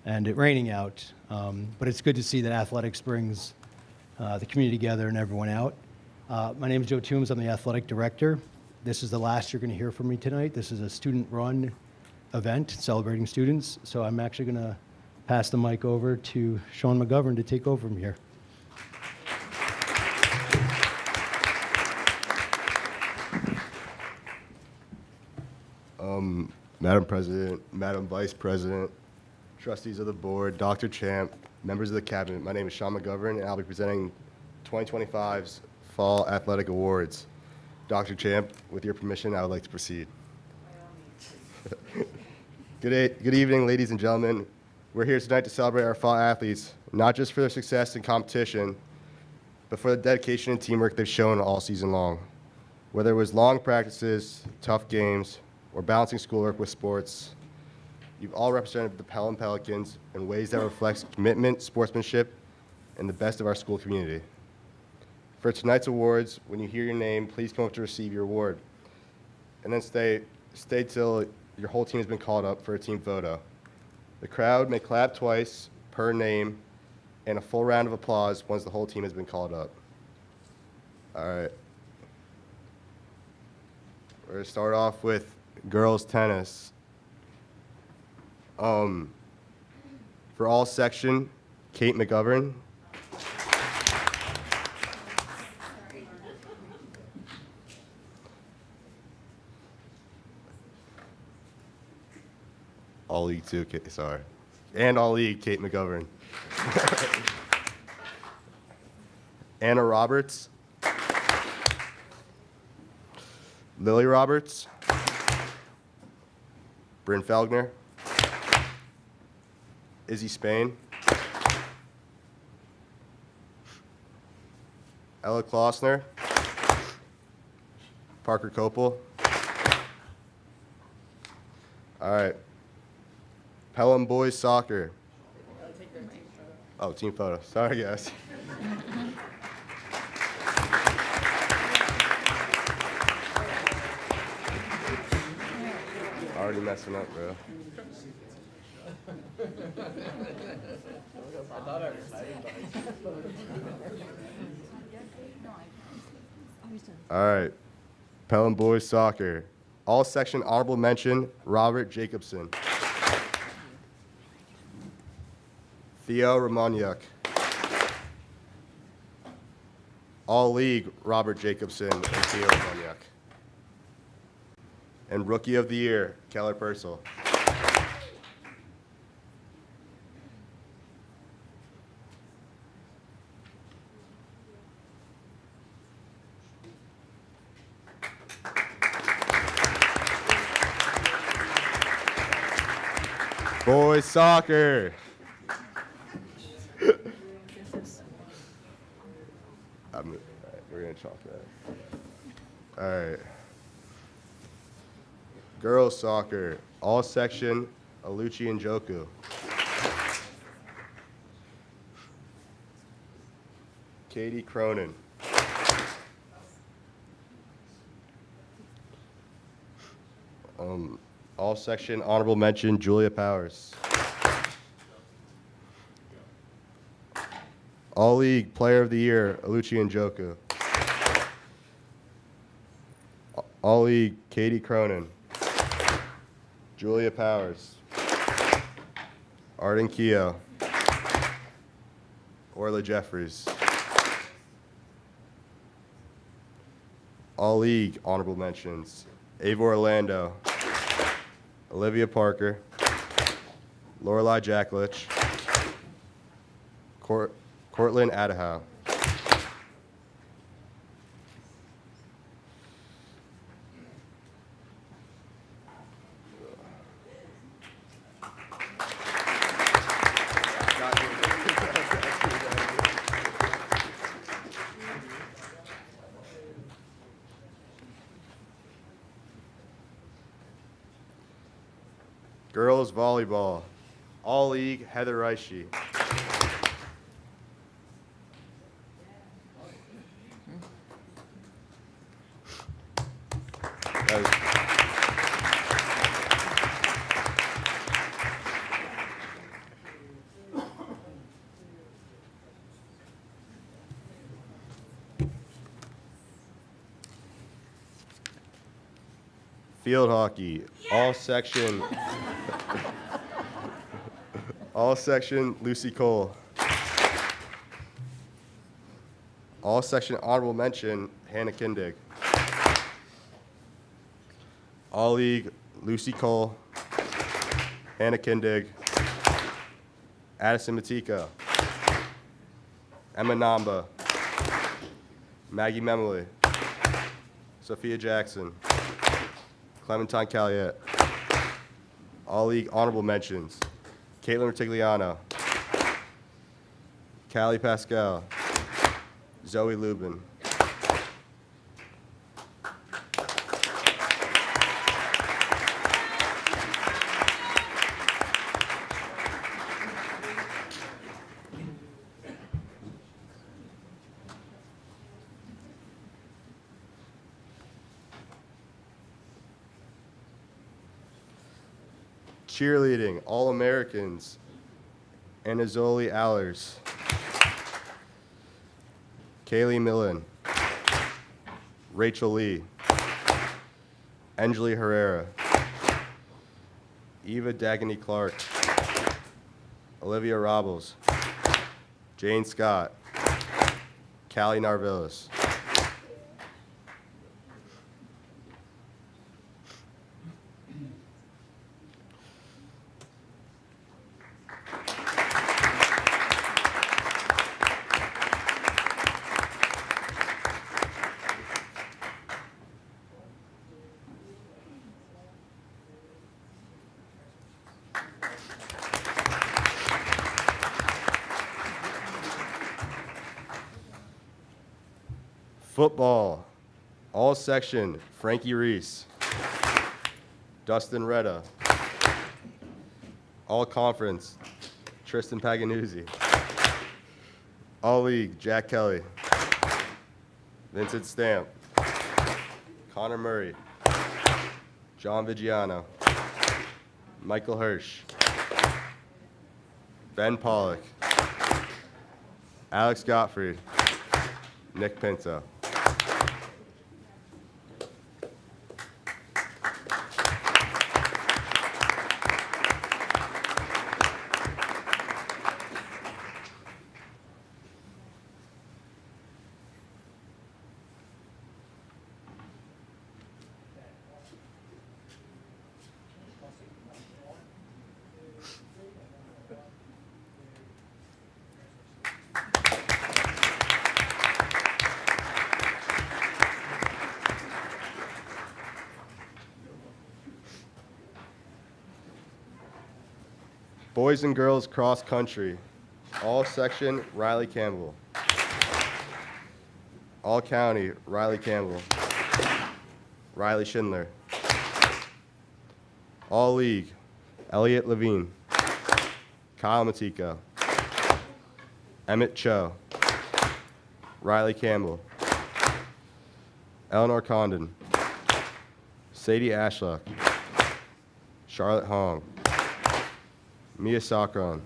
and it raining out. But it's good to see that athletics brings the community together and everyone out. My name is Joe Toombs. I'm the athletic director. This is the last you're going to hear from me tonight. This is a student-run event celebrating students. So I'm actually going to pass the mic over to Sean McGovern to take over from here. Madam President, Madam Vice President, trustees of the board, Dr. Champ, members of the cabinet, my name is Sean McGovern, and I'll be presenting 2025's Fall Athletic Awards. Dr. Champ, with your permission, I would like to proceed. Good evening, ladies and gentlemen. We're here tonight to celebrate our fall athletes, not just for their success in competition, but for the dedication and teamwork they've shown all season long. Whether it was long practices, tough games, or balancing schoolwork with sports, you've all represented the Pelham Pelicans in ways that reflects commitment, sportsmanship, and the best of our school community. For tonight's awards, when you hear your name, please come up to receive your award. And then stay till your whole team has been called up for a team photo. The crowd may clap twice per name and a full round of applause once the whole team has been called up. All right. We're going to start off with girls tennis. For all section, Kate McGovern. All league too, sorry. And all league, Kate McGovern. Anna Roberts. Lily Roberts. Bryn Felgner. Izzy Spain. Ella Klossner. Parker Copel. All right. Pelham boys soccer. Oh, team photo. Sorry, guys. Already messing up, bro. All right. Pelham boys soccer. All section honorable mention, Robert Jacobson. Theo Romaniuk. All league, Robert Jacobson and Theo Romaniuk. And Rookie of the Year, Keller Purcell. Boys soccer. We're going to chalk that. All right. Girls soccer, all section, Aluchi and Joku. Katie Cronin. All section, honorable mention, Julia Powers. All league, player of the year, Aluchi and Joku. All league, Katie Cronin. Julia Powers. Arden Keogh. Orla Jeffries. All league honorable mentions. Ava Orlando. Olivia Parker. Lorelai Jacklich. Cortland Adahow. Girls volleyball, all league, Heather Reishi. Field hockey, all section Lucy Cole. All section honorable mention Hannah Kindig. All league Lucy Cole, Hannah Kindig, Addison Matika, Emma Namba, Maggie Memley, Sophia Jackson, Clementine Calliette. All league honorable mentions Caitlin Retigliano, Callie Pascal, Zoe Lubin. Cheerleading, All-Americans, Anazoli Allers, Kaylee Millen, Rachel Lee, Angeli Herrera, Eva Dagany Clark, Olivia Robles, Jane Scott, Callie Narvillis. Football, all section, Frankie Reese, Dustin Retta. All conference, Tristan Paganuzzi. All league, Jack Kelly, Vincent Stamp, Connor Murray, John Vigiano, Michael Hirsch, Ben Pollock, Alex Gottfried, Nick Pinto. Boys and girls cross country, all section, Riley Campbell. All county, Riley Campbell, Riley Schindler. All league, Elliot Levine, Kyle Matiko, Emmett Cho, Riley Campbell, Eleanor Condon, Sadie Ashlock, Charlotte Hong, Mia Sakron,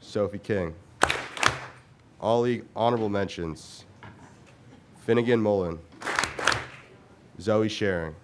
Sophie King. All league honorable mentions Finnegan Mullen, Zoe Sharing.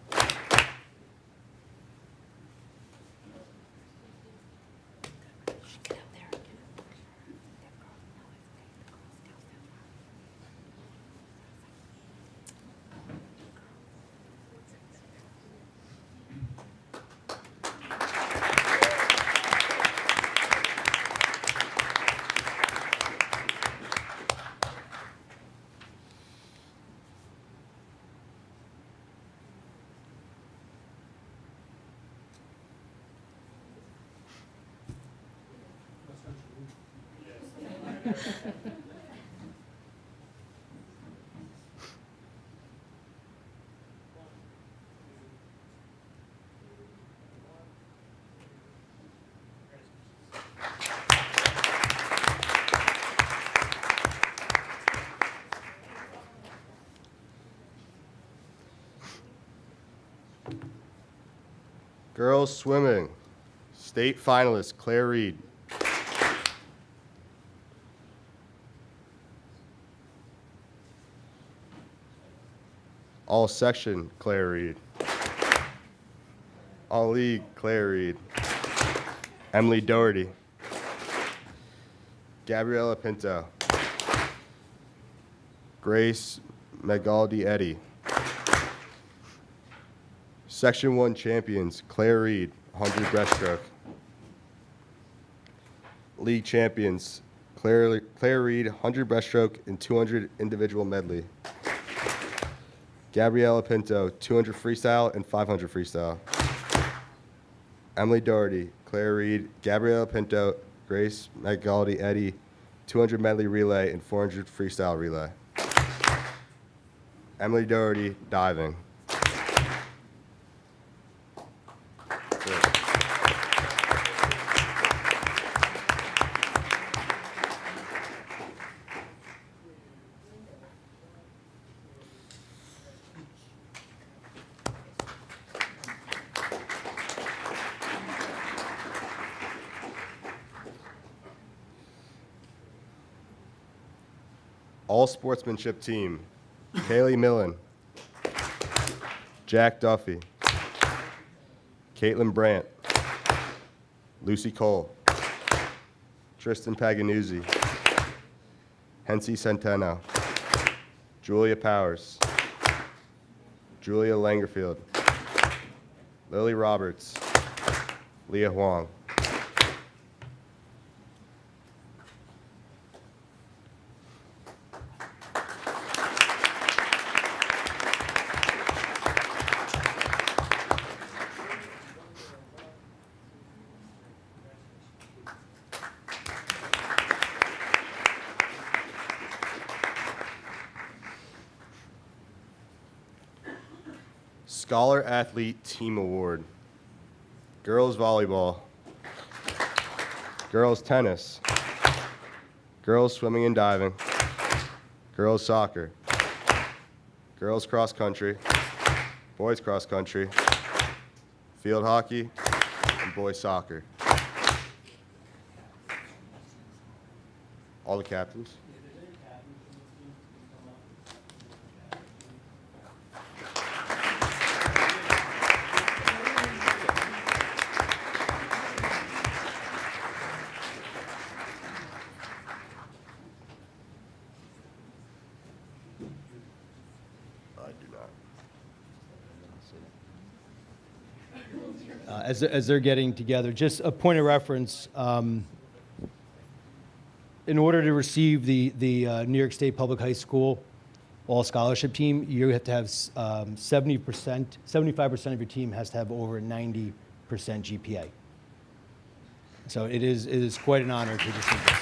Girls swimming, state finalist Claire Reed. All section Claire Reed. Ali Claire Reed, Emily Doherty, Gabriella Pinto, Grace Megaldi Eddy. Section 1 champions, Claire Reed, 100 breaststroke. League champions, Claire Reed, 100 breaststroke and 200 individual medley. Gabriella Pinto, 200 freestyle and 500 freestyle. Emily Doherty, Claire Reed, Gabriella Pinto, Grace Megaldi Eddy, 200 medley relay and 400 freestyle relay. Emily Doherty, diving. All sportsmanship team, Kaylee Millen, Jack Duffy, Caitlin Brandt, Lucy Cole, Tristan Paganuzzi, Hensi Centeno, Julia Powers, Julia Langerfield, Lily Roberts, Leah Huang. Scholar Athlete Team Award. Girls Volleyball. Girls Tennis. Girls Swimming and Diving. Girls Soccer. Girls Cross Country. Boys Cross Country. Field Hockey. And Boys Soccer. All the captains. I do not. As they're getting together, just a point of reference, in order to receive the New York State Public High School All Scholarship Team, you have to have 75% of your team has to have over a 90% GPA. So it is quite an honor to receive this.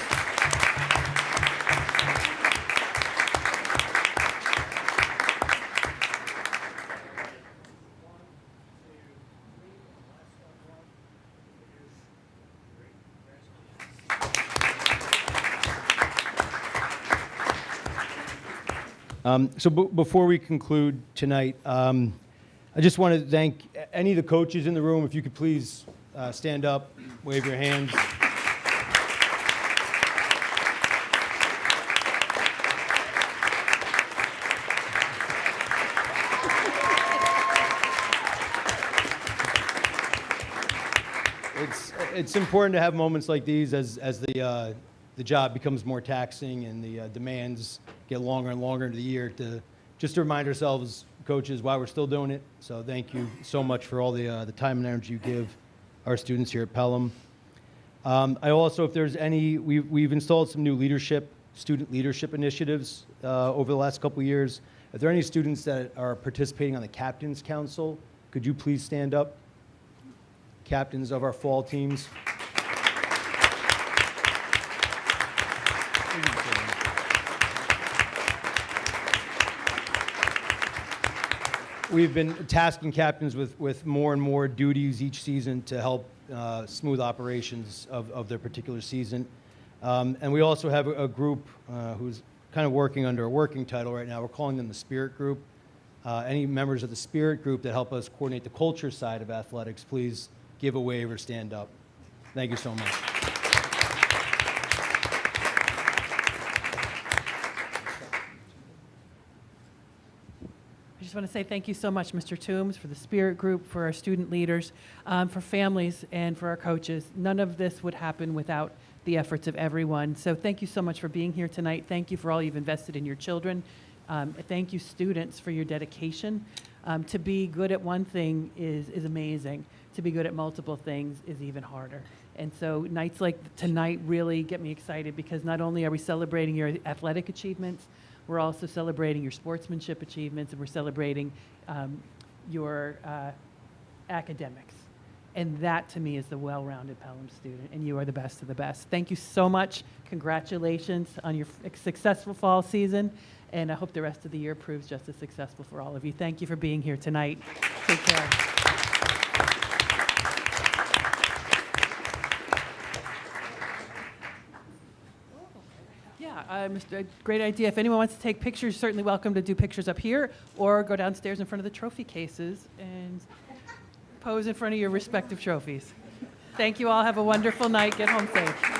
Before we conclude tonight, I just want to thank any of the coaches in the room. If you could please stand up, wave your hands. It's important to have moments like these as the job becomes more taxing and the demands get longer and longer into the year, just to remind ourselves, coaches, why we're still doing it. So thank you so much for all the time and energy you give our students here at Pelham. I also, if there's any, we've installed some new student leadership initiatives over the last couple of years. If there are any students that are participating on the Captain's Council, could you please stand up? Captains of our fall teams. We've been tasking captains with more and more duties each season to help smooth operations of their particular season. And we also have a group who's kind of working under a working title right now. We're calling them the Spirit Group. Any members of the Spirit Group that help us coordinate the culture side of athletics, please give a wave or stand up. Thank you so much. just want to say thank you so much, Mr. Toombs, for the Spirit Group, for our student leaders, for families, and for our coaches. None of this would happen without the efforts of everyone. So thank you so much for being here tonight. Thank you for all you've invested in your children. Thank you, students, for your dedication. To be good at one thing is amazing. To be good at multiple things is even harder. And so nights like tonight really get me excited because not only are we celebrating your athletic achievements, we're also celebrating your sportsmanship achievements, and we're celebrating your academics. And that, to me, is the well-rounded Pelham student, and you are the best of the best. Thank you so much. Congratulations on your successful fall season, and I hope the rest of the year proves just as successful for all of you. Thank you for being here tonight. Take care. Yeah, great idea. If anyone wants to take pictures, certainly welcome to do pictures up here or go downstairs in front of the trophy cases and pose in front of your respective trophies. Thank you all. Have a wonderful night. Get home safe.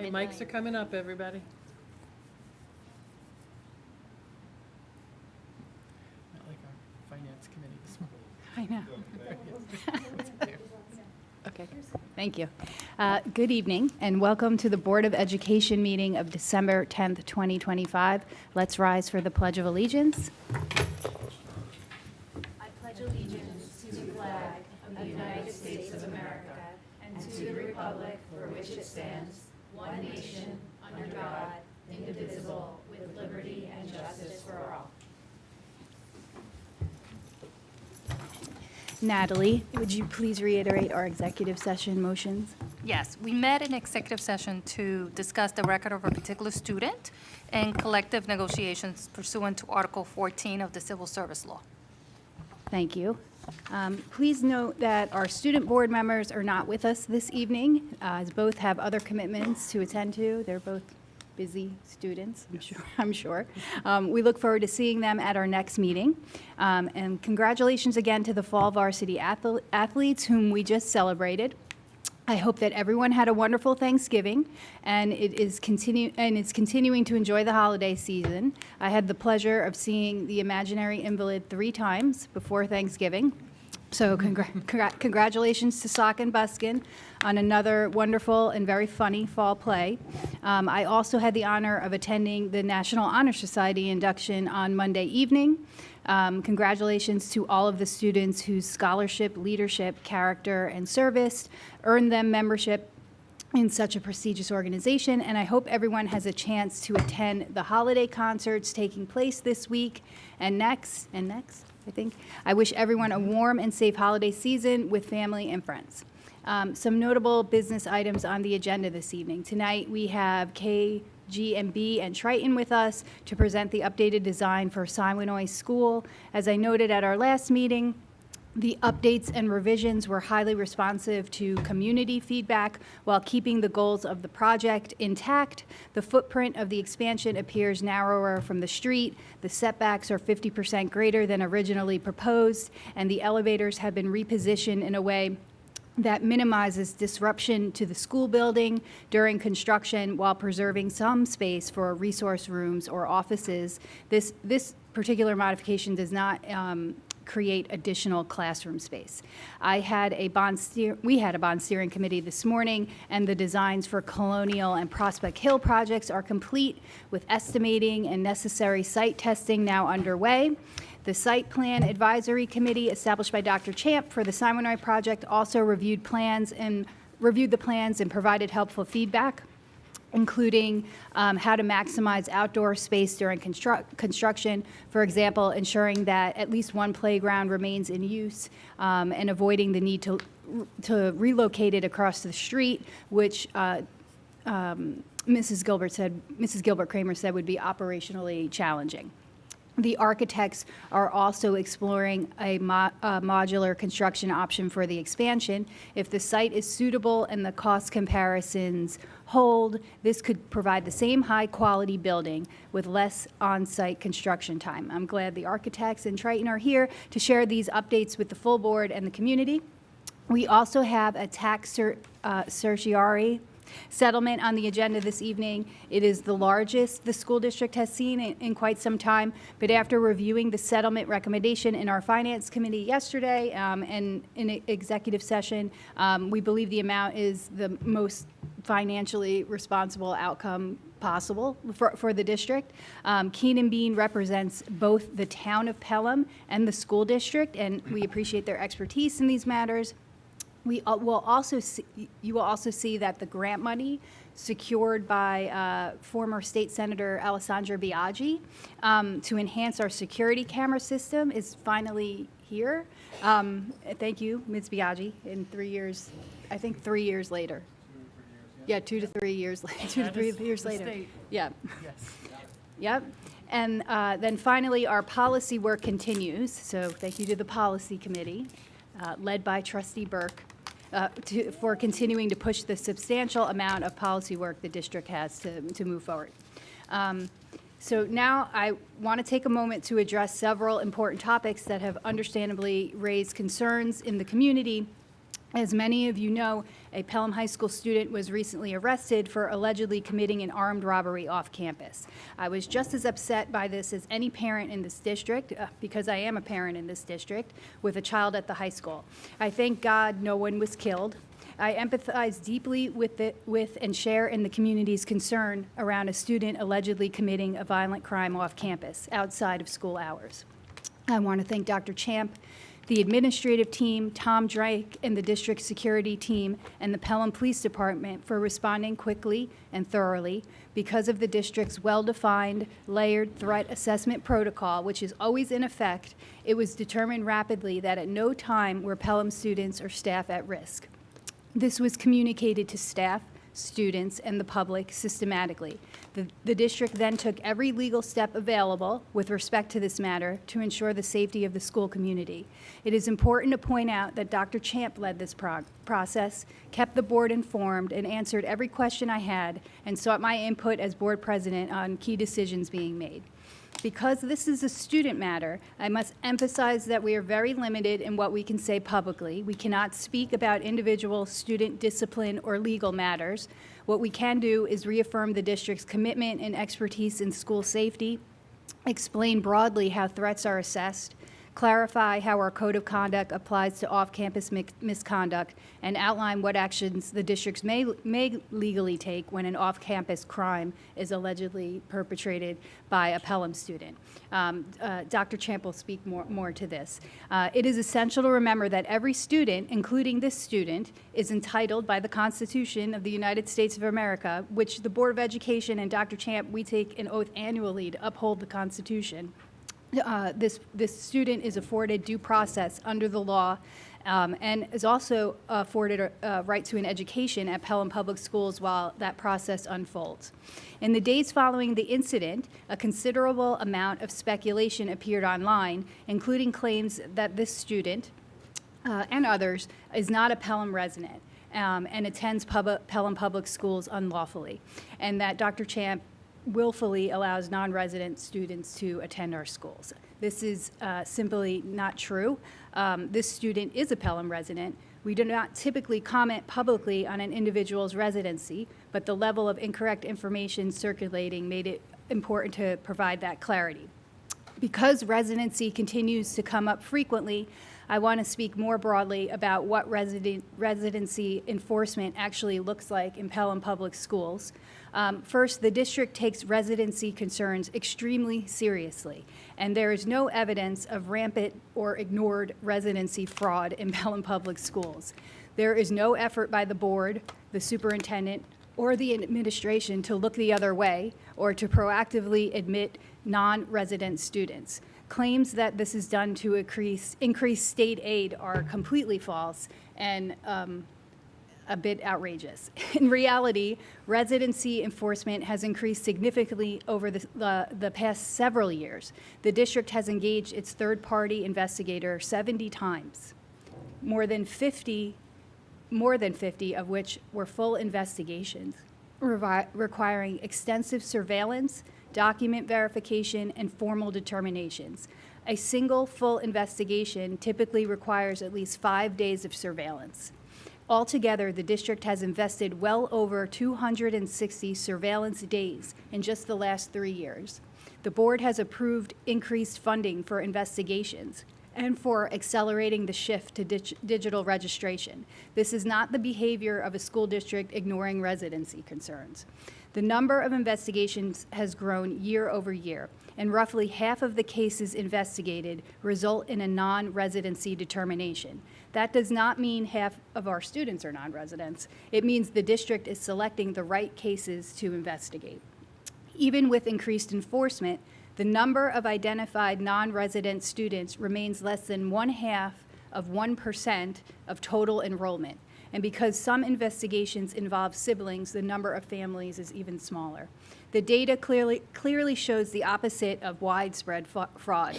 night. Mics are coming up, everybody. Not like our finance committee this morning. I know. Okay, thank you. Good evening, and welcome to the Board of Education meeting of December 10th, 2025. Let's rise for the Pledge of Allegiance. I pledge allegiance to the flag of the United States of America and to the republic for which it stands, one nation, under God, indivisible, with liberty and justice for all. Natalie, would you please reiterate our executive session motions? Yes, we met in executive session to discuss the record of a particular student and collective negotiations pursuant to Article 14 of the Civil Service Law. Thank you. Please note that our student board members are not with us this evening, as both have other commitments to attend to. They're both busy students, I'm sure. We look forward to seeing them at our next meeting. And congratulations again to the fall varsity athletes whom we just celebrated. I hope that everyone had a wonderful Thanksgiving and it's continuing to enjoy the holiday season. I had the pleasure of seeing the imaginary invalid 3 times before Thanksgiving. So congratulations to Sock and Buskin on another wonderful and very funny fall play. I also had the honor of attending the National Honor Society induction on Monday evening. Congratulations to all of the students whose scholarship, leadership, character, and service earned them membership in such a prestigious organization, and I hope everyone has a chance to attend the holiday concerts taking place this week and next, I think. I wish everyone a warm and safe holiday season with family and friends. Some notable business items on the agenda this evening. Tonight, we have KGMB and Triton with us to present the updated design for Siwanoy School. As I noted at our last meeting, the updates and revisions were highly responsive to community feedback while keeping the goals of the project intact. The footprint of the expansion appears narrower from the street. The setbacks are 50% greater than originally proposed, and the elevators have been repositioned in a way that minimizes disruption to the school building during construction while preserving some space for resource rooms or offices. This particular modification does not create additional classroom space. We had a bond steering committee this morning, and the designs for Colonial and Prospect Hill projects are complete, with estimating and necessary site testing now underway. The Site Plan Advisory Committee, established by Dr. Champ for the Siwanoy project, also reviewed the plans and provided helpful feedback, including how to maximize outdoor space during construction. For example, ensuring that at least one playground remains in use and avoiding the need to relocate it across the street, which Mrs. Gilbert Kramer said would be operationally challenging. The architects are also exploring a modular construction option for the expansion. If the site is suitable and the cost comparisons hold, this could provide the same high-quality building with less on-site construction time. I'm glad the architects and Triton are here to share these updates with the full board and the community. We also have a tax certiorari settlement on the agenda this evening. It is the largest the school district has seen in quite some time, but after reviewing the settlement recommendation in our finance committee yesterday and in an executive session, we believe the amount is the most financially responsible outcome possible for the district. Keenan Bean represents both the town of Pelham and the school district, and we appreciate their expertise in these matters. You will also see that the grant money secured by former State Senator Alessandra Biaggi to enhance our security camera system is finally here. Thank you, Ms. Biaggi, in 3 years, I think 3 years later. Yeah, 2 to 3 years later. 2 to 3 years later. State. Yeah. Yes. Yep. And then finally, our policy work continues. So thank you to the policy committee, led by Trustee Burke, for continuing to push the substantial amount of policy work the district has to move forward. So now I want to take a moment to address several important topics that have understandably raised concerns in the community As many of you know, a Pelham High School student was recently arrested for allegedly committing an armed robbery off campus. I was just as upset by this as any parent in this district, because I am a parent in this district, with a child at the high school. I thank God no one was killed. I empathize deeply with and share in the community's concern around a student allegedly committing a violent crime off campus outside of school hours. I want to thank Dr. Champ, the administrative team, Tom Drake, and the district security team, and the Pelham Police Department for responding quickly and thoroughly. Because of the district's well-defined, layered threat assessment protocol, which is always in effect, it was determined rapidly that at no time were Pelham students or staff at risk. This was communicated to staff, students, and the public systematically. The district then took every legal step available with respect to this matter to ensure the safety of the school community. It is important to point out that Dr. Champ led this process, kept the board informed, and answered every question I had, and sought my input as board president on key decisions being made. Because this is a student matter, I must emphasize that we are very limited in what we can say publicly. We cannot speak about individual student discipline or legal matters. What we can do is reaffirm the district's commitment and expertise in school safety, explain broadly how threats are assessed, clarify how our code of conduct applies to off-campus misconduct, and outline what actions the districts may legally take when an off-campus crime is allegedly perpetrated by a Pelham student. Dr. Champ will speak more to this. It is essential to remember that every student, including this student, is entitled by the Constitution of the United States of America, which the Board of Education and Dr. Champ, we take an oath annually to uphold the Constitution. This student is afforded due process under the law and is also afforded a right to an education at Pelham Public Schools while that process unfolds. In the days following the incident, a considerable amount of speculation appeared online, including claims that this student and others is not a Pelham resident and attends Pelham Public Schools unlawfully, and that Dr. Champ willfully allows non-resident students to attend our schools. This is simply not true. This student is a Pelham resident. We do not typically comment publicly on an individual's residency, but the level of incorrect information circulating made it important to provide that clarity. Because residency continues to come up frequently, I want to speak more broadly about what residency enforcement actually looks like in Pelham Public Schools. First, the district takes residency concerns extremely seriously, and there is no evidence of rampant or ignored residency fraud in Pelham Public Schools. There is no effort by the board, the superintendent, or the administration to look the other way or to proactively admit non-resident students. Claims that this is done to increase state aid are completely false and a bit outrageous. In reality, residency enforcement has increased significantly over the past several years. The district has engaged its third-party investigator 70 times, more than 50 of which were full investigations, requiring extensive surveillance, document verification, and formal determinations. A single full investigation typically requires at least 5 days of surveillance. Altogether, the district has invested well over 260 surveillance days in just the last 3 years. The board has approved increased funding for investigations and for accelerating the shift to digital registration. This is not the behavior of a school district ignoring residency concerns. The number of investigations has grown year over year, and roughly half of the cases investigated result in a non-residency determination. That does not mean half of our students are non-residents. It means the district is selecting the right cases to investigate. Even with increased enforcement, the number of identified non-resident students remains less than 0.5% of total enrollment. And because some investigations involve siblings, the number of families is even smaller. The data clearly shows the opposite of widespread fraud.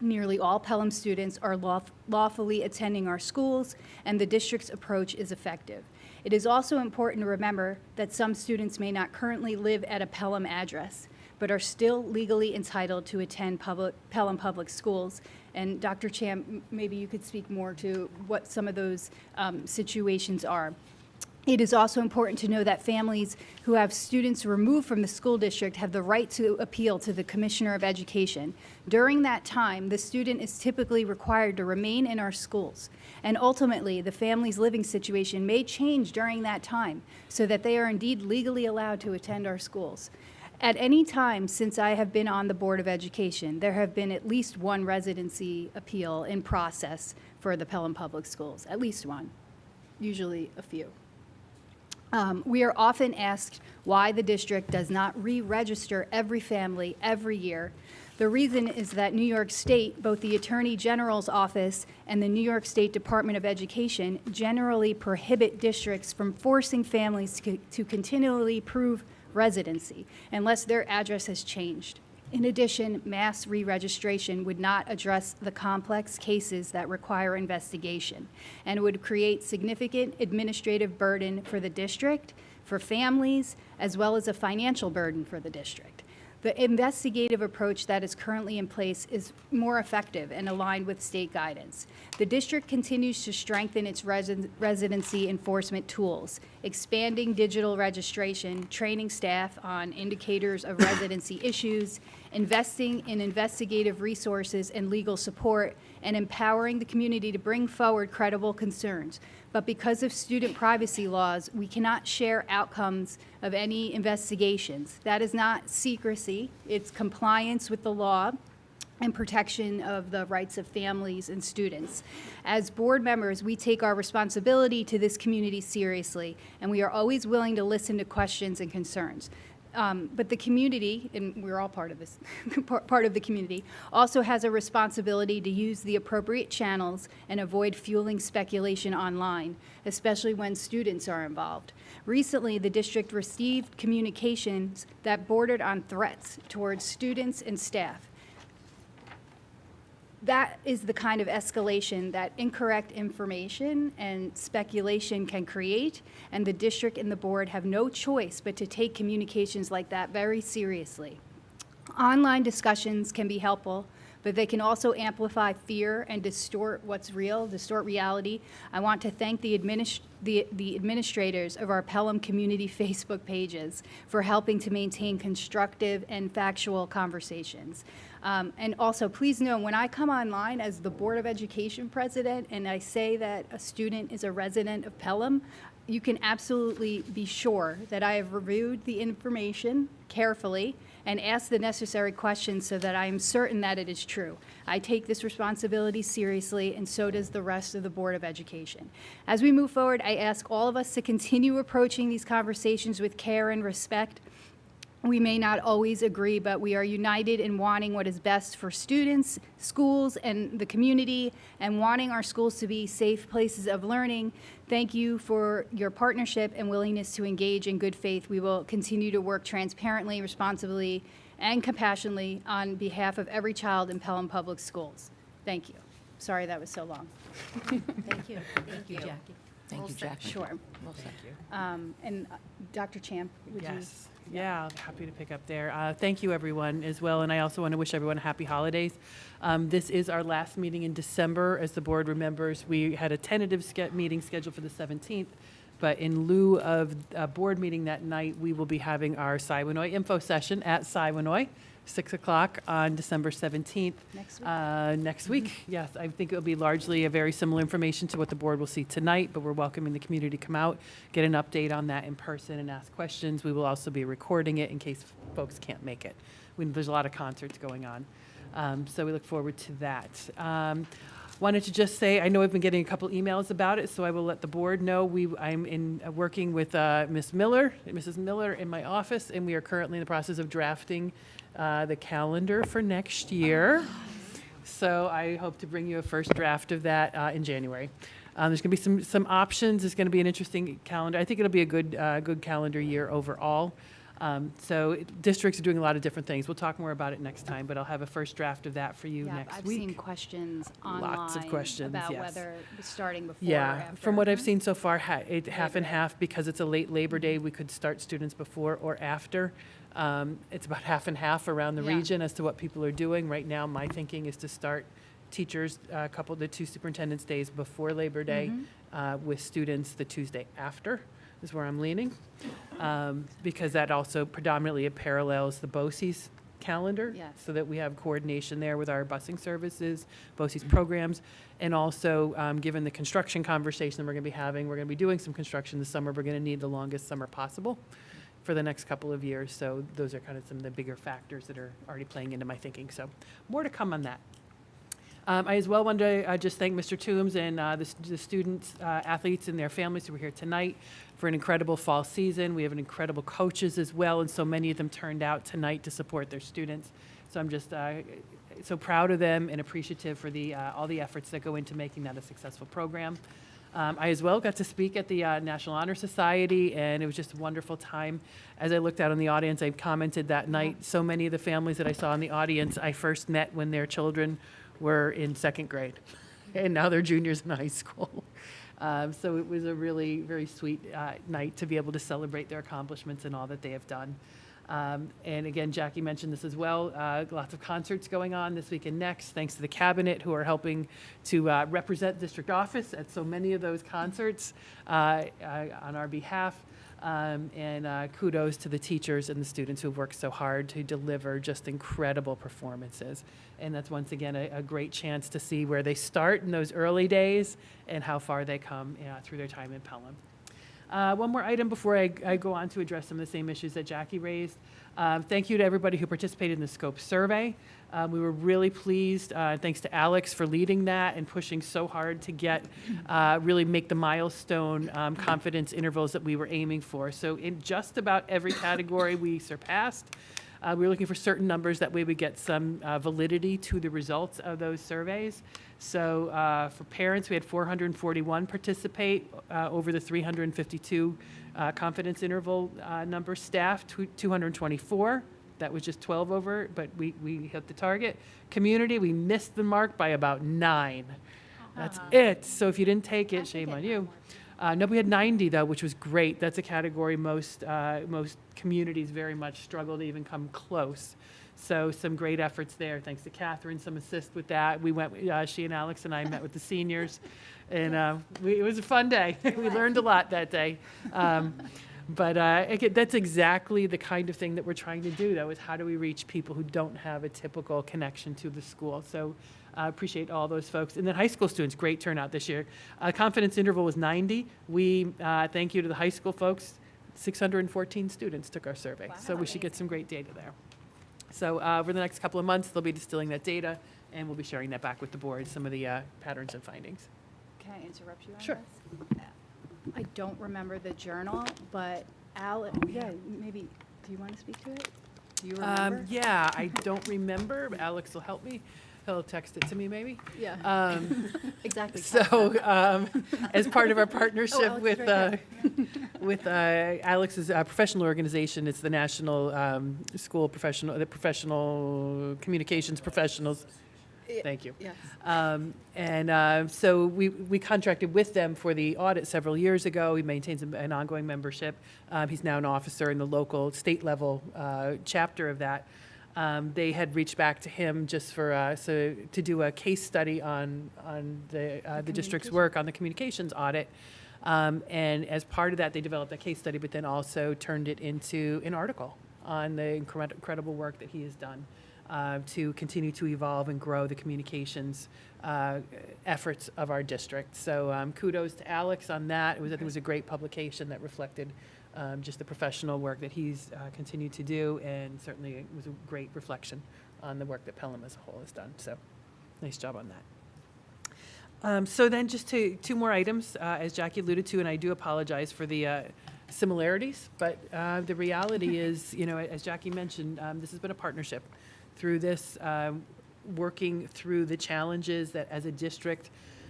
Nearly all Pelham students are lawfully attending our schools, and the district's approach is effective. It is also important to remember that some students may not currently live at a Pelham address. but are still legally entitled to attend Pelham Public Schools. And Dr. Champ, maybe you could speak more to what some of those situations are. It is also important to know that families who have students removed from the school district have the right to appeal to the Commissioner of Education. During that time, the student is typically required to remain in our schools. And ultimately, the family's living situation may change during that time so that they are indeed legally allowed to attend our schools. At any time since I have been on the Board of Education, there have been at least one residency appeal in process for the Pelham Public Schools, at least one, usually a few. We are often asked why the district does not re-register every family every year. The reason is that New York State, both the Attorney General's office and the New York State Department of Education, generally prohibit districts from forcing families to continually prove residency unless their address has changed. In addition, mass re-registration would not address the complex cases that require investigation and would create significant administrative burden for the district, for families, as well as a financial burden for the district. The investigative approach that is currently in place is more effective and aligned with state guidance. The district continues to strengthen its residency enforcement tools, expanding digital registration, training staff on indicators of residency issues, investing in investigative resources and legal support, and empowering the community to bring forward credible concerns. But because of student privacy laws, we cannot share outcomes of any investigations. That is not secrecy, it's compliance with the law and protection of the rights of families and students. As board members, we take our responsibility to this community seriously, and we are always willing to listen to questions and concerns. But the community, and we're all part of this, part of the community, also has a responsibility to use the appropriate channels and avoid fueling speculation online, especially when students are involved. Recently, the district received communications that bordered on threats towards students and staff. That is the kind of escalation that incorrect information and speculation can create, and the district and the board have no choice but to take communications like that very seriously. Online discussions can be helpful, but they can also amplify fear and distort what's real, distort reality. I want to thank the administrators of our Pelham community Facebook pages for helping to maintain constructive and factual conversations. And also, please know, when I come online as the Board of Education president and I say that a student is a resident of Pelham, you can absolutely be sure that I have reviewed the information carefully and asked the necessary questions so that I am certain that it is true. I take this responsibility seriously, and so does the rest of the Board of Education. As we move forward, I ask all of us to continue approaching these conversations with care and respect. We may not always agree, but we are united in wanting what is best for students, schools, and the community, and wanting our schools to be safe places of learning. Thank you for your partnership and willingness to engage in good faith. We will continue to work transparently, responsibly, and compassionately on behalf of every child in Pelham Public Schools. Thank you. Sorry that was so long. Thank you. Thank you, Jackie. Thank you, Jackie. Sure. And Dr. Champ, would you? Yes. Yeah, I'm happy to pick up there. Thank you, everyone, as well, and I also want to wish everyone happy holidays. This is our last meeting in December. As the board remembers, we had a tentative meeting scheduled for the 17th, but in lieu of a board meeting that night, we will be having our Siwanoy info session at Siwanoy, 6 o'clock on December 17th. Next week. Next week, yes. I think it'll be largely a very similar information to what the board will see tonight, but we're welcoming the community to come out, get an update on that in person and ask questions. We will also be recording it in case folks can't make it. There's a lot of concerts going on. So we look forward to that. Wanted to just say, I know I've been getting a couple emails about it, so I will let the board know. I'm working with Mrs. Miller in my office, and we are currently in the process of drafting the calendar for next year. So I hope to bring you a first draft of that in January. There's going to be some options. It's going to be an interesting calendar. I think it'll be a good calendar year overall. So districts are doing a lot of different things. We'll talk more about it next time, but I'll have a first draft of that for you Yeah, next I've week. seen questions online. Lots of questions, about yes. whether it's starting before or Yeah, after. from what I've seen so far, half and Day. half, because it's a late Labor Day, we could start students before or after. It's about half and half around the Yeah. region as to what people are doing. Right now, my thinking is to start teachers, the 2 superintendents' days before Labor Day, with students the Tuesday after, is where I'm leaning. Because that also predominantly it parallels the BOCES calendar. Yes. So that we have coordination there with our busing services, BOCES programs, and also, given the construction conversation we're going to be having, we're going to be doing some construction this summer. We're going to need the longest summer possible for the next couple of years. So those are kind of some of the bigger factors that are already playing into my thinking. So more to come on that. I as well want to just thank Mr. Toombs and the students, athletes, and their families who were here tonight for an incredible fall season. We have an incredible coaches as well, and so many of them turned out tonight to support their students. So I'm just so proud of them and appreciative for all the efforts that go into making that a successful program. I as well got to speak at the National Honor Society, and it was just a wonderful time. As I looked out in the audience, I commented that night, so many of the families that I saw in the audience, I first met when their children were in 2nd grade, and now they're juniors in high school. So it was a really very sweet night to be able to celebrate their accomplishments and all that they have done. And again, Jackie mentioned this as well, lots of concerts going on this week and next, thanks to the cabinet who are helping to represent district office at so many of those concerts on our behalf. And kudos to the teachers and the students who've worked so hard to deliver just incredible performances. And that's once again a great chance to see where they start in those early days and how far they come through their time in Pelham. One more item before I go on to address some of the same issues that Jackie raised. Thank you to everybody who participated in the SCOPE survey. We were really pleased, thanks to Alex for leading that and pushing so hard to get, really make the milestone confidence intervals that we were aiming for. So in just about every category we surpassed. We were looking for certain numbers, that way we get some validity to the results of those surveys. So for parents, we had 441 participate over the 352 confidence interval number. Staff, 224. That was just 12 over, but we hit the target. Community, we missed the mark by about 9. That's it. So if you didn't take it, shame on you. No, we had 90 though, which was great. That's a category most communities very much struggle to even come close. So some great efforts there. Thanks to Catherine, some assist with that. We went, she and Alex and I met with the seniors, and it was a fun day. We learned a lot that day. But again, that's exactly the kind of thing that we're trying to do, though, is how do we reach people who don't have a typical connection to the school. So I appreciate all those folks. And then high school students, great turnout this year. Confidence interval was 90. We thank you to the high school folks. 614 students took our survey. Wow. So we should get some great data there. So over the next couple of months, they'll be distilling that data, and we'll be sharing that back with the board, some of the patterns and findings. Can I interrupt you on Sure. this? I don't remember the journal, but yeah, maybe, do you want to speak to it? Do you remember? Yeah, I don't remember, but Alex will help me. He'll text it to me, maybe. Yeah. Exactly. So, as part of our partnership Alex is with right with Alex's professional organization, it's the National School Professional, the Professional Communications Professionals. Thank you. Yes. So we contracted with them for the audit several years ago. He maintains an ongoing membership. He's now an officer in the local state level chapter of that. They had reached back to him just for to do a case study on the district's work on the communications audit. And as part of that, they developed a case study, but then also turned it into an article on the incredible work that he has done to continue to evolve and grow the communications efforts of our district. So kudos to Alex on that. I think it was a great publication that reflected just the professional work that he's continued to do, and certainly it was a great reflection on the work that Pelham as a whole has done. So nice job on that. So then just two more items, as Jackie alluded to, and I do apologize for the similarities, but the reality is, as Jackie mentioned, this has been a partnership through this, working through the challenges that as a district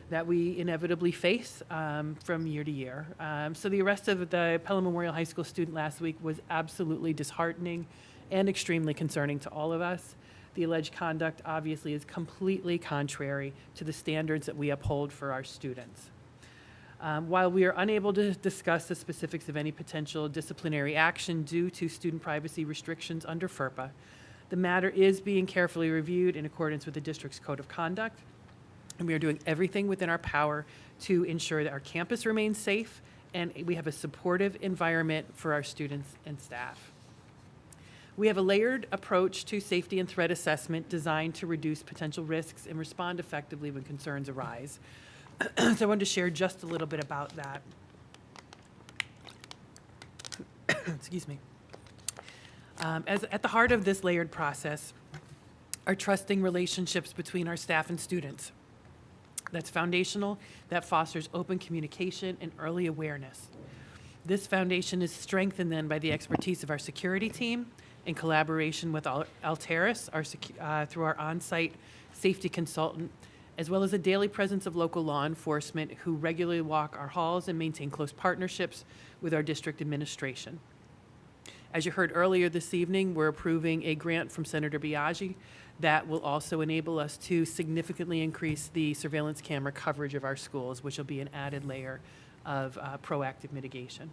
that we inevitably face from year to year. So the arrest of the Pelham Memorial High School student last week was absolutely disheartening and extremely concerning to all of us. The alleged conduct obviously is completely contrary to the standards that we uphold for our students. While we are unable to discuss the specifics of any potential disciplinary action due to student privacy restrictions under FERPA, the matter is being carefully reviewed in accordance with the district's code of conduct, and we are doing everything within our power to ensure that our campus remains safe and we have a supportive environment for our students and staff. We have a layered approach to safety and threat assessment designed to reduce potential risks and respond effectively when concerns arise. So I wanted to share just a little bit about that. Excuse me. As at the heart of this layered process are trusting relationships between our staff and students. That's foundational, that fosters open communication and early awareness. This foundation is strengthened then by the expertise of our security team in collaboration with Alteris, through our on-site safety consultant, as well as a daily presence of local law enforcement who regularly walk our halls and maintain close partnerships with our district administration. As you heard earlier this evening, we're approving a grant from Senator Biaggi that will also enable us to significantly increase the surveillance camera coverage of our schools, which will be an added layer of proactive mitigation.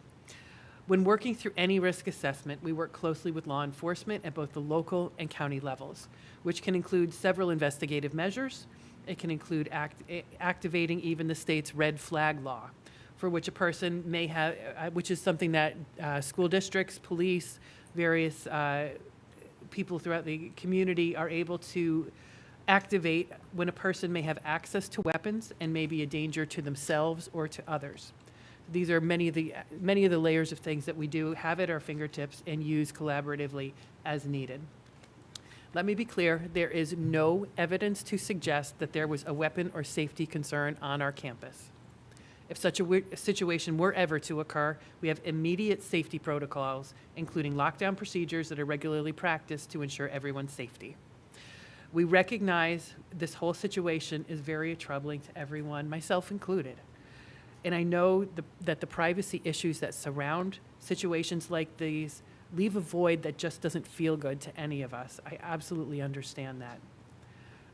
When working through any risk assessment, we work closely with law enforcement at both the local and county levels, which can include several investigative measures. It can include activating even the state's red flag law, for which a person may have, which is something that school districts, police, various people throughout the community are able to activate when a person may have access to weapons and may be a danger to themselves or to others. These are many of the layers of things that we do have at our fingertips and use collaboratively as needed. Let me be clear, there is no evidence to suggest that there was a weapon or safety concern on our campus. If such a situation were ever to occur, we have immediate safety protocols, including lockdown procedures that are regularly practiced to ensure everyone's safety. We recognize this whole situation is very troubling to everyone, myself included. And I know that the privacy issues that surround situations like these leave a void that just doesn't feel good to any of us. I absolutely understand that.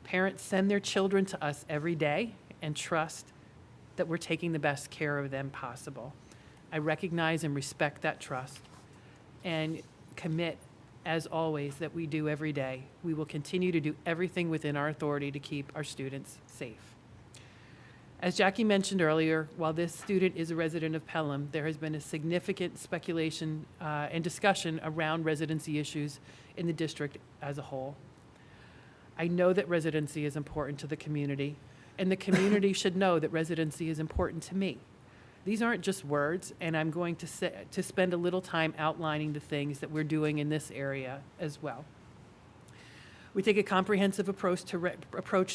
Parents send their children to us every day and trust that we're taking the best care of them possible. I recognize and respect that trust and commit, as always, that we do every day. We will continue to do everything within our authority to keep our students safe. As Jackie mentioned earlier, while this student is a resident of Pelham, there has been a significant speculation and discussion around residency issues in the district as a whole. I know that residency is important to the community, and the community should know that residency is important to me. These aren't just words, and I'm going to spend a little time outlining the things that we're doing in this area as well. We take a comprehensive approach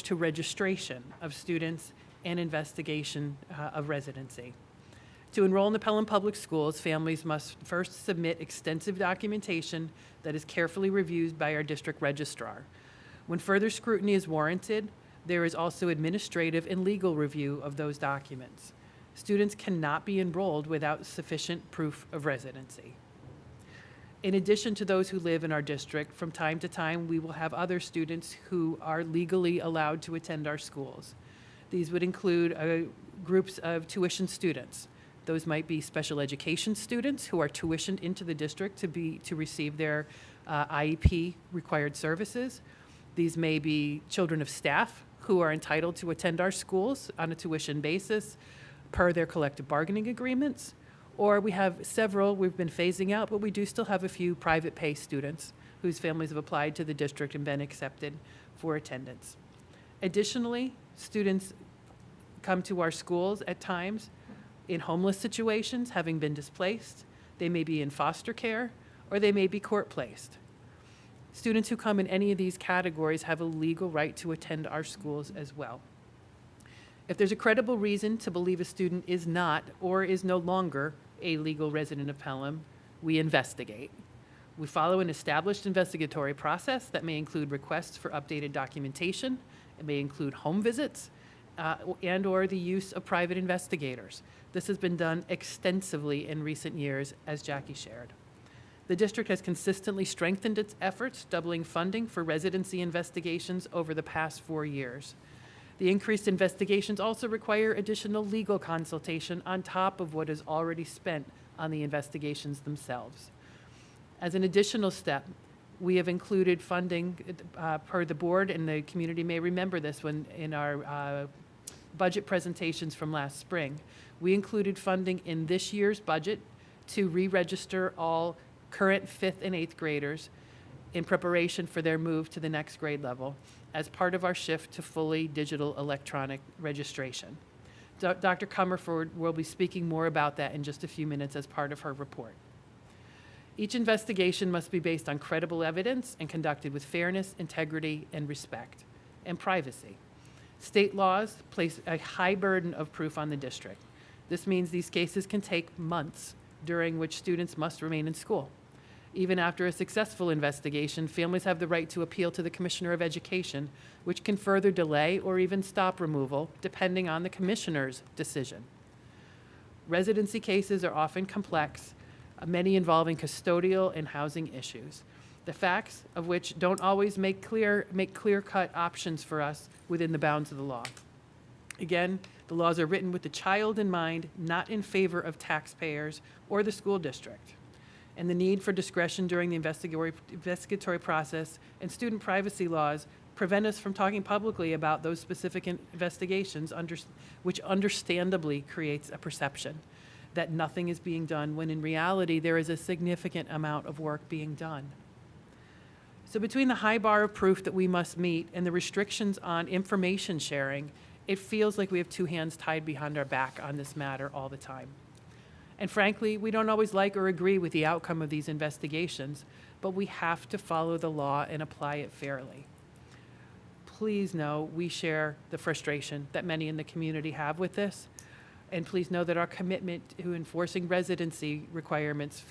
to registration of students and investigation of residency. To enroll in the Pelham Public Schools, families must first submit extensive documentation that is carefully reviewed by our district registrar. When further scrutiny is warranted, there is also administrative and legal review of those documents. Students cannot be enrolled without sufficient proof of residency. In addition to those who live in our district, from time to time, we will have other students who are legally allowed to attend our schools. These would include groups of tuition students. Those might be special education students who are tuitioned into the district to receive their IEP required services. These may be children of staff who are entitled to attend our schools on a tuition basis per their collective bargaining agreements. Or we have several we've been phasing out, but we do still have a few private pay students whose families have applied to the district and been accepted for attendance. Additionally, students come to our schools at times in homeless situations, having been displaced. They may be in foster care, or they may be court-placed. Students who come in any of these categories have a legal right to attend our schools as well. If there's a credible reason to believe a student is not or is no longer a legal resident of Pelham, we investigate. We follow an established investigatory process that may include requests for updated documentation. It may include home visits, and/or the use of private investigators. This has been done extensively in recent years, as Jackie shared. The district has consistently strengthened its efforts, doubling funding for residency investigations over the past 4 years. The increased investigations also require additional legal consultation on top of what is already spent on the investigations themselves. As an additional step, we have included funding per the board, and the community may remember this when in our budget presentations from last spring. We included funding in this year's budget to re-register all current 5th and 8th graders in preparation for their move to the next grade level as part of our shift to fully digital electronic registration. Dr. Comerford will be speaking more about that in just a few minutes as part of her report. Each investigation must be based on credible evidence and conducted with fairness, integrity, and respect, and privacy. State laws place a high burden of proof on the district. This means these cases can take months, during which students must remain in school. Even after a successful investigation, families have the right to appeal to the Commissioner of Education, which can further delay or even stop removal, depending on the Commissioner's decision. Residency cases are often complex, many involving custodial and housing issues, the facts of which don't always make clear-cut options for us within the bounds of the law. Again, the laws are written with the child in mind, not in favor of taxpayers or the school district. And the need for discretion during the investigatory process and student privacy laws prevent us from talking publicly about those specific investigations, which understandably creates a perception that nothing is being done, when in reality there is a significant amount of work being done. So between the high bar of proof that we must meet and the restrictions on information sharing, it feels like we have two hands tied behind our back on this matter all the time. And frankly, we don't always like or agree with the outcome of these investigations, but we have to follow the law and apply it fairly. Please know we share the frustration that many in the community have with this, and please know that our commitment to enforcing residency requirements,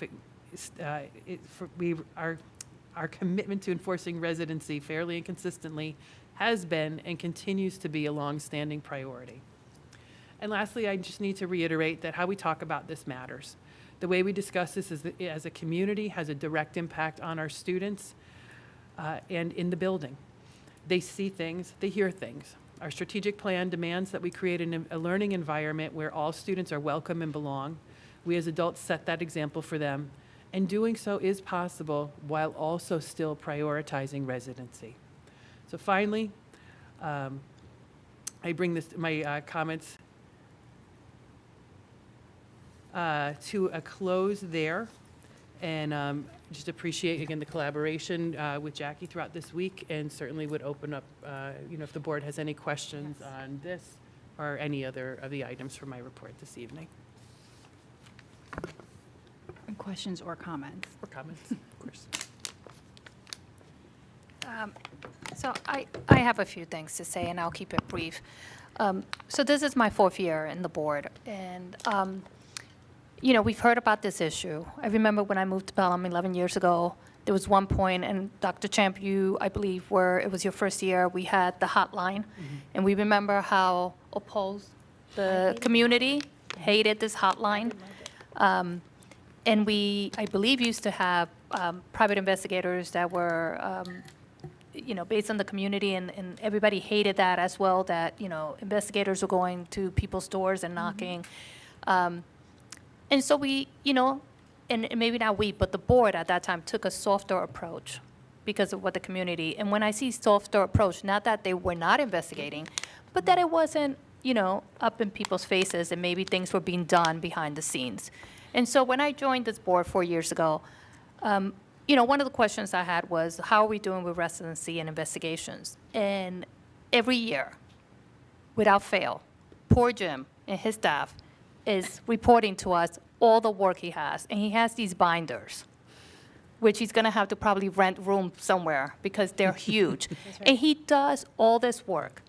our commitment to enforcing residency fairly and consistently has been and continues to be a long-standing priority. And lastly, I just need to reiterate that how we talk about this matters. The way we discuss this as a community has a direct impact on our students and in the building. They see things, they hear things. Our strategic plan demands that we create a learning environment where all students are welcome and belong. We as adults set that example for them, and doing so is possible while also still prioritizing residency. So finally, I bring my comments to a close there, and just appreciate again the collaboration with Jackie throughout this week, and certainly would open up, if the board has any questions on this or any other of the items from my report this evening. Questions or comments? Or comments, of course. So I have a few things to say, and I'll keep it brief. So this is my 4th year in the board, and we've heard about this issue. I remember when I moved to Pelham 11 years ago, there was one point, and Dr. Champ, you, I believe, where it was your first year, we had the hotline, and we remember how opposed the community hated this hotline. And we, I believe, used to have private investigators that were, based on the community, and everybody hated that as well, that, investigators were going to people's doors and knocking. And so we, and maybe not we, but the board at that time took a softer approach because of what the community, and when I see softer approach, not that they were not investigating, but that it wasn't, up in people's faces, and maybe things were being done behind the scenes. And so when I joined this board 4 years ago, one of the questions I had was, how are we doing with residency and investigations? And every year, without fail, poor Jim and his staff is reporting to us all the work he has. And he has these binders, which he's going to have to probably rent room somewhere because they're huge. Right. And he does all this work.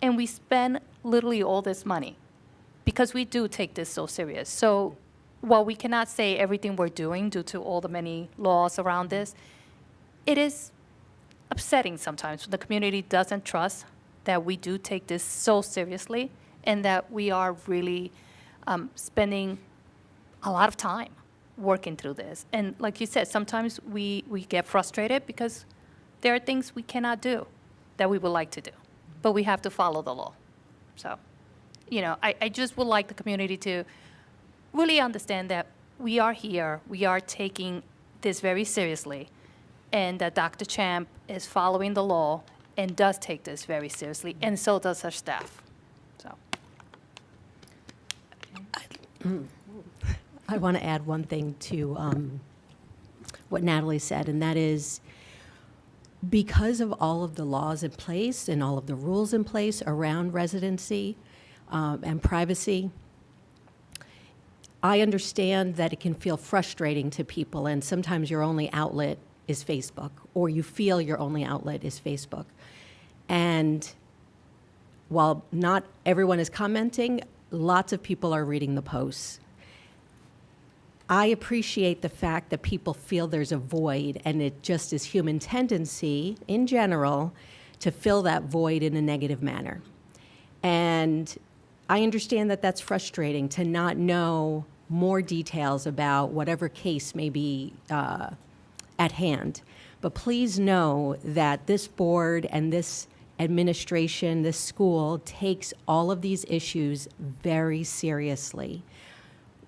And we spend literally all this money because we do take this so serious. So while we cannot say everything we're doing due to all the many laws around this, it is upsetting sometimes when the community doesn't trust that we do take this so seriously and that we are really spending a lot of time working through this. And like you said, sometimes we get frustrated because there are things we cannot do that we would like to do, but we have to follow the law. So, I just would like the community to really understand that we are here, we are taking this very seriously, and that Dr. Champ is following the law and does take this very seriously, and so does her staff. So, I want to add one thing to what Natalie said, and that is because of all of the laws in place and all of the rules in place around residency and privacy, I understand that it can feel frustrating to people, and sometimes your only outlet is Facebook, or you feel your only outlet is Facebook. And while not everyone is commenting, lots of people are reading the posts. I appreciate the fact that people feel there's a void, and it just is human tendency in general to fill that void in a negative manner. And I understand that that's frustrating to not know more details about whatever case may be at hand. But please know that this board and this administration, this school, takes all of these issues very seriously.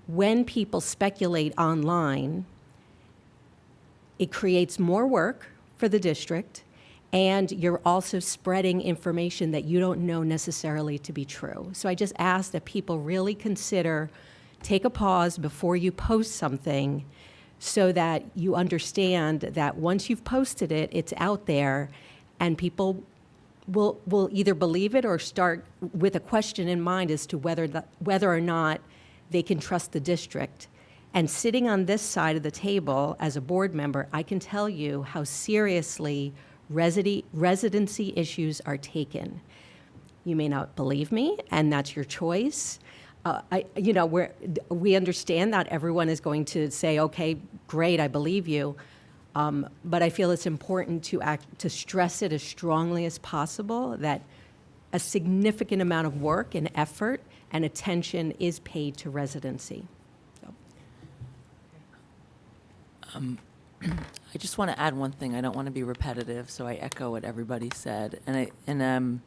When people speculate online, it creates more work for the district, and you're also spreading information that you don't know necessarily to be true. So I just ask that people really consider, take a pause before you post something so that you understand that once you've posted it, it's out there, and people will either believe it or start with a question in mind as to whether or not they can trust the district. And sitting on this side of the table as a board member, I can tell you how seriously residency issues are taken. You may not believe me, and that's your choice. We understand that everyone is going to say, okay, great, I believe you. But I feel it's important to stress it as strongly as possible that a significant amount of work and effort and attention is paid to residency. I just want to add one thing. I don't want to be repetitive, so I echo what everybody said. And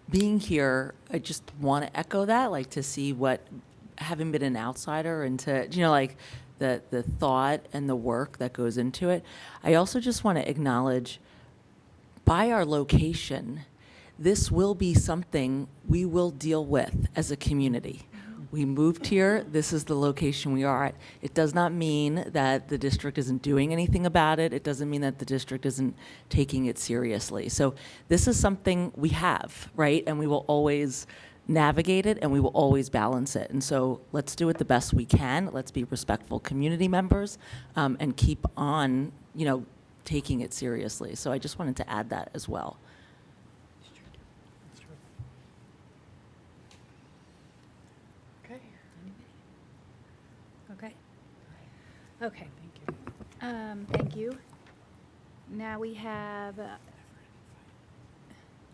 being here, I just want to echo that, like to see what, having been an outsider and to, like the thought and the work that goes into it. I also just want to acknowledge, by our location, this will be something we will deal with as a community. We moved here, this is the location we are at. It does not mean that the district isn't doing anything about it. It doesn't mean that the district isn't taking it seriously. So this is something we have, right? And we will always navigate it, and we will always balance it. And so let's do it the best we can. Let's be respectful community members and keep on, taking it seriously. So I just wanted to add that as well. Okay. Okay. Okay. Thank you. Now we have,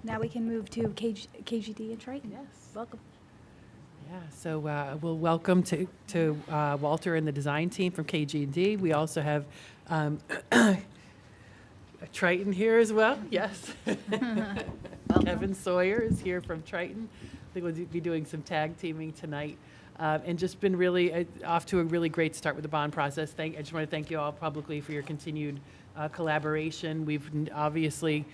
now we can move to KGD and Triton. Yes. Welcome. Yeah, so we'll welcome to Walter and the design team from KG&D. We also have Triton here as well. Yes. Kevin Sawyer is here from Triton. I think we'll be doing some tag teaming tonight. And just been really off to a really great start with the bond process. I just want to thank you all publicly for your continued collaboration. We've obviously,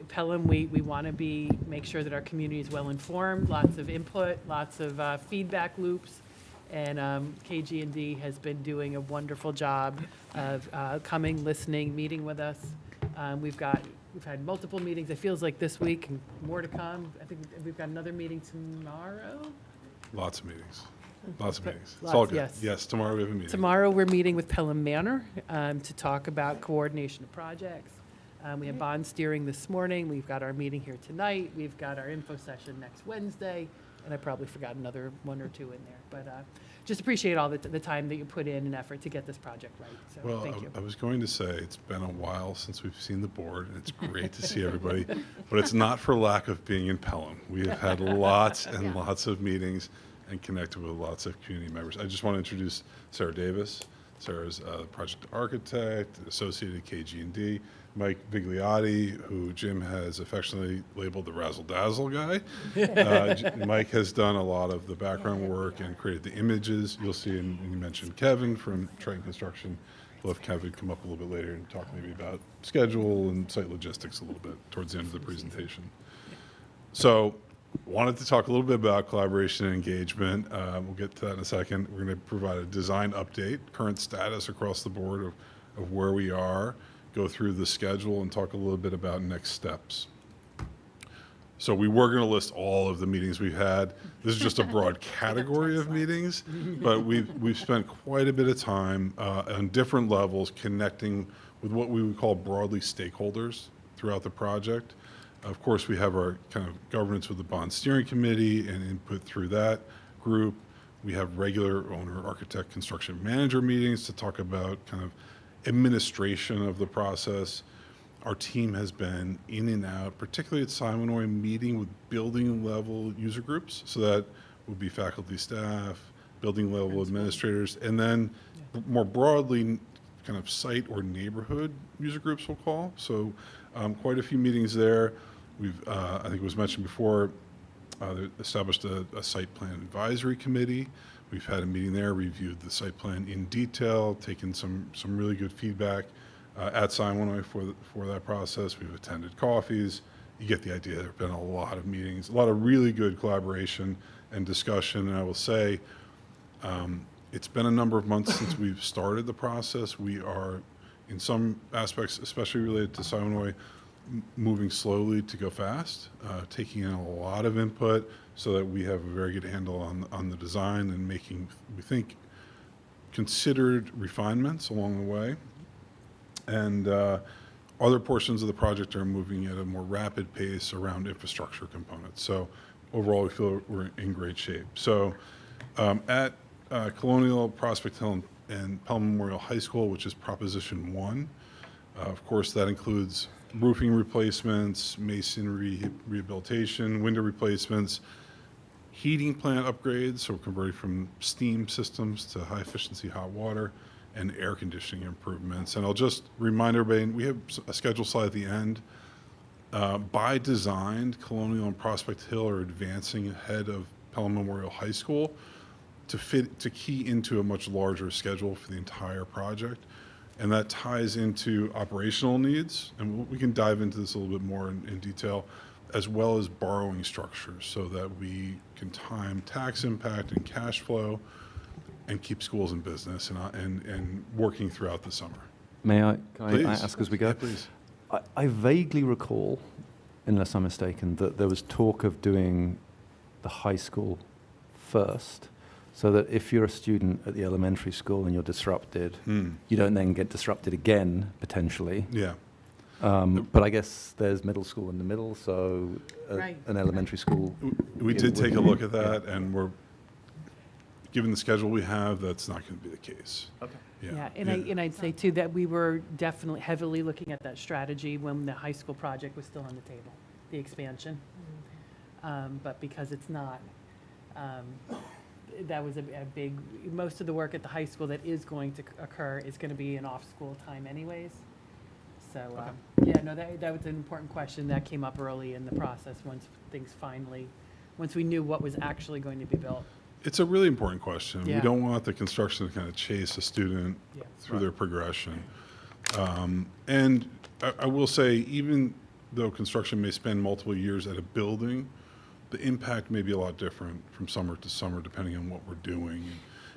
Pelham, we want to make sure that our community is well informed, lots of input, lots of feedback loops. And KG&D has been doing a wonderful job of coming, listening, meeting with us. We've had multiple meetings. It feels like this week and more to come. I think we've got another meeting tomorrow. Lots of meetings. Lots of meetings. It's Lots, all good. yes. Yes, tomorrow we have a meeting. Tomorrow, we're meeting with Pelham Manor to talk about coordination of projects. We have bond steering this morning. We've got our meeting here tonight. We've got our info session next Wednesday. And I probably forgot another one or two in there. But just appreciate all the time that you put in and effort to get this project right. So Well, thank you. I was going to say, it's been a while since we've seen the board, and it's great to see everybody, but it's not for lack of being in Pelham. We have had lots and lots of meetings and connected with lots of community members. I just want to introduce Sarah Davis. Sarah's the project architect, associate at KG&D. Mike Vigliotti, who Jim has affectionately labeled the razzle dazzle guy. Mike has done a lot of the background work and created the images. You'll see, and you mentioned Kevin from Triton Construction. We'll have Kevin come up a little bit later and talk maybe about schedule and site logistics a little bit towards the end of the presentation. So, wanted to talk a little bit about collaboration and engagement. We'll get to that in a second. We're going to provide a design update, current status across the board of where we are, go through the schedule, and talk a little bit about next steps. So we were going to list all of the meetings we've had. This is just a broad category of meetings, but we've spent quite a bit of time on different levels connecting with what we would call broadly stakeholders throughout the project. Of course, we have our kind of governance with the bond steering committee and input through that group. We have regular owner, architect, construction manager meetings to talk about kind of administration of the process. Our team has been in and out, particularly at Simonoy, meeting with building level user groups. So that would be faculty, staff, building level administrators, and then more broadly, kind of site or neighborhood user groups we'll call. So quite a few meetings there. We've, I think it was mentioned before, they established a site plan advisory committee. We've had a meeting there, reviewed the site plan in detail, taken some really good feedback at Simonoy for that process. We've attended coffees. You get the idea. There have been a lot of meetings, a lot of really good collaboration and discussion. And I will say, it's been a number of months since we've started the process. We are, in some aspects, especially related to Simonoy, moving slowly to go fast, taking in a lot of input so that we have a very good handle on the design and making, we think, considered refinements along the way. And other portions of the project are moving at a more rapid pace around infrastructure components. So overall, we feel we're in great shape. So at Colonial, Prospect Hill, and Pelham Memorial High School, which is Proposition 1, of course, that includes roofing replacements, masonry rehabilitation, window replacements, heating plant upgrades, so we're converting from steam systems to high-efficiency hot water, and air conditioning improvements. And I'll just remind everybody, and we have a schedule slide at the end. By design, Colonial and Prospect Hill are advancing ahead of Pelham Memorial High School to key into a much larger schedule for the entire project. And that ties into operational needs, and we can dive into this a little bit more in detail, as well as borrowing structures so that we can time tax impact and cash flow and keep schools in business and working throughout the summer. May I Please. ask as we go? Yeah, please. I vaguely recall, unless I'm mistaken, that there was talk of doing the high school first, so that if you're a student at the elementary school and you're disrupted, you don't then get disrupted again, potentially. Yeah. But I guess there's middle school in the middle, so Right. an elementary school. We did take a look at that, and we're, given the schedule we have, that's not going to be the case. Okay. Yeah, and I'd say too that we were definitely heavily looking at that strategy when the high school project was still on the table, the expansion. But because it's not, that was a big, most of the work at the high school that is going to occur is going to be in off-school time anyways. So, yeah, no, that was an important question that came up early in the process once we knew what was actually going to be built. It's a really important question. Yeah. We don't want the construction to kind of chase a student Yeah. through their progression. And I will say, even though construction may spend multiple years at a building, the impact may be a lot different from summer to summer depending on what we're doing.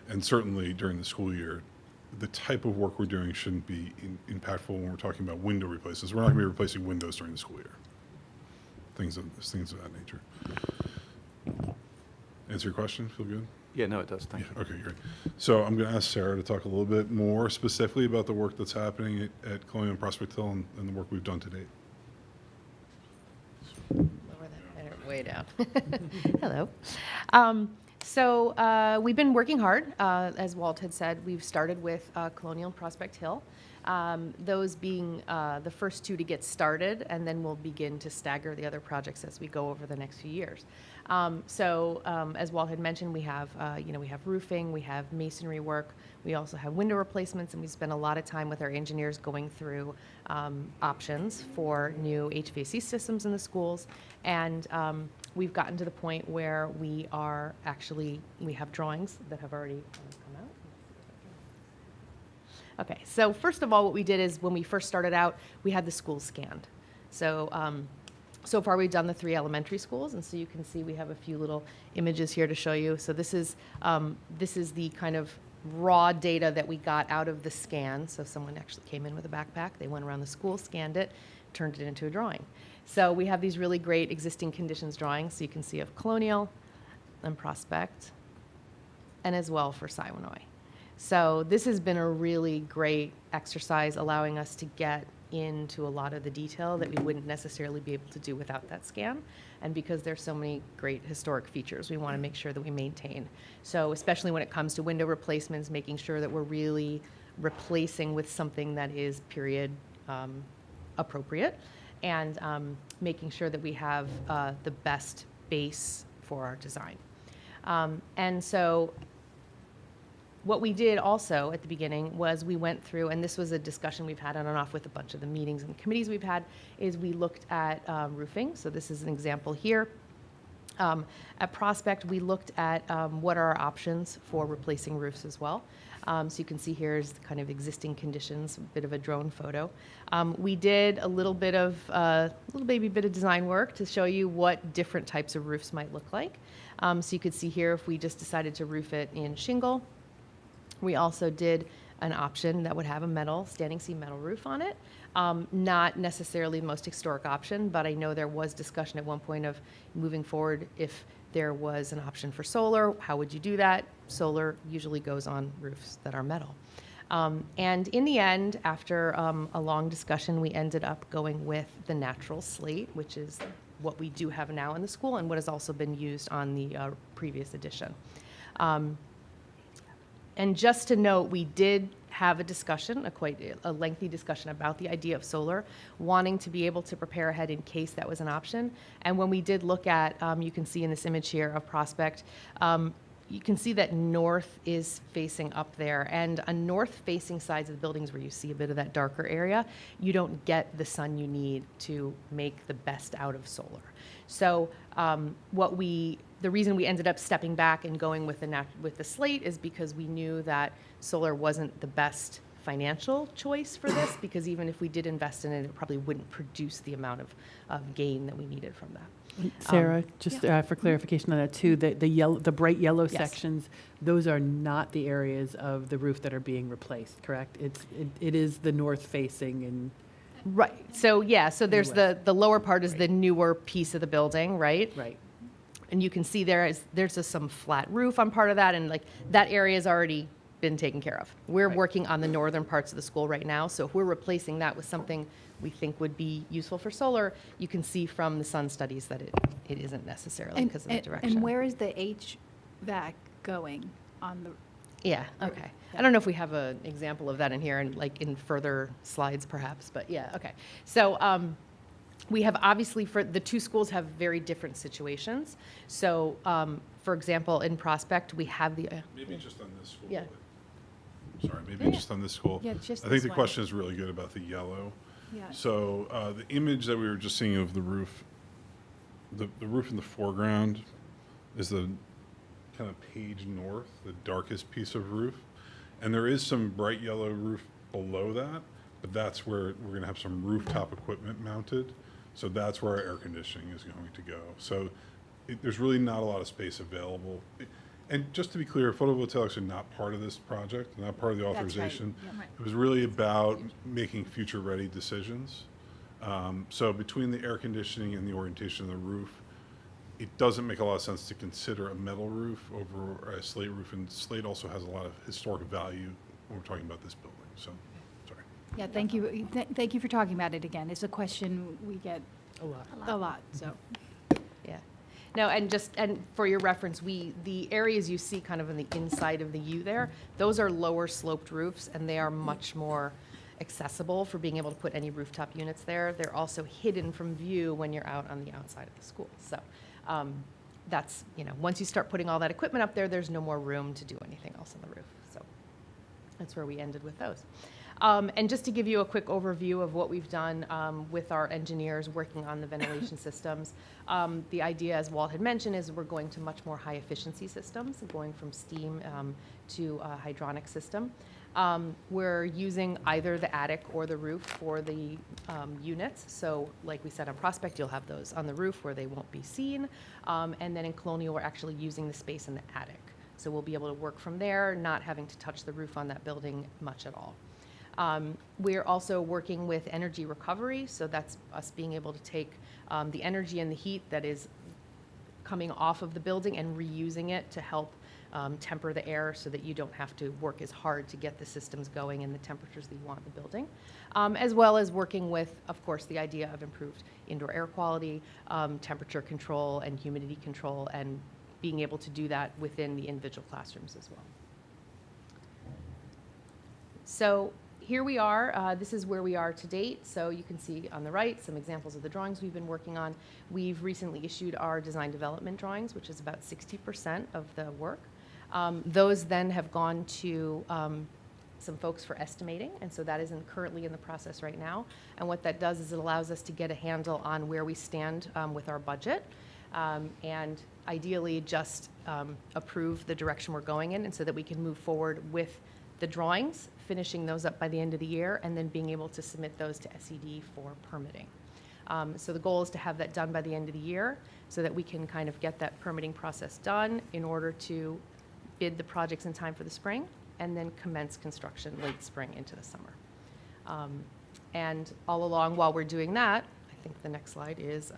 And certainly during the school year, the type of work we're doing shouldn't be impactful when we're talking about window replacements. We're not going to be replacing windows during the school year. Things of that nature. Answer your question? Feel good? Yeah, no, it does. Thank you. Okay, great. So I'm going to ask Sarah to talk a little bit more specifically about the work that's happening at Colonial and Prospect Hill and the work we've done to date. way down. Hello. So we've been working hard. As Walt had said, we've started with Colonial and Prospect Hill, those being the first two to get started, and then we'll begin to stagger the other projects as we go over the next few years. As Walt had mentioned, we have we have roofing, we have masonry work, we also have window replacements, and we spend a lot of time with our engineers going through options for new HVAC systems in the schools. And we've gotten to the point where we have drawings that have already come out. Okay, so first of all, what we did is when we first started out, we had the schools scanned. So far we've done the 3 elementary schools, and so you can see we have a few little images here to show you. So this is the kind of raw data that we got out of the scan. So someone actually came in with a backpack, they went around the school, scanned it, turned it into a drawing. So we have these really great existing conditions drawings, so you can see of Colonial and Prospect, and as well for Siwanoy. So this has been a really great exercise, allowing us to get into a lot of the detail that we wouldn't necessarily be able to do without that scan. And because there's so many great historic features, we want to make sure that we maintain. So especially when it comes to window replacements, making sure that we're really replacing with something that is period appropriate, and making sure that we have the best base for our design. And so what we did also at the beginning was we went through, and this was a discussion we've had on and off with a bunch of the meetings and committees we've had, is we looked at roofing. So this is an example here. At Prospect, we looked at what are our options for replacing roofs as well. So you can see here is the kind of existing conditions, a bit of a drone photo. We did a little bit of design work to show you what different types of roofs might look like. So you could see here if we just decided to roof it in shingle. We also did an option that would have a standing seam metal roof on it. Not necessarily the most historic option, but I know there was discussion at one point of moving forward if there was an option for solar. How would you do that? Solar usually goes on roofs that are metal. And in the end, after a long discussion, we ended up going with the natural slate, which is what we do have now in the school and what has also been used on the previous edition. And just to note, we did have a discussion, quite a lengthy discussion about the idea of solar, wanting to be able to prepare ahead in case that was an option. And when we did look at, you can see in this image here of Prospect, you can see that north is facing up there. And on north-facing sides of the buildings where you see a bit of that darker area, you don't get the sun you need to make the best out of solar. So the reason we ended up stepping back and going with the slate is because we knew that solar wasn't the best financial choice for this, because even if we did invest in it, it probably wouldn't produce the amount of gain that we needed from that. Sarah, just for clarification on that too, the bright yellow Yes. sections, those are not the areas of the roof that are being replaced, correct? It is the north facing and. Right. So yeah. So there's Newer. the lower part is the newer piece of the building, right? Right. And you can see there's some flat roof on part of that, and like that area has already been taken care of. We're Right. working on the northern parts of the school right now, so if we're replacing that with something we think would be useful for solar, you can see from the sun studies that it isn't necessarily because of the direction. And where is the HVAC going on the? Yeah, okay. I don't know if we have an example of that in here and like in further slides perhaps, but yeah, okay. So we have obviously, for the two schools have very different situations. So for example, in Prospect, we have the, Maybe just on this school. Yeah. Sorry, maybe just on this school. Yeah, just I this think the one. question is really good about the yellow. Yeah. So the image that we were just seeing of the roof, the roof in the foreground is the kind of page north, the darkest piece of roof. And there is some bright yellow roof below that, but that's where we're going to have some rooftop equipment mounted. So that's where our air conditioning is going to go. So there's really not a lot of space available. And just to be clear, photovoltaics are not part of this project, not part of the That's right. authorization. Yeah. Right. It was really about making future-ready decisions. So between the air conditioning and the orientation of the roof, it doesn't make a lot of sense to consider a metal roof over a slate roof. And slate also has a lot of historic value when we're talking about this building. So, sorry. Yeah, thank you. Thank you for talking about it again. It's a question we get A lot. a lot, so. yeah. No, and for your reference, the areas you see kind of on the inside of the U there, those are lower sloped roofs, and they are much more accessible for being able to put any rooftop units there. They're also hidden from view when you're out on the outside of the school. So that's, once you start putting all that equipment up there, there's no more room to do anything else on the roof. So that's where we ended with those. And just to give you a quick overview of what we've done with our engineers working on the ventilation systems, the idea, as Walt had mentioned, is we're going to much more high efficiency systems, going from steam to a hydronic system. We're using either the attic or the roof for the units. So like we said on Prospect, you'll have those on the roof where they won't be seen. And then in Colonial, we're actually using the space in the attic. So we'll be able to work from there, not having to touch the roof on that building much at all. We're also working with energy recovery, so that's us being able to take the energy and the heat that is coming off of the building and reusing it to help temper the air so that you don't have to work as hard to get the systems going in the temperatures that you want in the building, as well as working with, of course, the idea of improved indoor air quality, temperature control, and humidity control, and being able to do that within the individual classrooms as well. So here we are. This is where we are to date. So you can see on the right some examples of the drawings we've been working on. We've recently issued our design development drawings, which is about 60% of the work. Those then have gone to some folks for estimating, and so that is currently in the process right now. And what that does is it allows us to get a handle on where we stand with our budget, and ideally just approve the direction we're going in, and so that we can move forward with the drawings, finishing those up by the end of the year, and then being able to submit those to SED for permitting. So the goal is to have that done by the end of the year so that we can kind of get that permitting process done in order to bid the projects in time for the spring and then commence construction late spring into the summer. And all along while we're doing that, I think the next slide is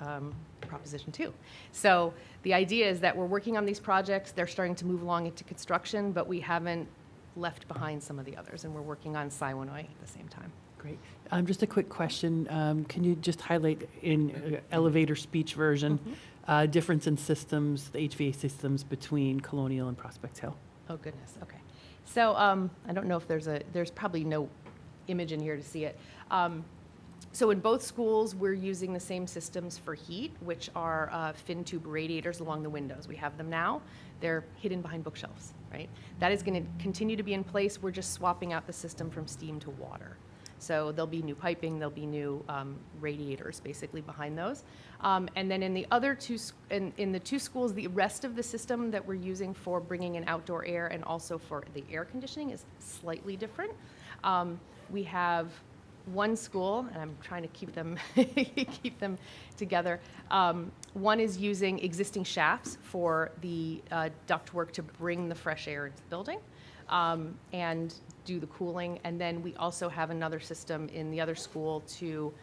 Proposition 2. So the idea is that we're working on these projects. They're starting to move along into construction, but we haven't left behind some of the others, and we're working on Siwanoy at the same time. Great. Just a quick question. Can you just highlight in elevator speech version, difference in systems, the HVAC systems between Colonial and Prospect Hill? Oh, goodness. Okay. So I don't know if there's probably no image in here to see it. So in both schools, we're using the same systems for heat, which are fin tube radiators along the windows. We have them now. They're hidden behind bookshelves, right? That is going to continue to be in place. We're just swapping out the system from steam to water. So there'll be new piping, there'll be new radiators basically behind those. And then in the other two, in the two schools, the rest of the system that we're using for bringing in outdoor air and also for the air conditioning is slightly different. We have one school, and I'm trying to keep them keep them together. One is using existing shafts for the ductwork to bring the fresh air into the building and do the cooling. And then we also have another system in the other school to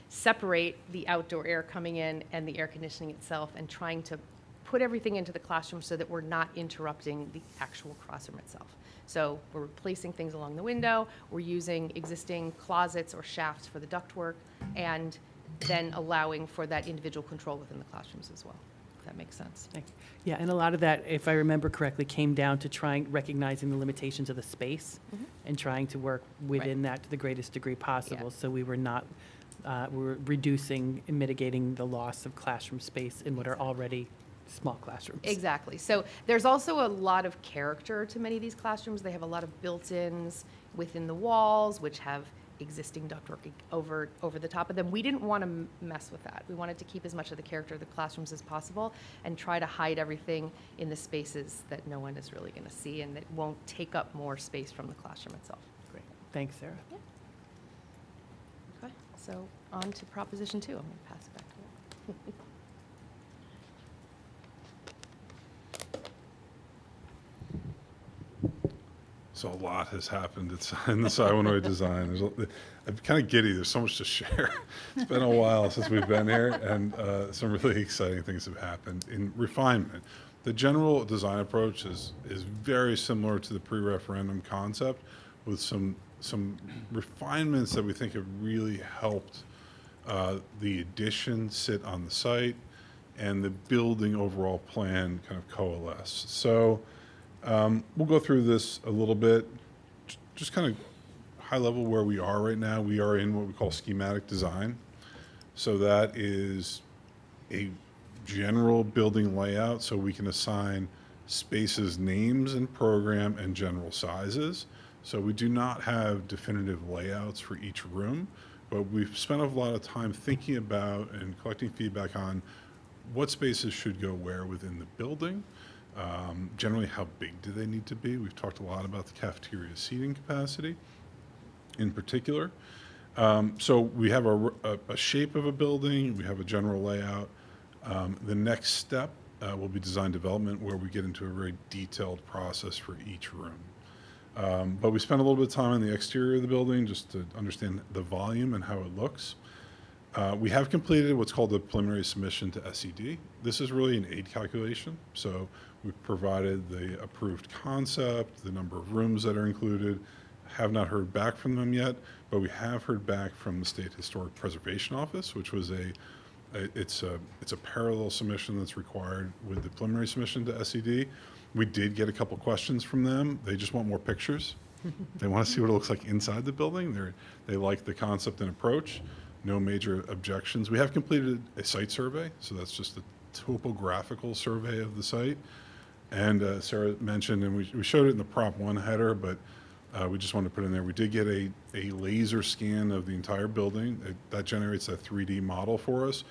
separate the outdoor air coming in and the air conditioning itself, and trying to put everything into the classroom so that we're not interrupting the actual classroom itself. So we're replacing things along the window, we're using existing closets or shafts for the ductwork, and then allowing for that individual control within the classrooms as well, if that makes sense. Thank you. Yeah, and a lot of that, if I remember correctly, came down to recognizing the limitations of the space and trying to work within that to the greatest degree possible. Yeah. So we were not, we're reducing and mitigating the loss of classroom space in what are already small classrooms. Exactly. So there's also a lot of character to many of these classrooms. They have a lot of built-ins within the walls, which have existing ductwork over the top of them. We didn't want to mess with that. We wanted to keep as much of the character of the classrooms as possible and try to hide everything in the spaces that no one is really going to see and that won't take up more space from the classroom itself. Great. Thanks, Sarah. Yeah. Okay. So on to Proposition 2. I'm going to pass it back to you. So a lot has happened in the Siwanoy design. I'm kind of giddy. There's so much to share. It's been a while since we've been here, and some really exciting things have happened in refinement. The general design approach is very similar to the pre-referendum concept, with some refinements that we think have really helped the addition sit on the site and the building overall plan kind of coalesce. So we'll go through this a little bit, just kind of high level where we are right now. We are in what we call schematic design. So that is a general building layout, so we can assign spaces names and program and general sizes. So we do not have definitive layouts for each room, but we've spent a lot of time thinking about and collecting feedback on what spaces should go where within the building. Generally, how big do they need to be? We've talked a lot about the cafeteria seating capacity in particular. So we have a shape of a building, we have a general layout. The next step will be design development, where we get into a very detailed process for each room. But we spent a little bit of time on the exterior of the building just to understand the volume and how it looks. We have completed what's called the preliminary submission to SED. This is really an aid calculation. So we've provided the approved concept, the number of rooms that are included. Have not heard back from them yet, but we have heard back from the State Historic Preservation Office, which was it's a parallel submission that's required with the preliminary submission to SED. We did get a couple questions from them. They just want more pictures. They want to see what it looks like inside the building. They like the concept and approach. No major objections. We have completed a site survey, so that's just a topographical survey of the site. And Sarah mentioned, and we showed it in the Prop 1 header, but we just wanted to put in there, we did get a laser scan of the entire building. That generates a 3D model for us,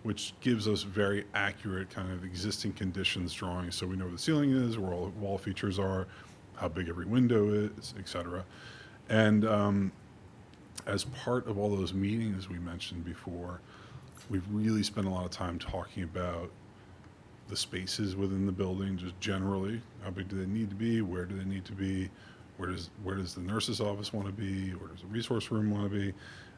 which gives us very accurate kind of existing conditions drawings. So we know where the ceiling is, where all the wall features are, how big every window is, et cetera. And as part of all those meetings we mentioned before, we've really spent a lot of time talking about the spaces within the building, just generally. How big do they need to be? Where do they need to be? Where does the nurse's office want to be? Where does the resource room want to be?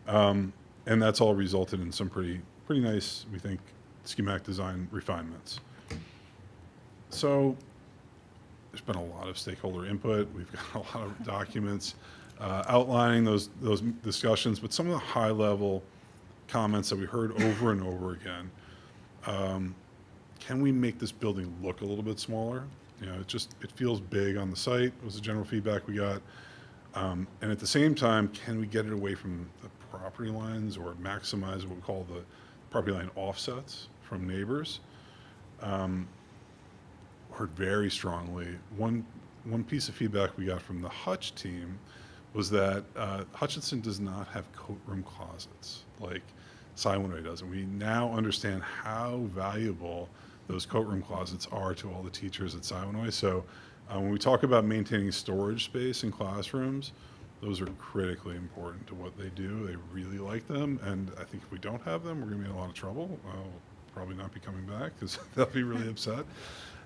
And that's all resulted in some pretty nice, we think, schematic design refinements. So there's been a lot of stakeholder input. We've got a lot of documents outlining those discussions, but some of the high-level comments that we heard over and over again. Can we make this building look a little bit smaller? You know, it feels big on the site, was the general feedback we got. And at the same time, can we get it away from the property lines or maximize what we call the property line offsets from neighbors? Heard very strongly. One piece of feedback we got from the Hutch team was that Hutchinson does not have coat room closets like Siwanoy does. And we now understand how valuable those coat room closets are to all the teachers at Siwanoy. So when we talk about maintaining storage space in classrooms, those are critically important to what they do. They really like them, and I think if we don't have them, we're going to be in a lot of trouble. I'll probably not be coming back because they'll be really upset.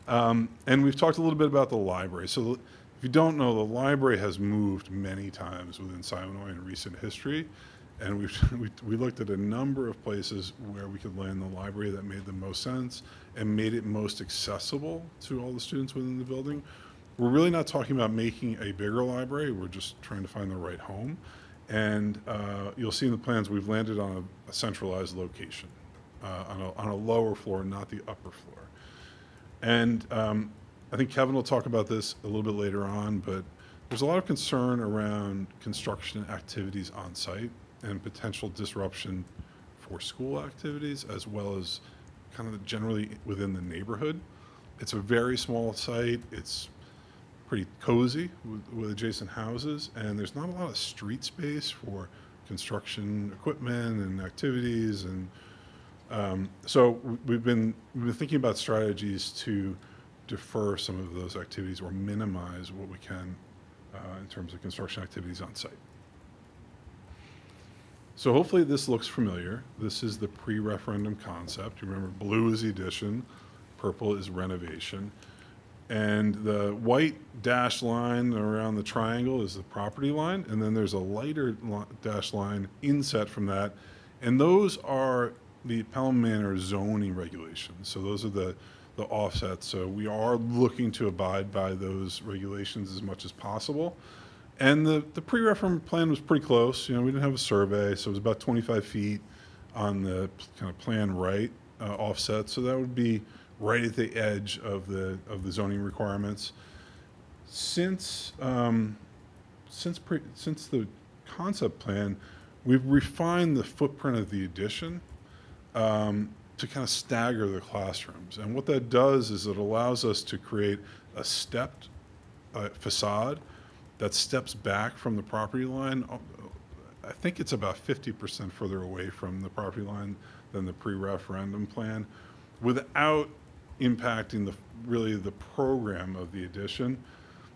And we've talked a little bit about the library. So if you don't know, the library has moved many times within Siwanoy in recent history. And we looked at a number of places where we could land the library that made the most sense and made it most accessible to all the students within the building. We're really not talking about making a bigger library. We're just trying to find the right home. And you'll see in the plans, we've landed on a centralized location on a lower floor, not the upper floor. And I think Kevin will talk about this a little bit later on, but there's a lot of concern around construction activities on site and potential disruption for school activities, as well as kind of generally within the neighborhood. It's a very small site. It's pretty cozy with adjacent houses, and there's not a lot of street space for construction equipment and activities. And so we've been thinking about strategies to defer some of those activities or minimize what we can in terms of construction activities on site. So hopefully this looks familiar. This is the pre-referendum concept. You remember, blue is the addition, purple is renovation. And the white dashed line around the triangle is the property line, and then there's a lighter dashed line inset from that. And those are the Pelham Manor zoning regulations. So those are the offsets. So we are looking to abide by those regulations as much as possible. And the pre-referendum plan was pretty close. You know, we didn't have a survey, so it was about 25 feet on the kind of plan right. offset, so that would be right at the edge of the zoning requirements. Since the concept plan, we've refined the footprint of the addition to kind of stagger the classrooms. And what that does is it allows us to create a stepped facade that steps back from the property line. I think it's about 50% further away from the property line than the pre-referendum plan, without impacting really the program of the addition.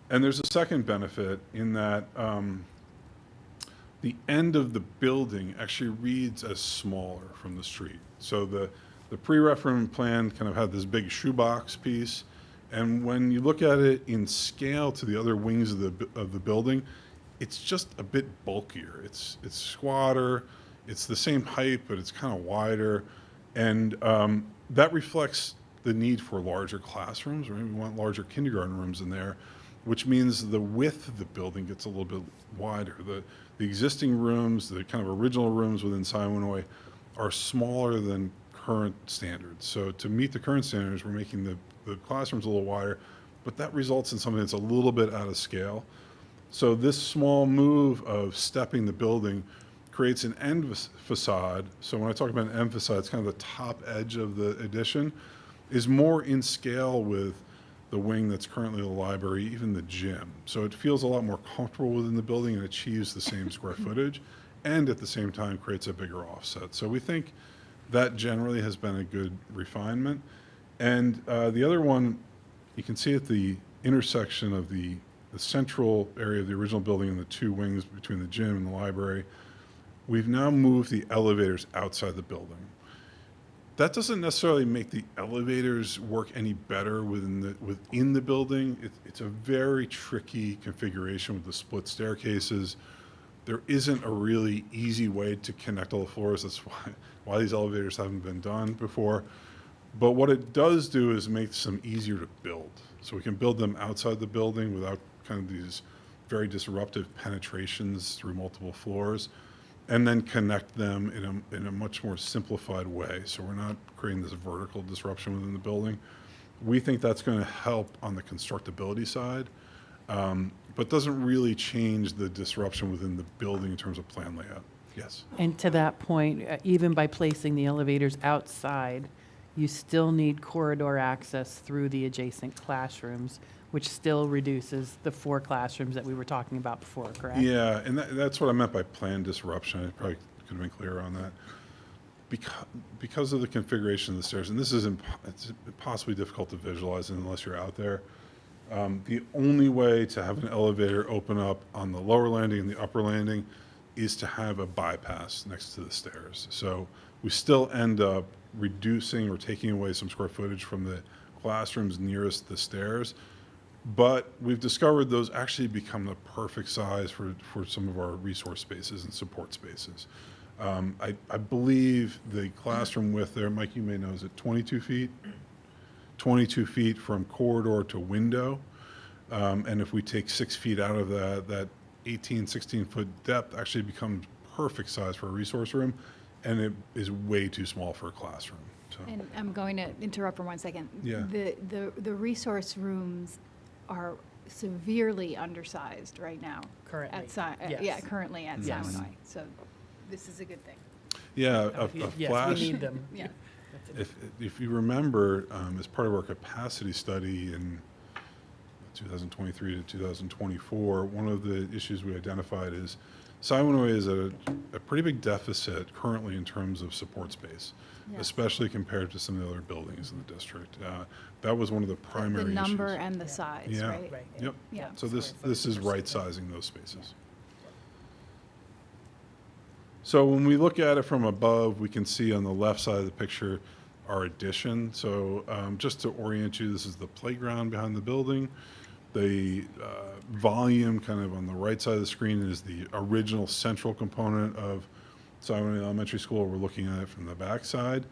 And there's a second benefit in that the end of the building actually reads as smaller from the street. So the pre-referendum plan kind of had this big shoebox piece, and when you look at it in scale to the other wings of the building, it's just a bit bulkier. It's squatter. It's the same height, but it's kind of wider, and that reflects the need for larger classrooms. Right? We want larger kindergarten rooms in there, which means the width of the building gets a little bit wider. The existing rooms, the kind of original rooms within Siwanoy, are smaller than current standards. So to meet the current standards, we're making the classrooms a little wider, but that results in something that's a little bit out of scale. So this small move of stepping the building creates an end facade. So when I talk about an end facade, it's kind of the top edge of the addition, is more in scale with the wing that's currently the library, even the gym. So it feels a lot more comfortable within the building and achieves the same square footage, and at the same time creates a bigger offset. So we think that generally has been a good refinement. And the other one, you can see at the intersection of the central area of the original building and the two wings between the gym and the library, we've now moved the elevators outside the building. That doesn't necessarily make the elevators work any better within the building. It's a very tricky configuration with the split staircases. There isn't a really easy way to connect all the floors. That's why these elevators haven't been done before. But what it does do is makes them easier to build. So we can build them outside the building without kind of these very disruptive penetrations through multiple floors, and then connect them in a much more simplified way. So we're not creating this vertical disruption within the building. We think that's going to help on the constructability side, but doesn't really change the disruption within the building in terms of plan layout. Yes. And to that point, even by placing the elevators outside, you still need corridor access through the adjacent classrooms, which still reduces the 4 classrooms that we were talking about before, correct? Yeah, and that's what I meant by plan disruption. I probably could have been clearer on that. Because of the configuration of the stairs, and this is it's impossibly difficult to visualize unless you're out there, the only way to have an elevator open up on the lower landing and the upper landing is to have a bypass next to the stairs. So we still end up reducing or taking away some square footage from the classrooms nearest the stairs. But we've discovered those actually become the perfect size for some of our resource spaces and support spaces. I believe the classroom width there, Mike, you may know, is at 22 feet? 22 feet from corridor to window. And if we take 6 feet out of that 18, 16-foot depth actually becomes perfect size for a resource room, and it is way too small for a classroom. So. And I'm going to interrupt for 1 second. Yeah. The resource rooms are severely undersized right now. Currently, Yeah, yes. currently at Yes. Siwanoy. So this is a good thing. Yeah, a Yes, flash. we need them. Yeah. If you remember, as part of our capacity study in 2023 to 2024, one of the issues we identified is Siwanoy is a pretty big deficit currently in terms of support space, Yes. especially compared to some of the other buildings in the district. That was one of the primary The number issues. and the size, Yeah. right? Right. Yep. Yeah. So this is right-sizing those spaces. So when we look at it from above, we can see on the left side of the picture our addition. So just to orient you, this is the playground behind the building. The volume kind of on the right side of the screen is the original central component of Siwanoy Elementary School. We're looking at it from the back side.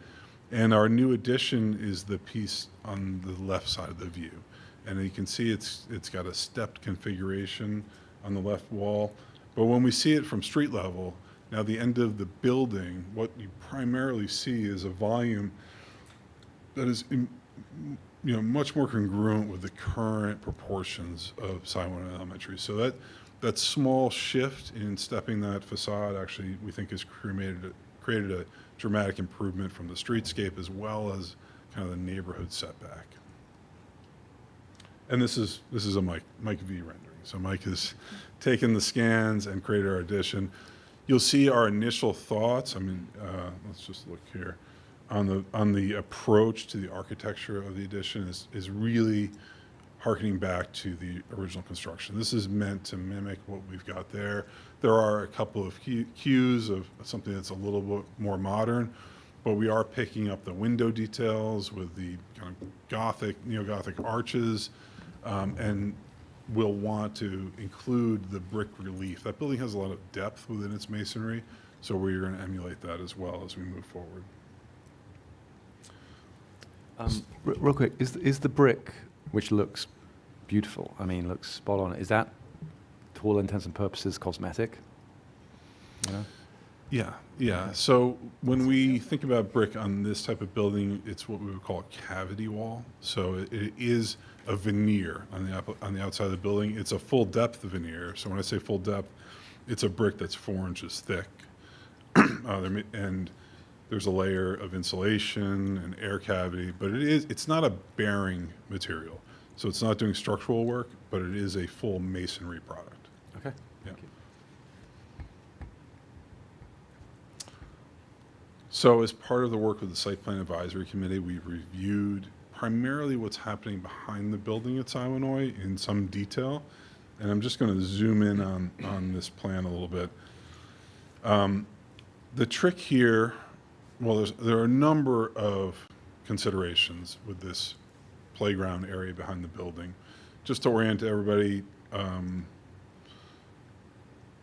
And our new addition is the piece on the left side of the view. And you can see it's got a stepped configuration on the left wall. But when we see it from street level, now the end of the building, what you primarily see is a volume much more congruent with the current proportions of Siwan Elementary. So that small shift in stepping that facade actually, we think, has created a dramatic improvement from the streetscape as well as kind of the neighborhood setback. And this is a Mike V rendering. So Mike has taken the scans and created our addition. You'll see our initial thoughts. I mean, let's just look here. On the approach to the architecture of the addition is really harkening back to the original construction. This is meant to mimic what we've got there. There are a couple of cues of something that's a little bit more modern, but we are picking up the window details with the kind of Gothic, neo-Gothic arches, and we'll want to include the brick relief. That building has a lot of depth within its masonry, so we're going to emulate that as well as we move forward. Real quick, is the brick, which looks beautiful, I mean, looks spot on, is that, to all intents and purposes, cosmetic? Yeah. So when we think about brick on this type of building, it's what we would call a cavity wall. So it is a veneer on the outside of the building. It's a full depth veneer. So when I say full depth, it's a brick that's 4 inches thick. And there's a layer of insulation and air cavity, but it's not a bearing material. So it's not doing structural work, but it is a full masonry product. Okay. Yeah. So as part of the work with the Site Plan Advisory Committee, we've reviewed primarily what's happening behind the building at Siwanoy in some detail. And I'm just going to zoom in on this plan a little bit. The trick here, well, there are a number of considerations with this playground area behind the building. Just to orient everybody,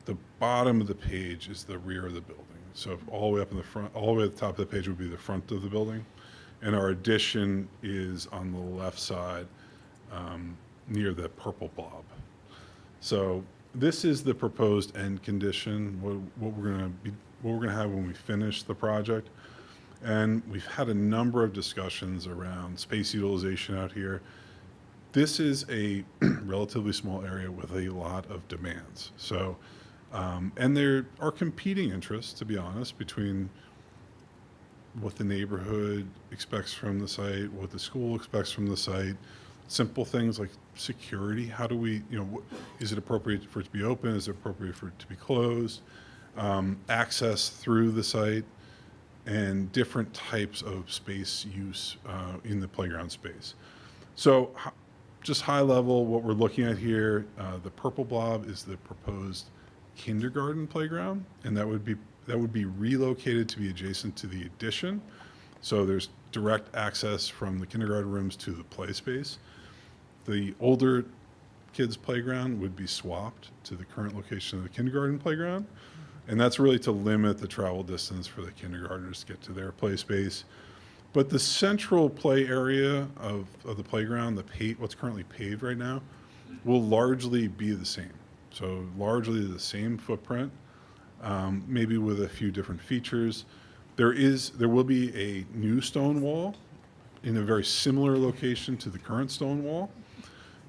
the bottom of the page is the rear of the building. So all the way up in the front, all the way at the top of the page would be the front of the building. And our addition is on the left side near the purple blob. So this is the proposed end condition, what we're going to have when we finish the project. And we've had a number of discussions around space utilization out here. This is a relatively small area with a lot of demands. So, and there are competing interests, to be honest, between what the neighborhood expects from the site, what the school expects from the site, simple things like security. How do we, is it appropriate for it to be open? Is it appropriate for it to be closed? Access through the site, and different types of space use in the playground space. So just high level, what we're looking at here, the purple blob is the proposed kindergarten playground, and that would be relocated to be adjacent to the addition. So there's direct access from the kindergarten rooms to the play space. The older kids' playground would be swapped to the current location of the kindergarten playground. And that's really to limit the travel distance for the kindergartners to get to their play space. But the central play area of the playground, what's currently paved right now, will largely be the same. So largely the same footprint, maybe with a few different features. There will be a new stone wall in a very similar location to the current stone wall.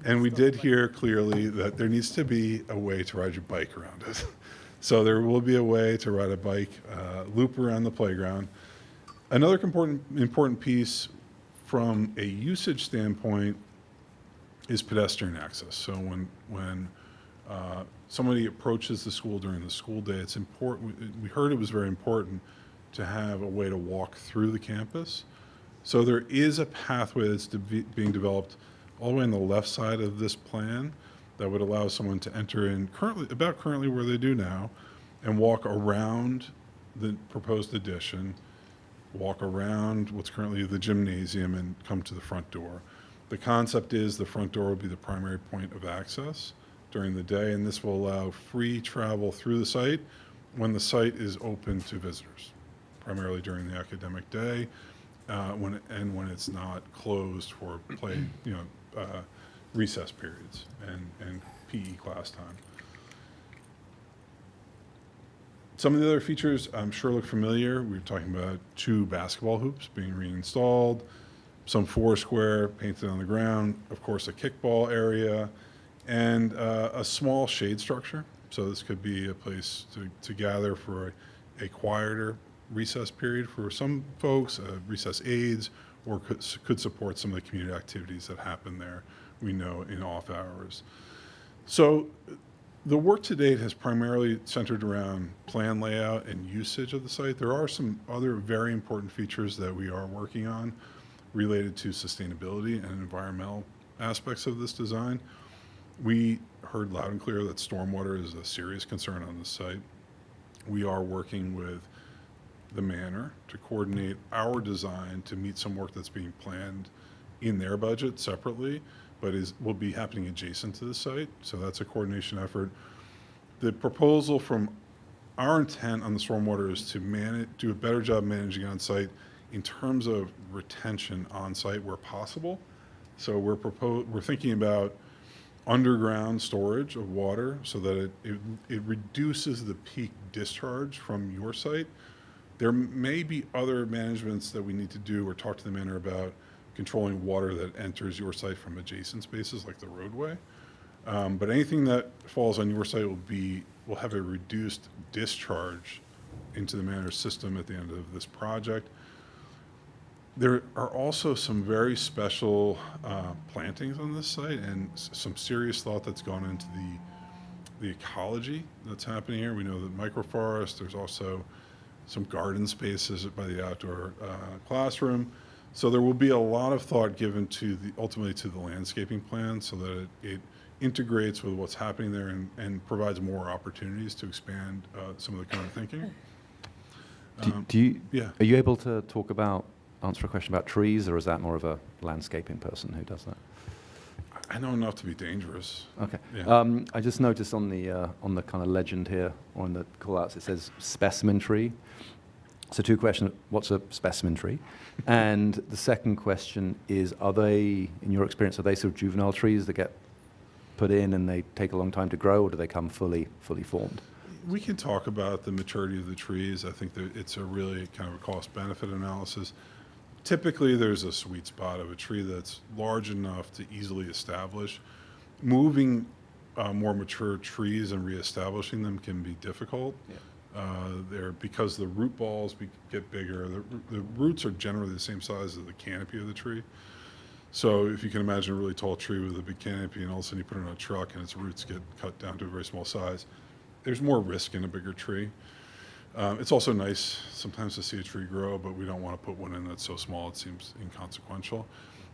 And we did hear clearly that there needs to be a way to ride your bike around it. So there will be a way to ride a bike, loop around the playground. Another important piece from a usage standpoint is pedestrian access. So when somebody approaches the school during the school day, it's important. We heard it was very important to have a way to walk through the campus. So there is a pathway that's being developed all the way on the left side of this plan that would allow someone to enter in currently where they do now, and walk around the proposed addition, walk around what's currently the gymnasium, and come to the front door. The concept is the front door will be the primary point of access during the day, and this will allow free travel through the site when the site is open to visitors, primarily during the academic day, when it's not closed for recess periods and PE class time. Some of the other features I'm sure look familiar. We were talking about 2 basketball hoops being reinstalled, some foursquare painted on the ground, of course, a kickball area, and a small shade structure. So this could be a place to gather for a quieter recess period for some folks, recess aids, or could support some of the community activities that happen there, we know, in off hours. So the work to date has primarily centered around plan layout and usage of the site. There are some other very important features that we are working on related to sustainability and environmental aspects of this design. We heard loud and clear that stormwater is a serious concern on this site. We are working with the Manor to coordinate our design to meet some work that's being planned in their budget separately, but will be happening adjacent to the site. So that's a coordination effort. The proposal from our intent on the stormwater is to do a better job managing on site in terms of retention on site where possible. So we're thinking about underground storage of water so that it reduces the peak discharge from your site. There may be other managements that we need to do or talk to the Manor about controlling water that enters your site from adjacent spaces like the roadway. But anything that falls on your site will have a reduced discharge into the Manor system at the end of this project. There are also some very special plantings on this site and some serious thought that's gone into the ecology that's happening here. We know that microforest, there's also some garden spaces by the outdoor classroom. So there will be a lot of thought given to ultimately to the landscaping plan so that it integrates with what's happening there and provides more opportunities to expand some of the current thinking. Yeah. Are you able to answer a question about trees, or is that more of a landscaping person who does that? I know enough to be dangerous. Okay. Yeah. I just noticed on the kind of legend here, or on the call-outs, it says specimen tree. So two questions: what's a specimen tree? And the second question is: are they, in your experience, are they sort of juvenile trees that get put in and they take a long time to grow, or do they come fully formed? We can talk about the maturity of the trees. I think that it's a really kind of a cost-benefit analysis. Typically, there's a sweet spot of a tree that's large enough to easily establish. Moving more mature trees and reestablishing them can be difficult. Yeah. Because the root balls get bigger. The roots are generally the same size as the canopy of the tree. So if you can imagine a really tall tree with a big canopy and all of a sudden you put it in a truck and its roots get cut down to a very small size, there's more risk in a bigger tree. It's also nice sometimes to see a tree grow, but we don't want to put one in that's so small it seems inconsequential.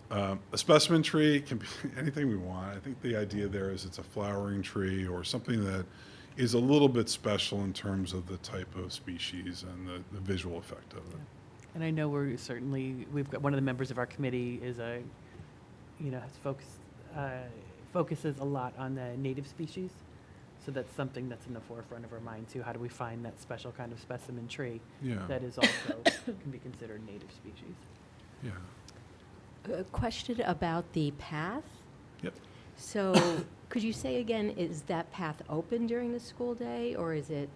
A specimen tree can be anything we want. I think the idea there is it's a flowering tree or something that is a little bit special in terms of the type of species and the visual effect of it. And I know we've got one of the members of our committee focuses a lot on the native species. So that's something that's in the forefront of our mind too. How do we find that special kind of specimen tree that is also can be considered native species? Yeah. A question about the path. Yep. So could you say again, is that path open during the school day, or is it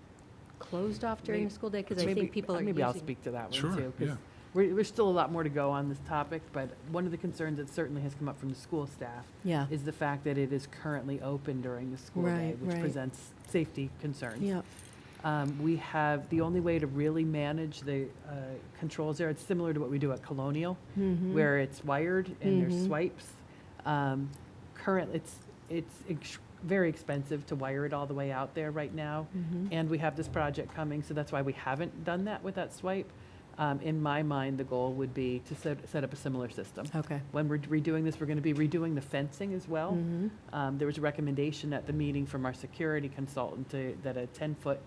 closed off during the school day? Because I think people are Maybe I'll using. speak to that one Sure, too. 'Cause yeah. There's still a lot more to go on this topic, but one of the concerns that certainly has come up from the school staff Yeah. is the fact that it is currently open during the school day, Right, which right. presents safety concerns. Yeah. We have, the only way to really manage the controls there, it's similar to what we do at Colonial, where it's wired and there's swipes. Currently, it's very expensive to wire it all the way out there right now, and we have this project coming, so that's why we haven't done that with that swipe. In my mind, the goal would be to set up a similar system. Okay. When we're redoing this, we're going to be redoing the fencing as well. There was a recommendation at the meeting from our security consultant that a 10-foot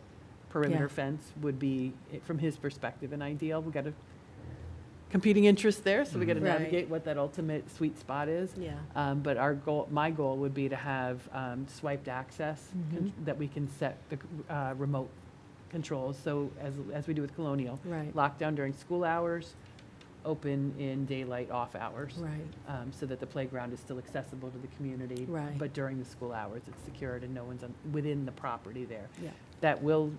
perimeter Yeah. fence would be, from his perspective, an ideal. We've got a competing interest there, so we got to Right. navigate what that ultimate sweet spot is. Yeah. But my goal would be to have swiped access that we can set the remote controls. So as we do with Colonial, Right. lockdown during school hours, open in daylight off hours. Right. So that the playground is still accessible to the community. Right. But during the school hours, it's secured and no one's within the property there. Yeah. That will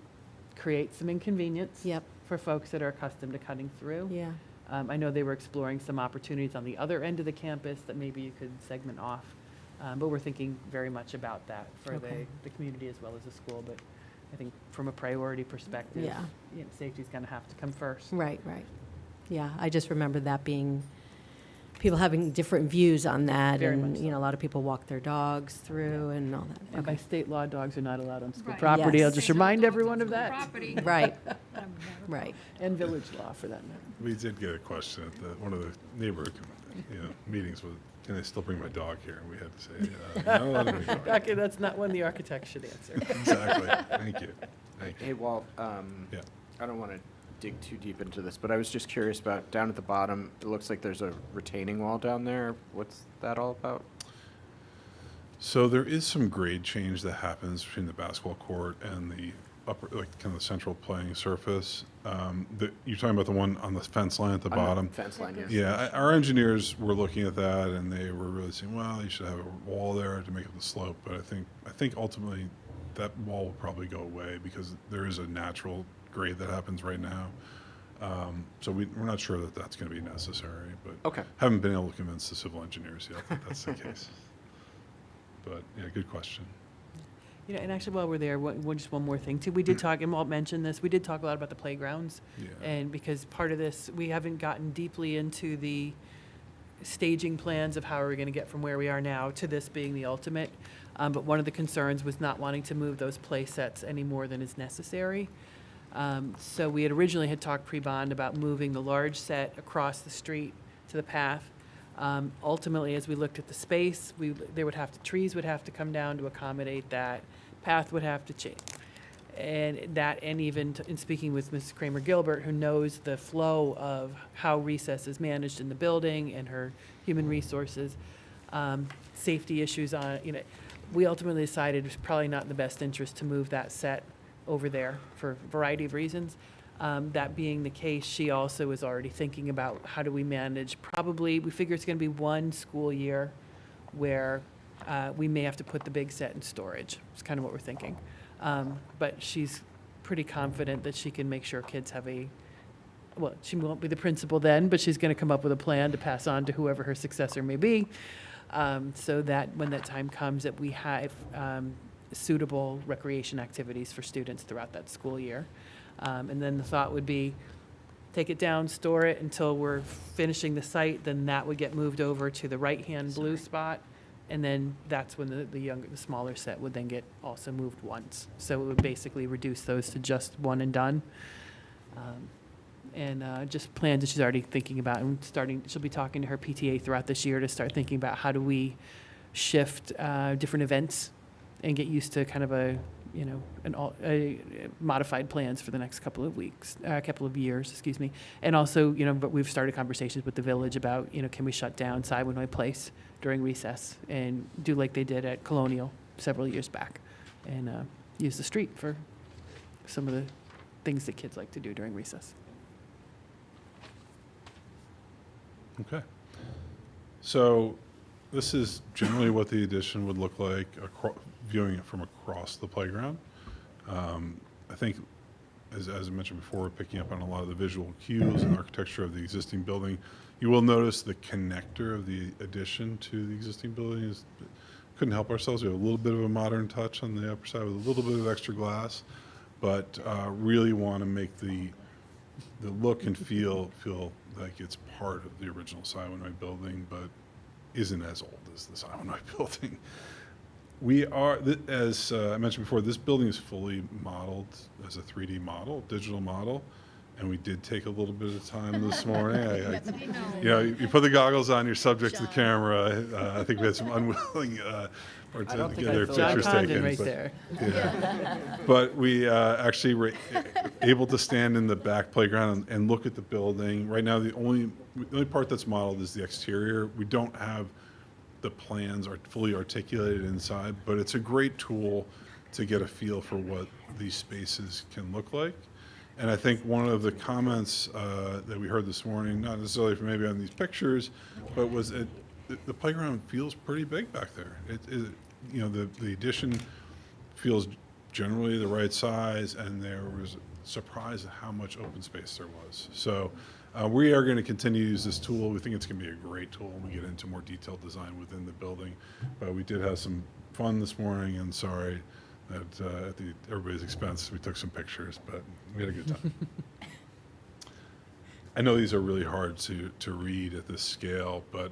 create some inconvenience Yep. for folks that are accustomed to cutting through. Yeah. I know they were exploring some opportunities on the other end of the campus that maybe you could segment off. But we're thinking very much about that for Okay. the community as well as the school. But I think from a priority perspective, Yeah. safety's going to have to come first. Right, right. Yeah, I just remember that being, people having different views on that. Very And, much so. you know, a lot of people walk their dogs through and all that. And by Okay. state law, dogs are not allowed on school Right. property. I'll Yes. just remind everyone of that. Property. Right, right. And village law, for that matter. We did get a question at one of the neighborhood meetings with, can I still bring my dog here? And we had to say, not allowed to bring your dog. Okay, that's not one the architect should answer. Exactly. Thank you. Thank you. Hey, Walt, Yeah. I don't want to dig too deep into this, but I was just curious about, down at the bottom, it looks like there's a retaining wall down there. What's that all about? So there is some grade change that happens between the basketball court and the upper, like kind of the central playing surface. You're talking about the one on the fence line at the On the bottom? fence line, yes. Yeah, our engineers were looking at that and they were really saying, well, you should have a wall there to make up the slope. But I think ultimately that wall will probably go away because there is a natural grade that happens right now. So we're not sure that that's going to be necessary, but Okay. haven't been able to convince the civil engineers yet that that's the case. But yeah, good question. And actually, while we're there, just one more thing too. We did talk, and Walt mentioned this, we did talk a lot about the playgrounds. Yeah. And because part of this, we haven't gotten deeply into the staging plans of how are we going to get from where we are now to this being the ultimate. But one of the concerns was not wanting to move those play sets any more than is necessary. So we had originally had talked pre-bond about moving the large set across the street to the path. Ultimately, as we looked at the space, trees would have to come down to accommodate that. Path would have to change. And even in speaking with Mrs. Kramer-Gilbert, who knows the flow of how recess is managed in the building and her human resources, safety issues we ultimately decided it was probably not in the best interest to move that set over there for a variety of reasons. That being the case, she also is already thinking about how do we manage, we figure it's going to be one school year where we may have to put the big set in storage. It's kind of what we're thinking. But she's pretty confident that she can make sure kids have she won't be the principal then, but she's going to come up with a plan to pass on to whoever her successor may be, so that when that time comes that we have suitable recreation activities for students throughout that school year. And then the thought would be, take it down, store it until we're finishing the site, then that would get moved over to the right-hand blue spot. And then that's when the smaller set would then get also moved once. So it would basically reduce those to just one and done. Just plans that she's already thinking about and she'll be talking to her PTA throughout this year to start thinking about how do we shift different events and get used to kind of a modified plans for the next couple of years, excuse me. And also, but we've started conversations with the village about, can we shut down Siwanoy Place during recess and do like they did at Colonial several years back and use the street for some of the things that kids like to do during recess. Okay. So this is generally what the addition would look like, viewing it from across the playground. I think, as I mentioned before, we're picking up on a lot of the visual cues and architecture of the existing building. You will notice the connector of the addition to the existing building couldn't help ourselves. We have a little bit of a modern touch on the upper side with a little bit of extra glass, but really want to make the look and feel like it's part of the original Siwanoy building, but isn't as old as the Siwanoy building. We are, as I mentioned before, this building is fully modeled as a 3D model, digital model, and we did take a little bit of time this morning. You put the goggles on, you're subject to the camera. I think we had some unwilling or I don't to think get I their filled John pictures Condon taken. right but- there. Yeah. But we actually were able to stand in the back playground and look at the building. Right now, the only part that's modeled is the exterior. We don't have the plans are fully articulated inside, but it's a great tool to get a feel for what these spaces can look like. And I think one of the comments that we heard this morning, not necessarily from maybe on these pictures, but was the playground feels pretty big back there. The addition feels generally the right size, and there was a surprise at how much open space there was. So We are going to continue to use this tool. We think it's going to be a great tool when we get into more detailed design within the building. But we did have some fun this morning, and sorry that at everybody's expense, we took some pictures, but we had a good time. I know these are really hard to read at this scale, but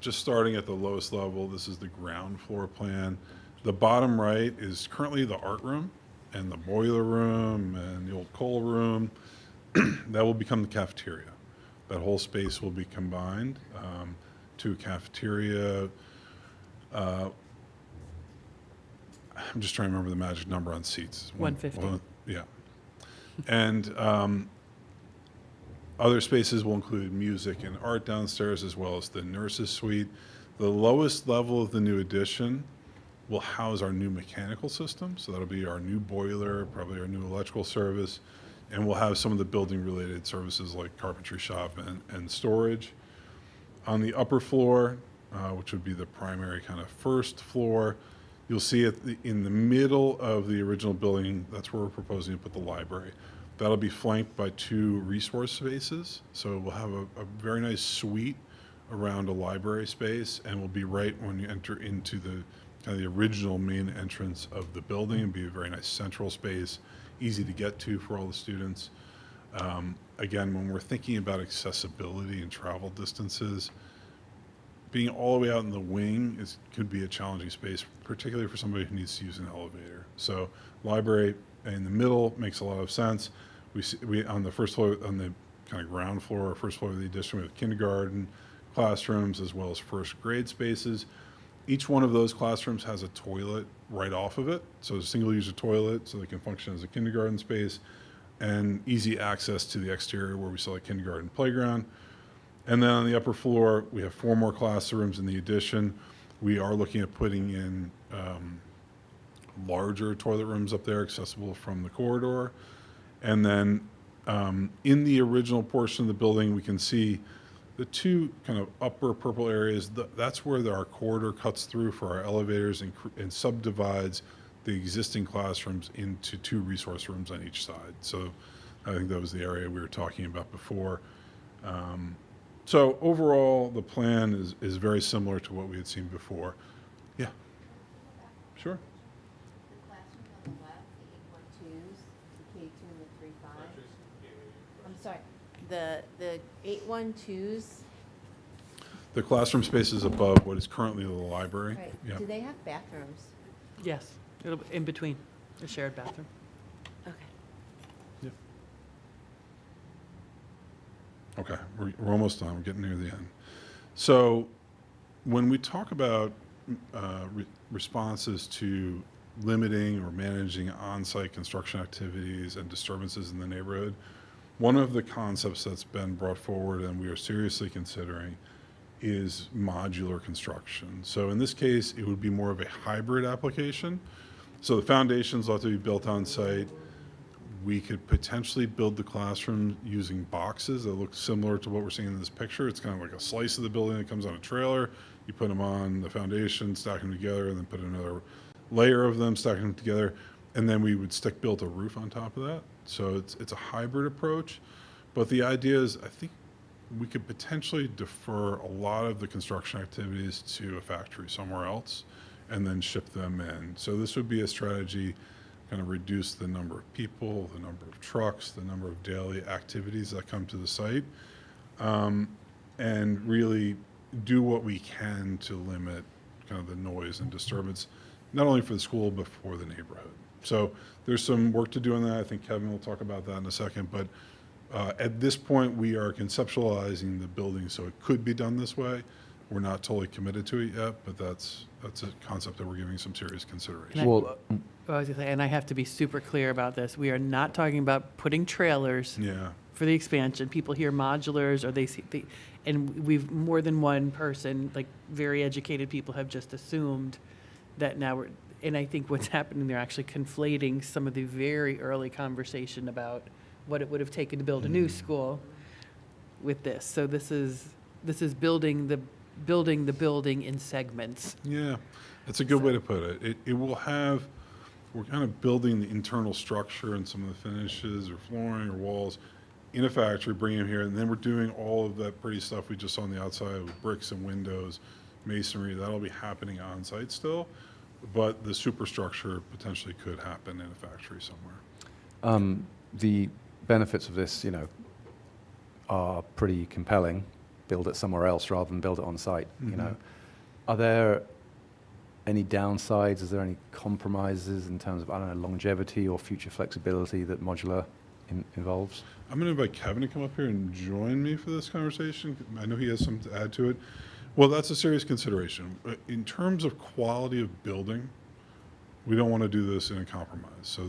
just starting at the lowest level, this is the ground floor plan. The bottom right is currently the art room and the boiler room and the old coal room. That will become the cafeteria. That whole space will be combined to a cafeteria. I'm just trying to remember the magic number on seats. 150. Yeah. And other spaces will include music and art downstairs, as well as the nurses' suite. The lowest level of the new addition will house our new mechanical system. So that'll be our new boiler, probably our new electrical service. And we'll have some of the building-related services like carpentry shop and storage. On the upper floor, which would be the primary kind of first floor, you'll see in the middle of the original building, that's where we're proposing to put the library. That'll be flanked by 2 resource spaces. So we'll have a very nice suite around a library space, and will be right when you enter into the kind of the original main entrance of the building, and be a very nice central space, easy to get to for all the students. Again, when we're thinking about accessibility and travel distances, being all the way out in the wing could be a challenging space, particularly for somebody who needs to use an elevator. So library in the middle makes a lot of sense. We on the first floor, on the kind of ground floor or first floor of the addition, we have kindergarten classrooms as well as first grade spaces. Each one of those classrooms has a toilet right off of it, so a single-user toilet, so they can function as a kindergarten space, and easy access to the exterior where we still have kindergarten playground. And then on the upper floor, we have 4 more classrooms in the addition. We are looking at putting in larger toilet rooms up there, accessible from the corridor. And then in the original portion of the building, we can see the 2 kind of upper purple areas. That's where our corridor cuts through for our elevators and subdivides the existing classrooms into 2 resource rooms on each side. So I think that was the area we were talking about before. So overall, the plan is very similar to what we had seen before. Yeah, sure. The classrooms on the left, the 812s, the K2 and the 35. I'm sorry, the 812s, The classroom space is above what is currently the library. right, Yeah. do they have bathrooms? Yes, it'll be in between, a shared bathroom. Okay. Okay, we're almost done. We're getting near the end. So when we talk about responses to limiting or managing on-site construction activities and disturbances in the neighborhood, one of the concepts that's been brought forward and we are seriously considering is modular construction. So in this case, it would be more of a hybrid application. So the foundations will have to be built on site. We could potentially build the classroom using boxes that look similar to what we're seeing in this picture. It's kind of like a slice of the building that comes on a trailer. You put them on the foundation, stack them together, and then put another layer of them, stack them together, and then we would stick-built a roof on top of that. So it's a hybrid approach. But the idea is, I think we could potentially defer a lot of the construction activities to a factory somewhere else and then ship them in. So this would be a strategy, kind of reduce the number of people, the number of trucks, the number of daily activities that come to the site, and really do what we can to limit kind of the noise and disturbance, not only for the school, but for the neighborhood. So there's some work to do on that. I think Kevin will talk about that in a second, but at this point, we are conceptualizing the building so it could be done this way. We're not totally committed to it yet, but that's a concept that we're giving some serious consideration. Well, Oh, I was gonna say, and I have to be super clear about this. We are not talking about putting trailers Yeah. for the expansion. People hear modulars, or they see, and we've more than one person, like very educated people, have just assumed that now we're. And I think what's happening, they're actually conflating some of the very early conversation about what it would have taken to build a new school with this. So this is building the building in segments. Yeah, that's a good way to put it. It will have, we're kind of building the internal structure and some of the finishes or flooring or walls in a factory, bringing them here, and then we're doing all of that pretty stuff we just saw on the outside with bricks and windows, masonry. That'll be happening on site still, but the superstructure potentially could happen in a factory somewhere. The benefits of this, are pretty compelling. Build it somewhere else rather than build it on site. Are there any downsides? Is there any compromises in terms of, I don't know, longevity or future flexibility that modular involves? I'm going to invite Kevin to come up here and join me for this conversation. I know he has something to add to it. Well, that's a serious consideration. In terms of quality of building, we don't want to do this in a compromise. So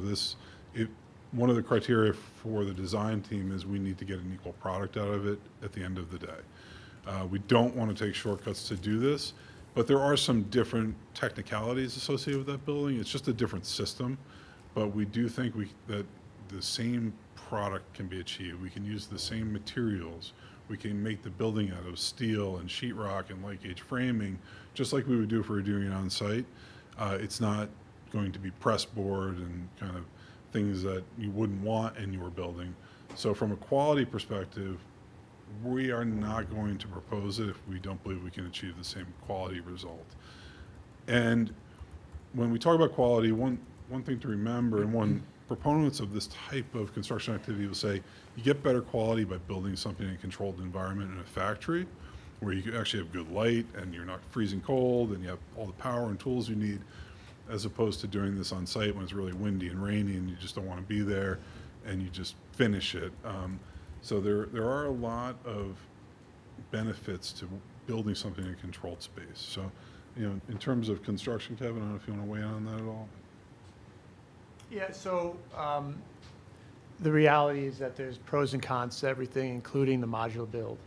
one of the criteria for the design team is we need to get an equal product out of it at the end of the day. We don't want to take shortcuts to do this, but there are some different technicalities associated with that building. It's just a different system, but we do think that the same product can be achieved. We can use the same materials. We can make the building out of steel and sheetrock and light gauge framing, just like we would do if we were doing it on site. It's not going to be press board and kind of things that you wouldn't want in your building. So from a quality perspective, we are not going to propose it if we don't believe we can achieve the same quality result. And when we talk about quality, one thing to remember, and one proponents of this type of construction activity will say, you get better quality by building something in a controlled environment in a factory where you actually have good light and you're not freezing cold and you have all the power and tools you need, as opposed to doing this on site when it's really windy and rainy and you just don't want to be there and you just finish it. So there are a lot of benefits to building something in a controlled space. So, in terms of construction, Kevin, I don't know if you want to weigh in on that at all. Yeah, so the reality is that there's pros and cons to everything, including the modular build.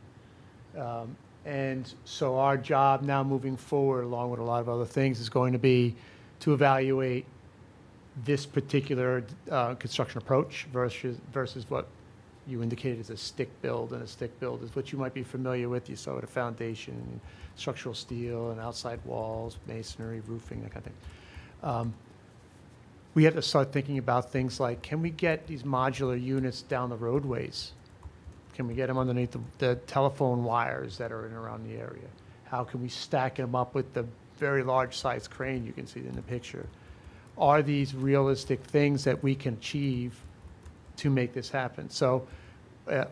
And so our job now moving forward, along with a lot of other things, is going to be to evaluate this particular construction approach versus what you indicated as a stick build. And a stick build is what you might be familiar with. You saw with a foundation, structural steel, and outside walls, masonry, roofing, that kind of thing. We have to start thinking about things like, can we get these modular units down the roadways? Can we get them underneath the telephone wires that are in around the area? How can we stack them up with the very large size crane you can see in the picture? Are these realistic things that we can achieve to make this happen? So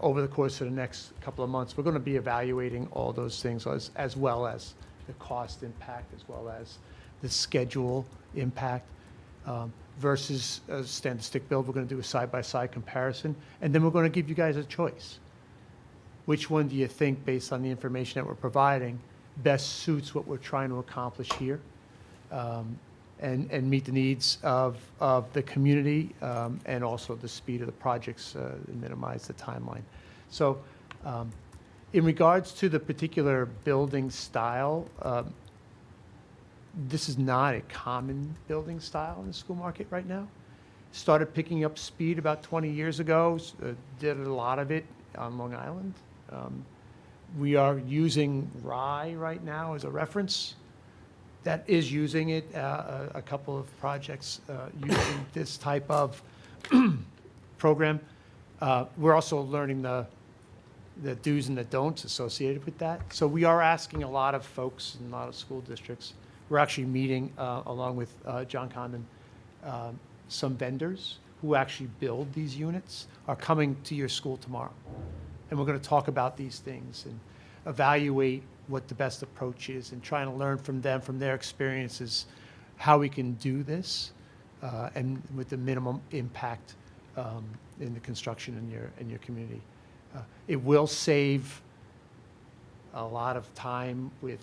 over the course of the next couple of months, we're going to be evaluating all those things as well as the cost impact, as well as the schedule impact. Versus a standard stick build, we're going to do a side-by-side comparison, and then we're going to give you guys a choice. Which one do you think, based on the information that we're providing, best suits what we're trying to accomplish here, and meet the needs of the community, and also the speed of the projects, and minimize the timeline. So in regards to the particular building style, this is not a common building style in the school market right now. Started picking up speed about 20 years ago, did a lot of it on Long Island. We are using Rye right now as a reference. That is using it, a couple of projects using this type of program. We're also learning the do's and the don'ts associated with that. So we are asking a lot of folks in a lot of school districts. We're actually meeting, along with John Condon, some vendors who actually build these units are coming to your school tomorrow. And we're going to talk about these things and evaluate what the best approach is and trying to learn from them, from their experiences, how we can do this and with the minimum impact in the construction in your community. It will save a lot of time with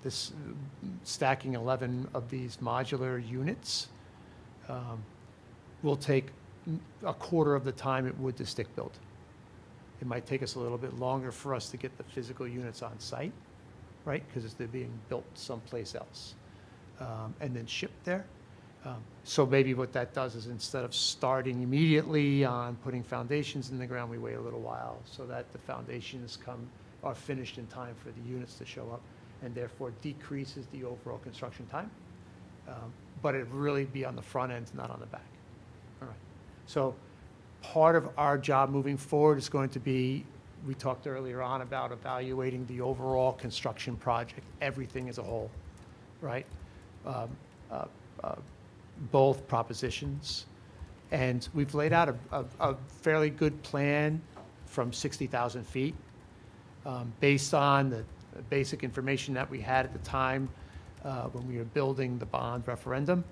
this stacking 11 of these modular units. Will take a quarter of the time it would to stick build. It might take us a little bit longer for us to get the physical units on site, right? Because they're being built someplace else and then shipped there. So maybe what that does is, instead of starting immediately on putting foundations in the ground, we wait a little while so that the foundations are finished in time for the units to show up, and therefore decreases the overall construction time. But it really be on the front end, not on the back. All right. So part of our job moving forward is going to be, we talked earlier on about evaluating the overall construction project, everything as a whole, right? Um, uh, uh, Both propositions. And we've laid out a fairly good plan from 60,000 feet based on the basic information that we had at the time when we were building the bond referendum.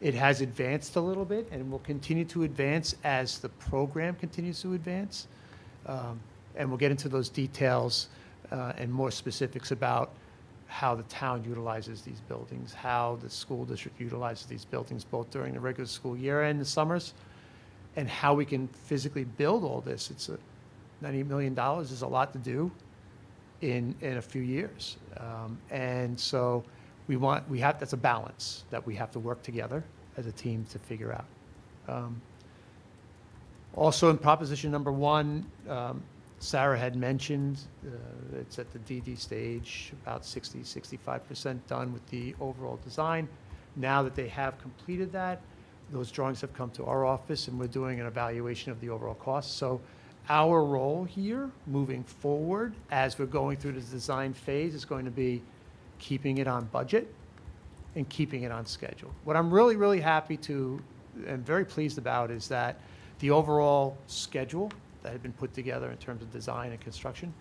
It has advanced a little bit and will continue to advance as the program continues to advance. And we'll get into those details and more specifics about how the town utilizes these buildings, how the school district utilizes these buildings, both during the regular school year and the summers, and how we can physically build all this. It's $98 million is a lot to do in a few years. And so that's a balance that we have to work together as a team to figure out. Also in proposition number 1, Sarah had mentioned, it's at the DD stage, about 65% done with the overall design. Now that they have completed that, those drawings have come to our office and we're doing an evaluation of the overall cost. So our role here, moving forward, as we're going through the design phase, is going to be keeping it on budget and keeping it on schedule. What I'm really, really happy to and very pleased about is that the overall schedule that had been put together in terms of design and construction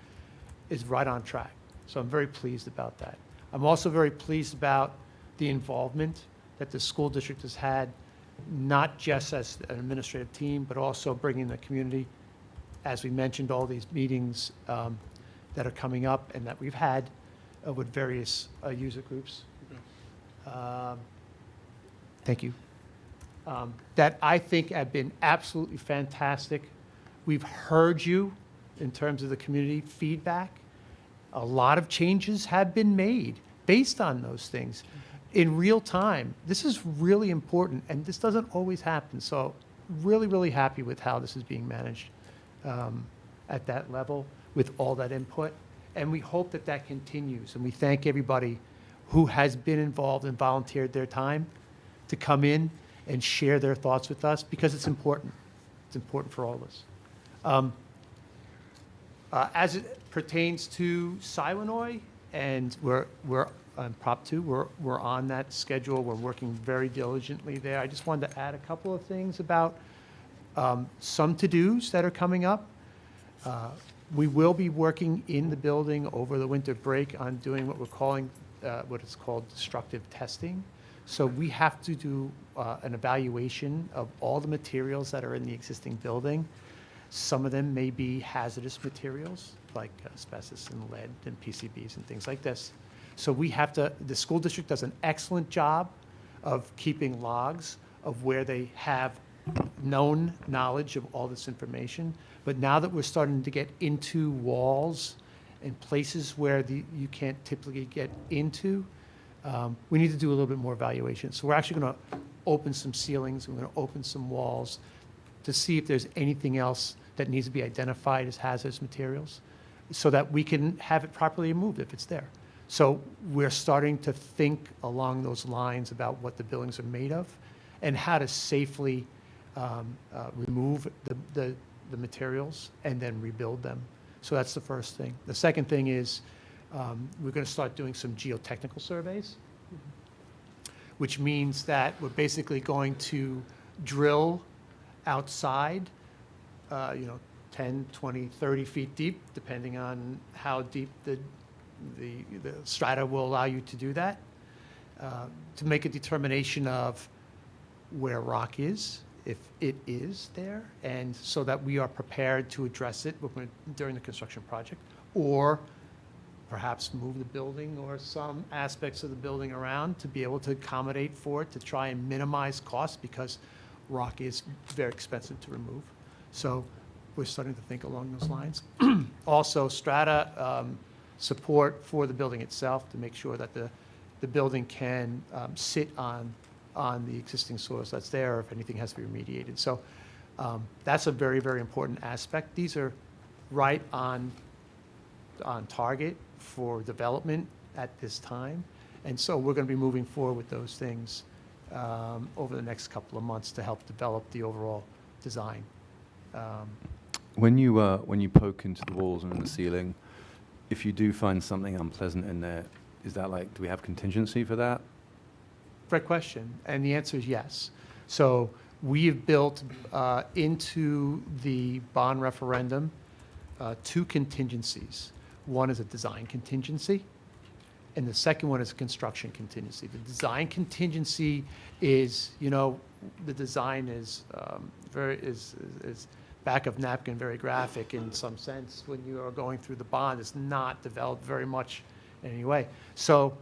is right on track. So I'm very pleased about that. I'm also very pleased about the involvement that the school district has had, not just as an administrative team, but also bringing the community. As we mentioned, all these meetings that are coming up and that we've had with various user groups. Thank you. That I think have been absolutely fantastic. We've heard you in terms of the community feedback. A lot of changes have been made based on those things in real time. This is really important, and this doesn't always happen. So really, really happy with how this is being managed at that level with all that input. And we hope that that continues. And we thank everybody who has been involved and volunteered their time to come in and share their thoughts with us, because it's important. It's important for all of us. As it pertains to Silenoy, and we're on Prop 2, we're on that schedule. We're working very diligently there. I just wanted to add a couple of things about some to-dos that are coming up. We will be working in the building over the winter break on doing what we're calling, what is called destructive testing. So we have to do an evaluation of all the materials that are in the existing building. Some of them may be hazardous materials, like asbestos and lead and PCBs and things like this. So we have to, the school district does an excellent job of keeping logs of where they have known knowledge of all this information. But now that we're starting to get into walls and places where you can't typically get into, we need to do a little bit more evaluation. So we're actually going to open some ceilings, we're going to open some walls to see if there's anything else that needs to be identified as hazardous materials so that we can have it properly removed if it's there. So we're starting to think along those lines about what the buildings are made of and how to safely remove the materials and then rebuild them. So that's the first thing. The second thing is we're going to start doing some geotechnical surveys, which means that we're basically going to drill outside, 10, 20, 30 feet deep, depending on how deep the strata will allow you to do that, to make a determination of where rock is, if it is there, and so that we are prepared to address it during the construction project, or perhaps move the building or some aspects of the building around to be able to accommodate for it, to try and minimize costs, because rock is very expensive to remove. So we're starting to think along those lines. Also, strata support for the building itself to make sure that the building can sit on the existing soils that's there, or if anything has to be remediated. So that's a very, very important aspect. These are right on target for development at this time. And so we're going to be moving forward with those things over the next couple of months to help develop the overall design. When you poke into the walls and in the ceiling, if you do find something unpleasant in there, is that like, do we have contingency for that? Great question, and the answer is yes. So we have built into the bond referendum 2 contingencies. One is a design contingency, and the second one is a construction contingency. The design contingency is, the design is is back of napkin, very graphic in some sense. When you are going through the bond, it's not developed very much in any way. So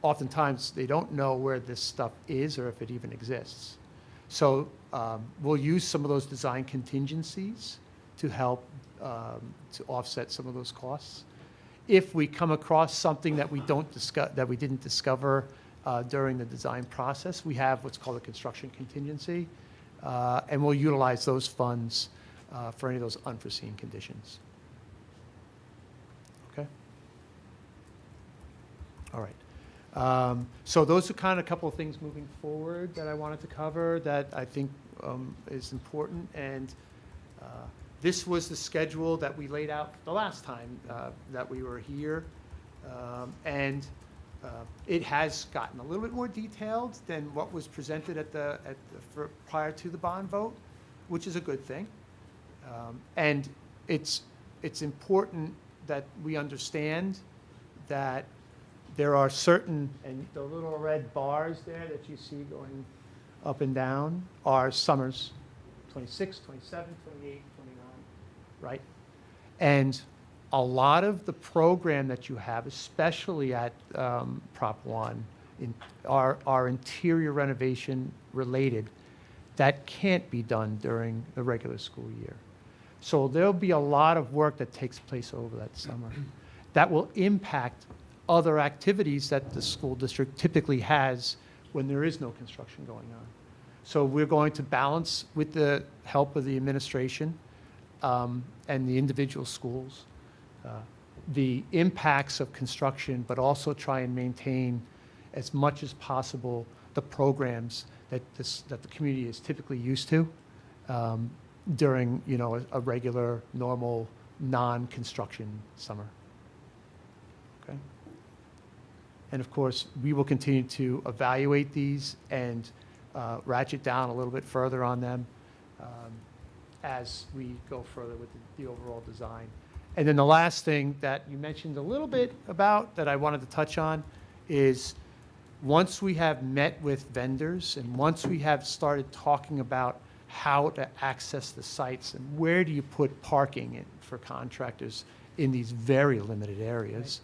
oftentimes, they don't know where this stuff is or if it even exists. So we'll use some of those design contingencies to help to offset some of those costs. If we come across something that we didn't discover during the design process, we have what's called a construction contingency, and we'll utilize those funds for any of those unforeseen conditions. Okay. All right. So those are kind of a couple of things moving forward that I wanted to cover that I think is important. And this was the schedule that we laid out the last time that we were here. And it has gotten a little bit more detailed than what was presented prior to the bond vote, which is a good thing. And it's important that we understand that there are certain, and the little red bars there that you see going up and down are summers, 26, 27, 28, 29, right? And a lot of the program that you have, especially at Prop 1, are interior renovation related that can't be done during the regular school year. So there'll be a lot of work that takes place over that summer that will impact other activities that the school district typically has when there is no construction going on. So we're going to balance, with the help of the administration and the individual schools, the impacts of construction, but also try and maintain as much as possible the programs that the community is typically used to during a regular, normal, non-construction summer. Okay. And of course, we will continue to evaluate these and ratchet down a little bit further on them as we go further with the overall design. And then the last thing that you mentioned a little bit about that I wanted to touch on is once we have met with vendors and once we have started talking about how to access the sites and where do you put parking in for contractors in these very limited areas,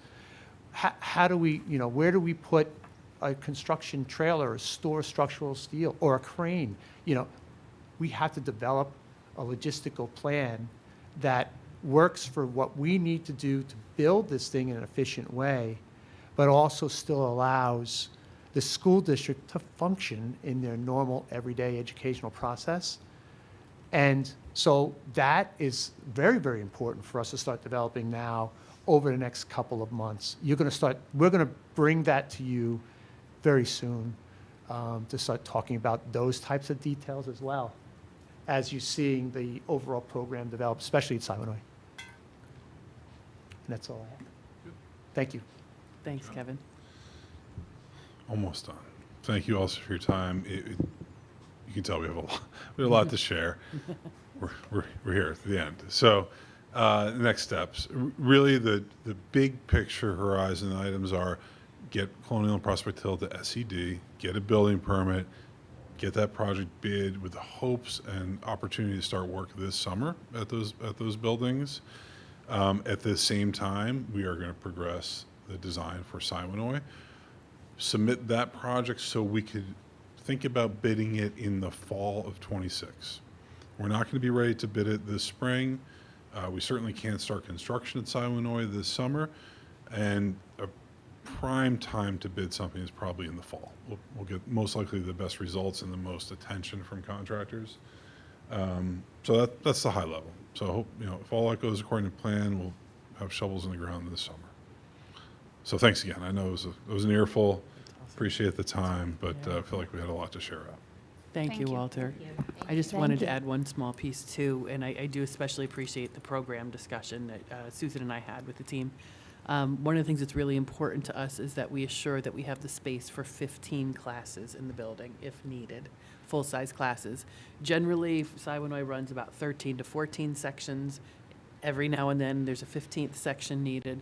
how do we, where do we put a construction trailer, a store structural steel, or a crane? We have to develop a logistical plan that works for what we need to do to build this thing in an efficient way, but also still allows the school district to function in their normal everyday educational process. And so that is very, very important for us to start developing now over the next couple of months. We're going to bring that to you very soon to start talking about those types of details as well as you're seeing the overall program develop, especially at Simonoi. And that's all I have. Thank you. Thanks, Kevin. Almost done. Thank you also for your time. You can tell we have a lot to share. We're here at the end. So next steps. Really the big picture horizon items are get Colonial and Prospect Hill to SED, get a building permit, get that project bid with the hopes and opportunity to start work this summer at those buildings. At the same time, we are going to progress the design for Simonoi. Submit that project so we could think about bidding it in the fall of 26. We're not going to be ready to bid it this spring. We certainly can't start construction at Simonoi this summer, and a prime time to bid something is probably in the fall. We'll get most likely the best results and the most attention from contractors. So that's the high level. So I hope, if all that goes according to plan, we'll have shovels in the ground this summer. So thanks again. I know it was an earful. Appreciate the time, but I feel like we had a lot to share out. Thank Thank you, you. Walter. Thank I just Thank wanted to you. add one small piece too, and I do especially appreciate the program discussion that Susan and I had with the team. One of the things that's really important to us is that we assure that we have the space for 15 classes in the building if needed, full-size classes. Generally, Siwanoy runs about 13 to 14 sections. Every now and then, there's a 15th section needed.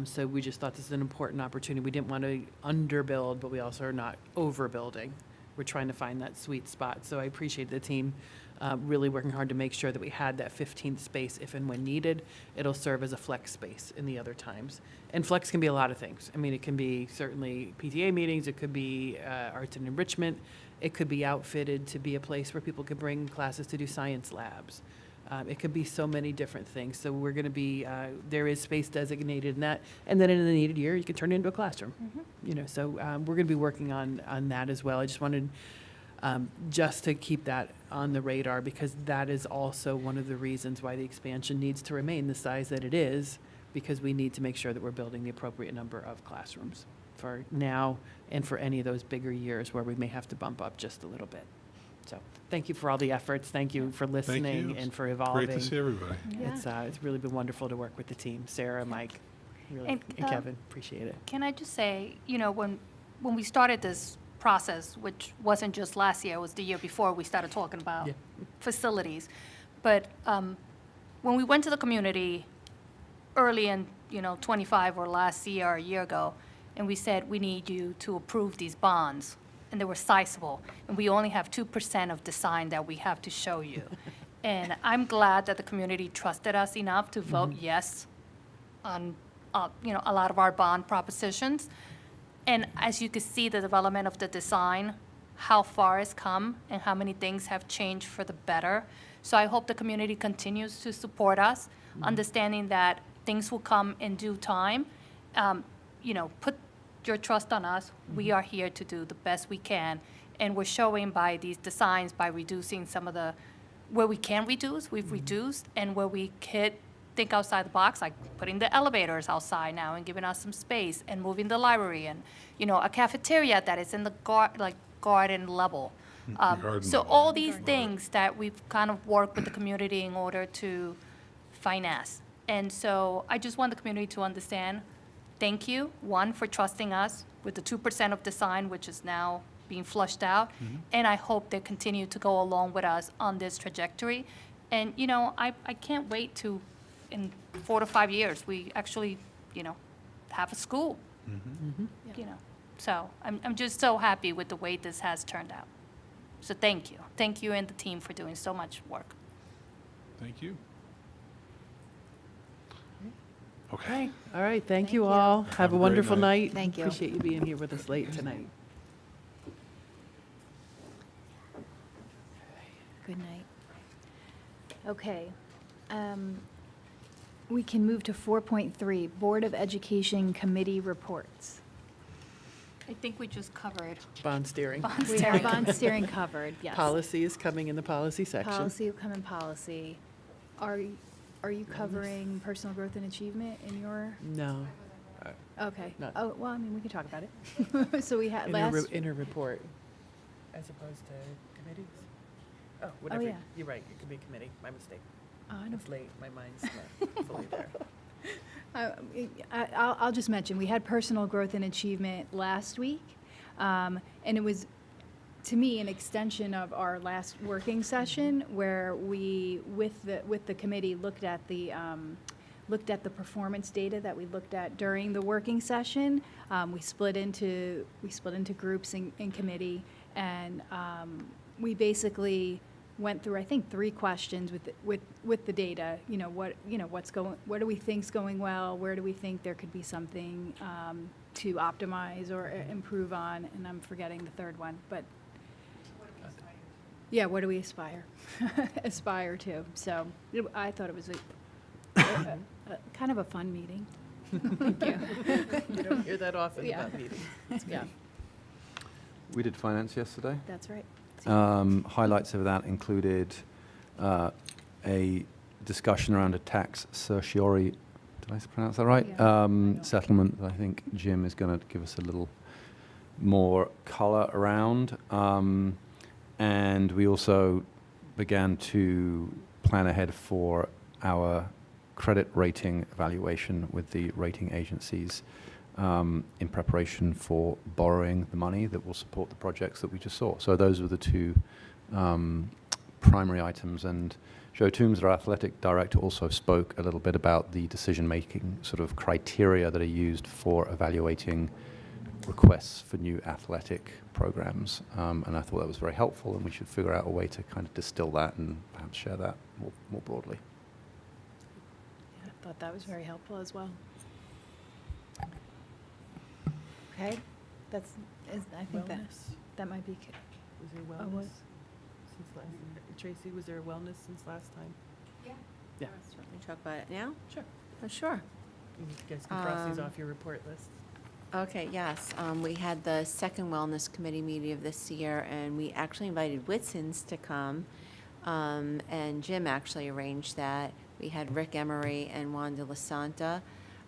So we just thought this is an important opportunity. We didn't want to underbuild, but we also are not overbuilding. We're trying to find that sweet spot. So I appreciate the team really working hard to make sure that we had that 15th space if and when needed. It'll serve as a flex space in the other times. And flex can be a lot of things. I mean, it can be certainly PTA meetings, it could be arts and enrichment, it could be outfitted to be a place where people could bring classes to do science labs. It could be so many different things. So we're going to be, there is space designated in that. And then in the needed year, you can turn it into a classroom. You know, so we're going to be working on that as well. I just wanted just to keep that on the radar because that is also one of the reasons why the expansion needs to remain the size that it is, because we need to make sure that we're building the appropriate number of classrooms for now and for any of those bigger years where we may have to bump up just a little bit. So thank you for all the efforts. Thank you for listening and for evolving. Great to see everybody. Yeah. It's really been wonderful to work with the team, Sarah, Mike, really, And, and Kevin. Appreciate it. Can I just say, you know, when we started this process, which wasn't just last year, it was the year before we started talking about Yeah. facilities. But when we went to the community early in, 25 or last year or a year ago, and we said, we need you to approve these bonds, and they were sizable, and we only have 2% of design that we have to show you. And I'm glad that the community trusted us enough to vote yes on, a lot of our bond propositions. And as you can see, the development of the design, how far it's come and how many things have changed for the better. So I hope the community continues to support us, understanding that things will come in due time. Put your trust on us. We are here to do the best we can. And we're showing by these designs, by reducing some of where we can reduce, we've reduced, and where we could think outside the box, like putting the elevators outside now and giving us some space and moving the library and, a cafeteria that is in the garden level. Garden So level. all these things that we've kind of worked with the community in order to finesse. And so I just want the community to understand, thank you, one, for trusting us with the 2% of design, which is now being flushed out. And I hope they continue to go along with us on this trajectory. And, I can't wait to, in 4 to 5 years, we actually, have a school. So I'm just so happy with the way this has turned out. So thank you. Thank you and the team for doing so much work. Thank you. Okay. All right, thank you you. all. Have Have a a great wonderful night. night. Thank you. Appreciate you being here with us late tonight. Good night. Okay. We can move to 4.3, Board of Education Committee Reports. I think we just covered Bond steering. bond We have steering. bond steering covered, yes. Policy is coming in the policy section. Policy will come in policy. Are you covering personal growth and achievement in your, No. okay. Not- Oh, well, I mean, we can talk about it. So we had In her, last, in her report. As opposed to committees? Oh, whatever. yeah. You're right, it could be committee. My mistake. oh, I don't It's late. My mind's not fully there. I'll just mention, we had personal growth and achievement last week, and it was, to me, an extension of our last working session where we, with the committee, looked at the performance data that we looked at during the working session. We split into groups in committee, and we basically went through, I think, 3 questions with the data. What do we think's going well? Where do we think there could be something to optimize or improve on? And I'm forgetting the third one, but yeah, what do we aspire to? So I thought it was a kind of a fun meeting. Thank you. You don't hear that often Yeah. about meetings. Yeah, We did finance yesterday. that's right. Highlights of that included a discussion around a tax certiorari, did I pronounce that right? Yeah. Settlement that I think Jim is going to give us a little more color around. And we also began to plan ahead for our credit rating evaluation with the rating agencies in preparation for borrowing the money that will support the projects that we just saw. So those were the two primary items. And Joe Toombs, our athletic director, also spoke a little bit about the decision-making sort of criteria that are used for evaluating requests for new athletic programs. And I thought that was very helpful, and we should figure out a way to kind of distill that and perhaps share that more broadly. Yeah, I thought that was very helpful as well. Okay, I think that, Wellness. that might be, Was there Oh, wellness what? since last, Tracy, was there wellness since last time? Yeah. Yeah. Certainly talk about it now? Sure. Oh, sure. You guys can cross these Um, off your report list. Okay, yes. We had the second Wellness Committee meeting of this year, and we actually invited Whitson's to come. And Jim actually arranged that. We had Rick Emery and Wanda Lasanta.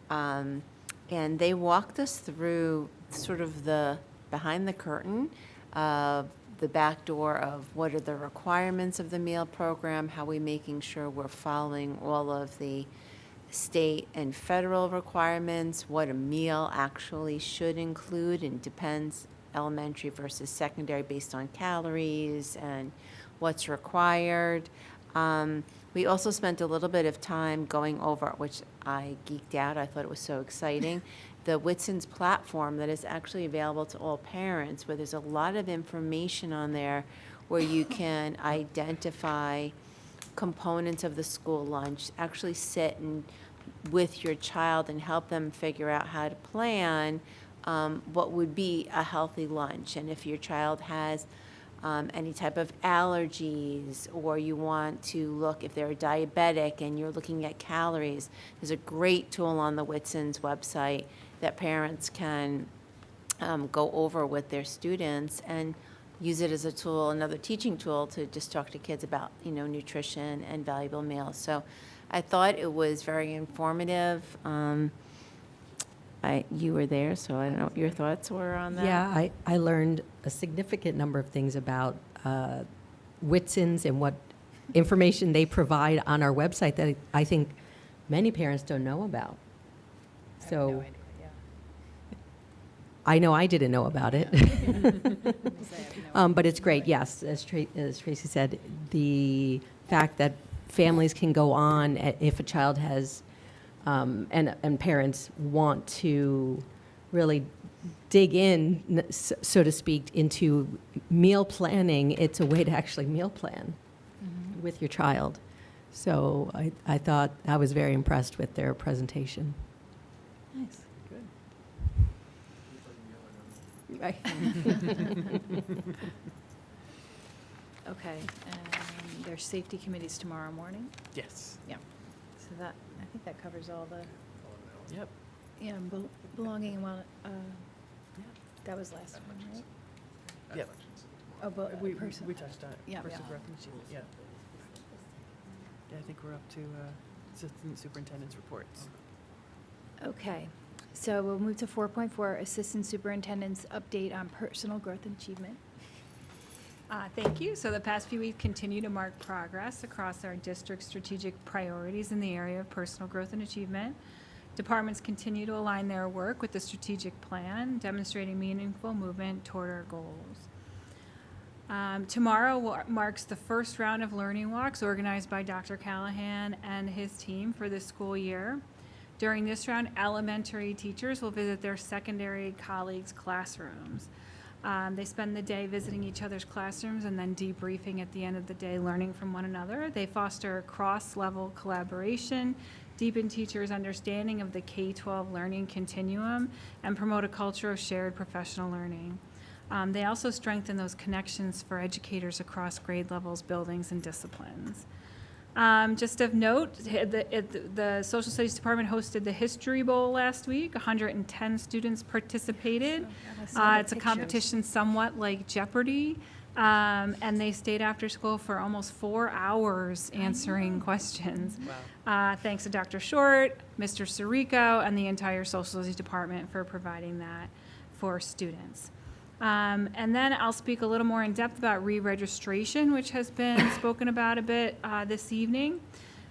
And they walked us through sort of the behind the curtain, the back door of what are the requirements of the meal program, how we making sure we're following all of the state and federal requirements, what a meal actually should include, and depends elementary versus secondary based on calories and what's required. We also spent a little bit of time going over, which I geeked out, I thought it was so exciting, the Whitson's platform that is actually available to all parents, where there's a lot of information on there where you can identify components of the school lunch, actually sit and with your child and help them figure out how to plan what would be a healthy lunch. And if your child has any type of allergies, or you want to look if they're diabetic and you're looking at calories, there's a great tool on the Whitson's website that parents can go over with their students and use it as a tool, another teaching tool, to just talk to kids about, nutrition and valuable meals. So I thought it was very informative. You were there, so I don't know what your thoughts were on that. Yeah, I learned a significant number of things about Whitson's and what information they provide on our website that I think many parents don't know about. So I know I didn't know about it. But it's great, yes, as Tracy said, the fact that families can go on if a child has, and parents want to really dig in, so to speak, into meal planning. It's a way to actually meal plan with your child. So I thought I was very impressed with their presentation. Nice. Right. okay, and there's safety committees tomorrow morning. Yes. Yeah. So that, I think that covers all the, Yep. yeah, belonging and that was last one, right? Yep. Oh, but We person. touched on it. Yeah. Personal Yeah. growth and achievement, yeah. Yeah, I think we're up to assistant superintendent's reports. Okay, so we'll move to 4.4, Assistant Superintendent's update on personal growth and achievement. Thank you. So the past few weeks continue to mark progress across our district strategic priorities in the area of personal growth and achievement. Departments continue to align their work with the strategic plan, demonstrating meaningful movement toward our goals. Tomorrow marks the first round of learning walks organized by Dr. Callahan and his team for this school year. During this round, elementary teachers will visit their secondary colleagues' classrooms. They spend the day visiting each other's classrooms and then debriefing at the end of the day, learning from one another. They foster cross-level collaboration, deepen teachers' understanding of the K-12 learning continuum, and promote a culture of shared professional learning. They also strengthen those connections for educators across grade levels, buildings, and disciplines. Just of note, the Social Studies Department hosted the History Bowl last week. 110 students participated. It's a competition somewhat like Jeopardy! And they stayed after school for almost 4 hours answering questions. Wow. Thanks to Dr. Short, Mr. Sirico, and the entire Social Studies Department for providing that for students. And then I'll speak a little more in depth about re-registration, which has been spoken about a bit this evening.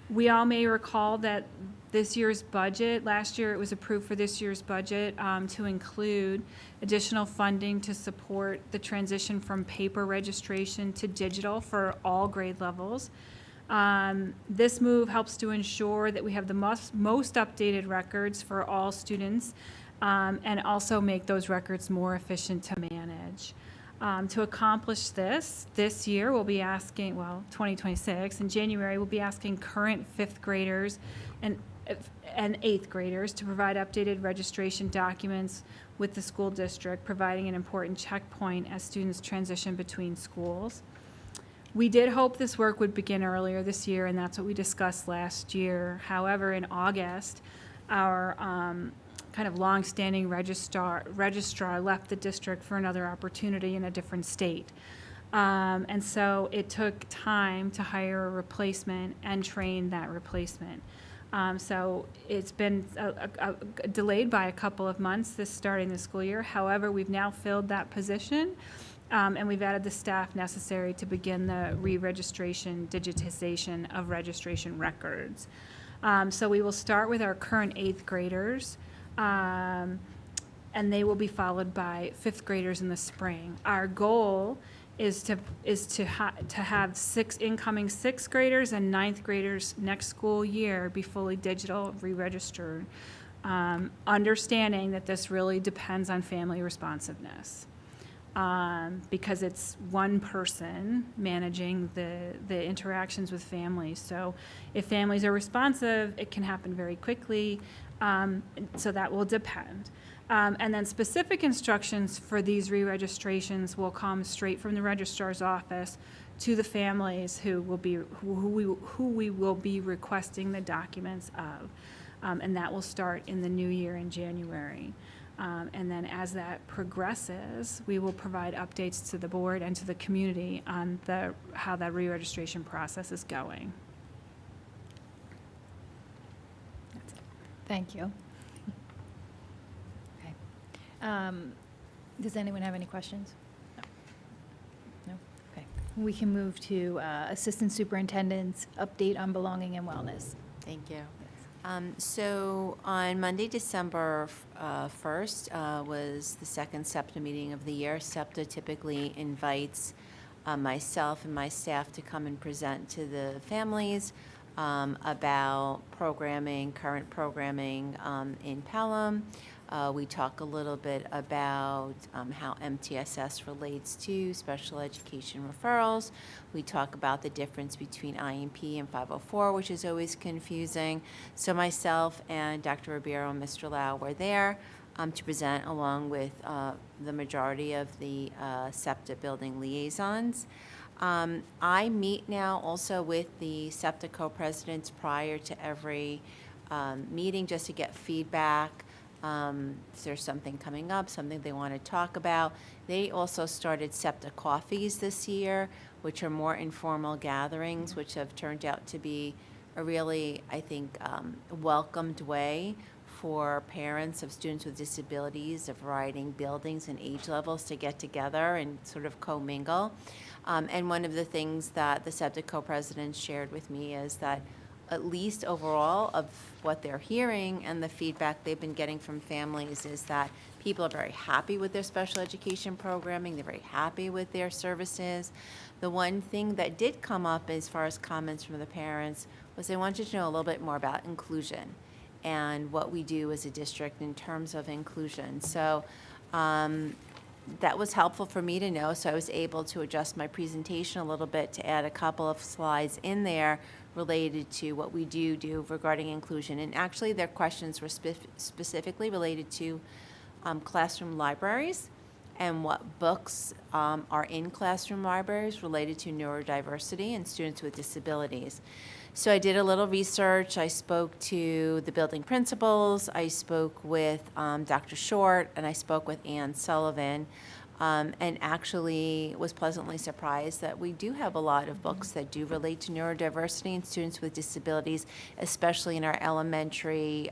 We all may recall that this year's budget, last year it was approved for this year's budget to include additional funding to support the transition from paper registration to digital for all grade levels. This move helps to ensure that we have the most updated records for all students and also make those records more efficient to manage. To accomplish this year we'll be asking, 2026, in January, we'll be asking current 5th graders and 8th graders to provide updated registration documents with the school district, providing an important checkpoint as students transition between schools. We did hope this work would begin earlier this year, and that's what we discussed last year. However, in August, our kind of long-standing registrar left the district for another opportunity in a different state. And so it took time to hire a replacement and train that replacement. So it's been delayed by a couple of months starting the school year. However, we've now filled that position, and we've added the staff necessary to begin the re-registration digitization of registration records. So we will start with our current 8th graders, and they will be followed by 5th graders in the spring. Our goal is to have 6 incoming 6th graders and 9th graders next school year be fully digital re-registered, understanding that this really depends on family responsiveness, because it's one person managing the interactions with families. So if families are responsive, it can happen very quickly. So that will depend. And then specific instructions for these re-registrations will come straight from the registrar's office to the families who we will be requesting the documents of. And that will start in the new year in January. And then as that progresses, we will provide updates to the board and to the community on how that re-registration process is going. Thank you. Okay. Does anyone have any questions? No? No? Okay. We can move to Assistant Superintendent's update on belonging and wellness. Thank you. So on Monday, December 1st, was the second SEPTA meeting of the year. SEPTA typically invites myself and my staff to come and present to the families about programming, current programming in Pelham. We talk a little bit about how MTSS relates to special education referrals. We talk about the difference between IEP and 504, which is always confusing. So myself and Dr. Ribeiro and Mr. Lau were there to present along with the majority of the SEPTA building liaisons. I meet now also with the SEPTA co-presidents prior to every meeting just to get feedback. If there's something coming up, something they want to talk about. They also started SEPTA coffees this year, which are more informal gatherings, which have turned out to be a really, I think, welcomed way for parents of students with disabilities of varying buildings and age levels to get together and sort of co-mingle. And one of the things that the SEPTA co-presidents shared with me is that at least overall of what they're hearing and the feedback they've been getting from families is that people are very happy with their special education programming. They're very happy with their services. The one thing that did come up as far as comments from the parents was they wanted to know a little bit more about inclusion and what we do as a district in terms of inclusion. So that was helpful for me to know, so I was able to adjust my presentation a little bit to add a couple of slides in there related to what we do regarding inclusion. And actually, their questions were specifically related to classroom libraries and what books are in classroom libraries related to neurodiversity and students with disabilities. So I did a little research. I spoke to the building principals. I spoke with Dr. Short, and I spoke with Ann Sullivan, and actually was pleasantly surprised that we do have a lot of books that do relate to neurodiversity and students with disabilities, especially in our elementary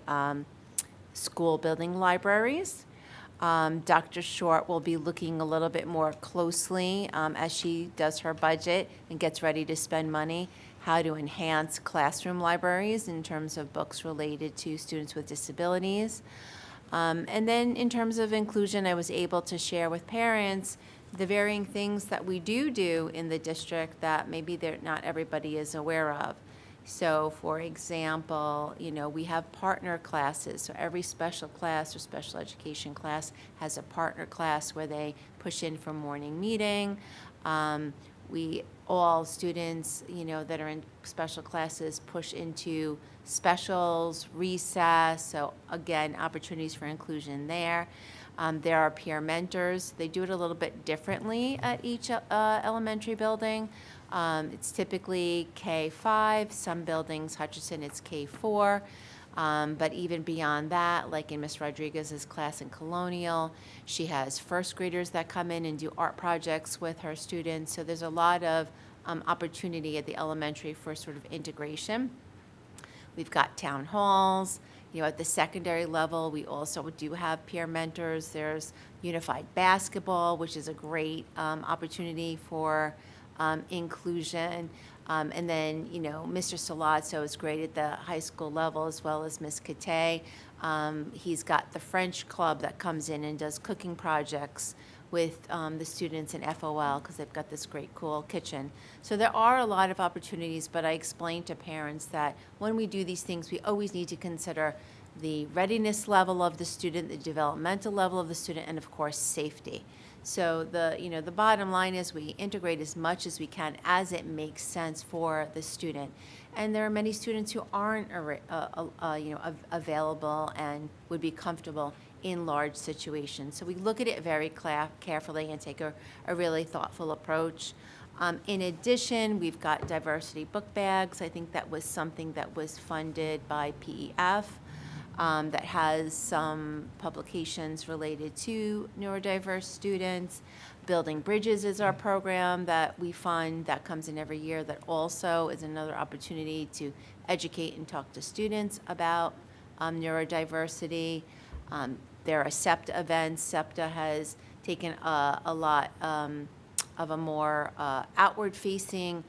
school building libraries. Dr. Short will be looking a little bit more closely as she does her budget and gets ready to spend money, how to enhance classroom libraries in terms of books related to students with disabilities. And then in terms of inclusion, I was able to share with parents the varying things that we do in the district that maybe not everybody is aware of. So for example, we have partner classes. So every special class or special education class has a partner class where they push in for morning meeting. All students, that are in special classes push into specials, recess. So again, opportunities for inclusion there. There are peer mentors. They do it a little bit differently at each elementary building. It's typically K-5, some buildings, Hutchinson, it's K-4. But even beyond that, like in Miss Rodriguez's class in Colonial, she has first graders that come in and do art projects with her students. So there's a lot of opportunity at the elementary for sort of integration. We've got town halls. At the secondary level, we also do have peer mentors. There's unified basketball, which is a great opportunity for inclusion. And then, Mr. Salazzo is great at the high school level, as well as Miss Kate. He's got the French club that comes in and does cooking projects with the students in FOL because they've got this great, cool kitchen. So there are a lot of opportunities, but I explain to parents that when we do these things, we always need to consider the readiness level of the student, the developmental level of the student, and of course, safety. So the bottom line is we integrate as much as we can as it makes sense for the student. And there are many students who aren't available and would be comfortable in large situations. So we look at it very carefully and take a really thoughtful approach. In addition, we've got diversity book bags. I think that was something that was funded by PEF. That has some publications related to neurodiverse students. Building Bridges is our program that we fund that comes in every year that also is another opportunity to educate and talk to students about neurodiversity. There are SEPTA events. SEPTA has taken a lot of a more outward-facing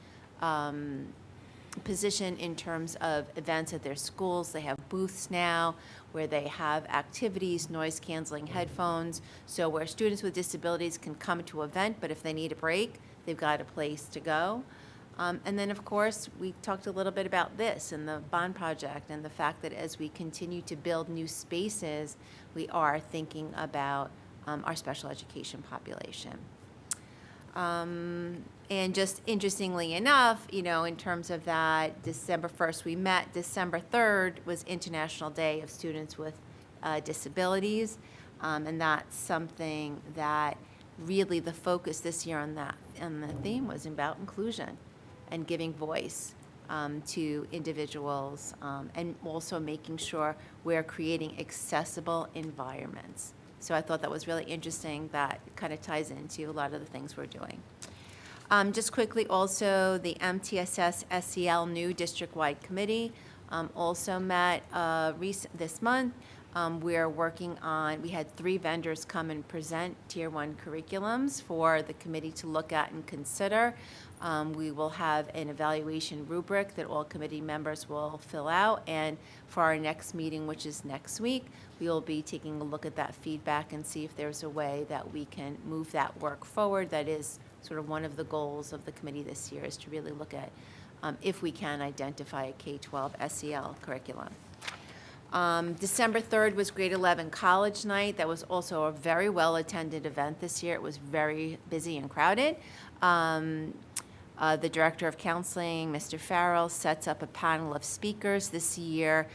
position in terms of events at their schools. They have booths now where they have activities, noise-canceling headphones, so where students with disabilities can come to an event, but if they need a break, they've got a place to go. And then, of course, we talked a little bit about this and the bond project and the fact that as we continue to build new spaces, we are thinking about our special education population. And just interestingly enough, in terms of that, December 1st we met, December 3rd was International Day of Students with Disabilities. And that's something that really the focus this year on the theme was about inclusion and giving voice to individuals and also making sure we're creating accessible environments. So I thought that was really interesting. That kind of ties into a lot of the things we're doing. Just quickly also, the MTSS SEL new district-wide committee also met this month. We're working on, we had 3 vendors come and present Tier 1 curriculums for the committee to look at and consider. We will have an evaluation rubric that all committee members will fill out, and for our next meeting, which is next week, we will be taking a look at that feedback and see if there's a way that we can move that work forward. That is sort of one of the goals of the committee this year, is to really look at if we can identify a K-12 SEL curriculum. December 3rd was grade 11 college night. That was also a very well-attended event this year. It was very busy and crowded. The director of counseling, Mr. Farrell, sets up a panel of speakers this year.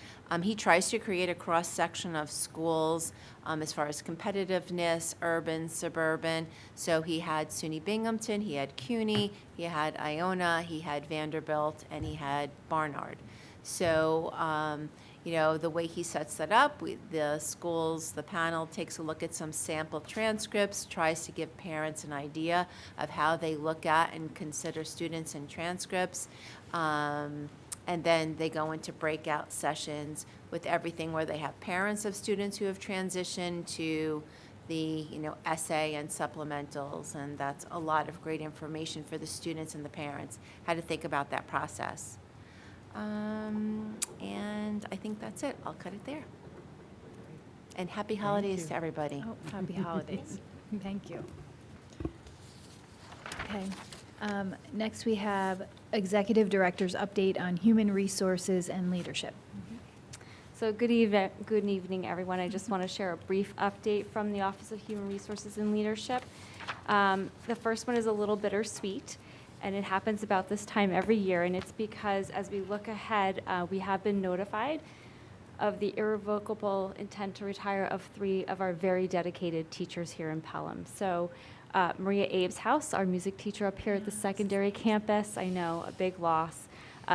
He tries to create a cross-section of schools as far as competitiveness, urban, suburban. So he had SUNY Binghamton, he had CUNY, he had Iona, he had Vanderbilt, and he had Barnard. So, the way he sets that up, the panel takes a look at some sample transcripts, tries to give parents an idea of how they look at and consider students in transcripts. And then they go into breakout sessions with everything where they have parents of students who have transitioned to the, essay and supplementals, and that's a lot of great information for the students and the parents, how to think about that process. And I think that's it. I'll cut it there. And happy holidays to everybody. Oh, happy holidays. Thank you. Okay. Next, we have Executive Director's update on human resources and leadership. So good evening, everyone. I just want to share a brief update from the Office of Human Resources and Leadership. The first one is a little bittersweet, and it happens about this time every year, and it's because as we look ahead, we have been notified of the irrevocable intent to retire of 3 of our very dedicated teachers here in Pelham. So Maria Abeshouse, our music teacher up here at the secondary campus, I know, a big loss.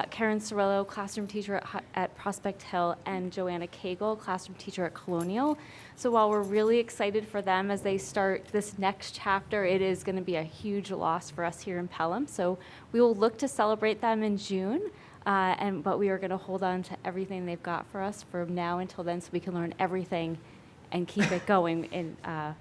Karen Cirillo, classroom teacher at Prospect Hill, and Joanna Cagle, classroom teacher at Colonial. So while we're really excited for them as they start this next chapter, it is going to be a huge loss for us here in Pelham. So we will look to celebrate them in June, but we are going to hold on to everything they've got for us from now until then so we can learn everything and keep it going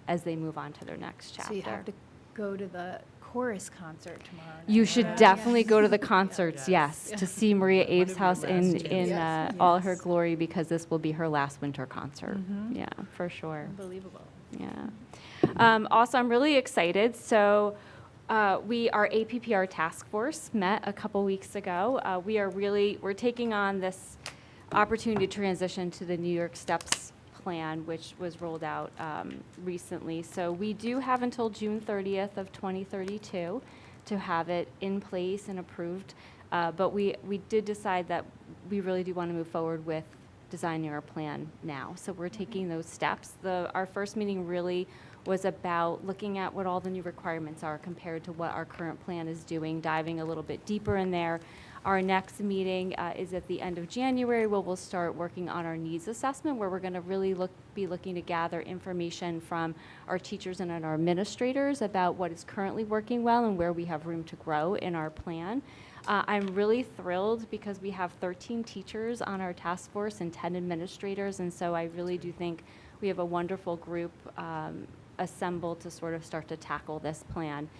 as they move on to their next chapter. So you have to go to the chorus concert tomorrow night. You should definitely go to the concerts, yes, to see Maria Abeshouse in all her glory, because this will be her last winter concert. Yeah, for sure. Unbelievable. Yeah. Also, I'm really excited. So our APPR task force met a couple weeks ago. We're taking on this opportunity to transition to the New York STEPS plan, which was rolled out recently. So we do have until June 30th of 2032 to have it in place and approved. But we did decide that we really do want to move forward with designing our plan now. So we're taking those steps. Our first meeting really was about looking at what all the new requirements are compared to what our current plan is doing, diving a little bit deeper in there. Our next meeting is at the end of January, where we'll start working on our needs assessment, where we're going to really be looking to gather information from our teachers and our administrators about what is currently working well and where we have room to grow in our plan. I'm really thrilled because we have 13 teachers on our task force and 10 administrators, and so I really do think we have a wonderful group assembled to sort of start to tackle this plan.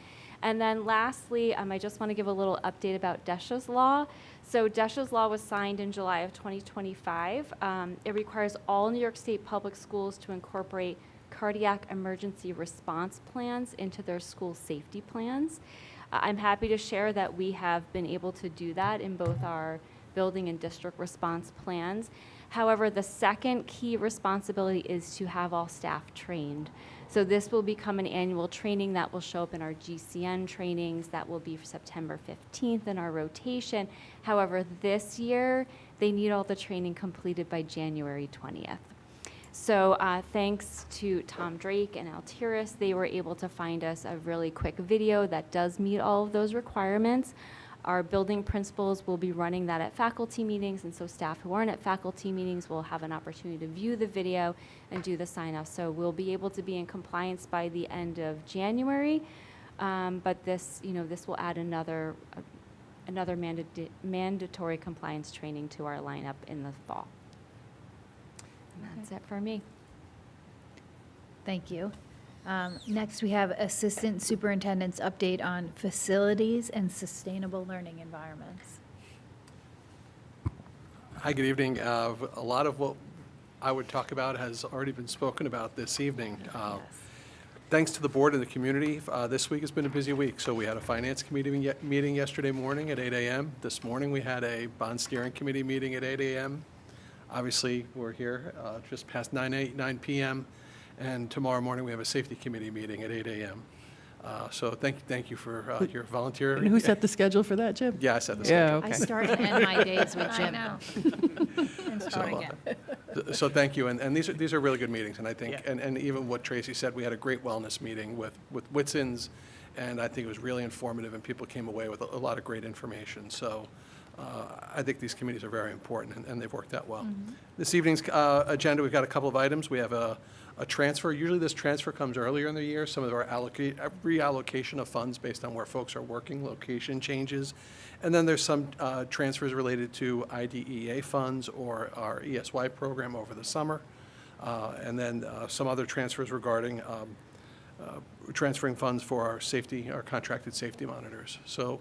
And then lastly, I just want to give a little update about DESHA's law. So DESHA's law was signed in July of 2025. It requires all New York State public schools to incorporate cardiac emergency response plans into their school safety plans. I'm happy to share that we have been able to do that in both our building and district response plans. However, the second key responsibility is to have all staff trained. So this will become an annual training that will show up in our GCN trainings. That will be for September 15th in our rotation. However, this year, they need all the training completed by January 20th. So thanks to Tom Drake and Altiris, they were able to find us a really quick video that does meet all of those requirements. Our building principals will be running that at faculty meetings, and so staff who aren't at faculty meetings will have an opportunity to view the video and do the sign-off. So we'll be able to be in compliance by the end of January, but this will add another mandatory compliance training to our lineup in the fall. And that's it for me. Thank you. Next, we have Assistant Superintendent's update on facilities and sustainable learning environments. Hi, good evening. A lot of what I would talk about has already been spoken about this evening. Thanks to the board and the community, this week has been a busy week. So we had a finance committee meeting yesterday morning at 8 a.m. This morning we had a bond steering committee meeting at 8 a.m. Obviously, we're here just past 9 p.m. And tomorrow morning, we have a safety committee meeting at 8 a.m. So thank you for your volunteer. And who set the schedule for that, Jim? Yeah, I set the schedule. I start and end my days with Jim. And start again. So thank you, and these are really good meetings, and I think, and even what Tracy said, we had a great wellness meeting with Whitson's, and I think it was really informative, and people came away with a lot of great information. So I think these committees are very important, and they've worked out well. This evening's agenda, we've got a couple of items. We have a transfer. Usually this transfer comes earlier in the year. Some of our reallocation of funds based on where folks are working, location changes. And then there's some transfers related to IDEA funds or our ESY program over the summer. And then some other transfers regarding transferring funds for our safety, our contracted safety monitors. So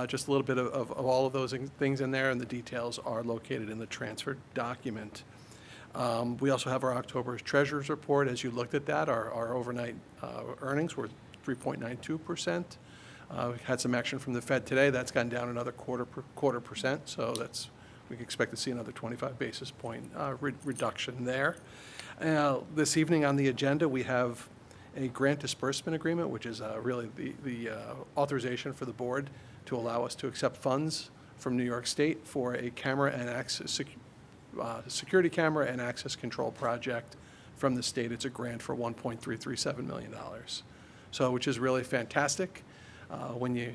just a little bit of all of those things in there, and the details are located in the transfer document. We also have our October treasurer's report. As you looked at that, our overnight earnings were 3.92%. We had some action from the Fed today. That's gone down another quarter percent. So we can expect to see another 25 basis point reduction there. This evening on the agenda, we have a grant disbursement agreement, which is really the authorization for the board to allow us to accept funds from New York State for a camera and access security camera and access control project from the state. It's a grant for $1.337 million. So, which is really fantastic. When you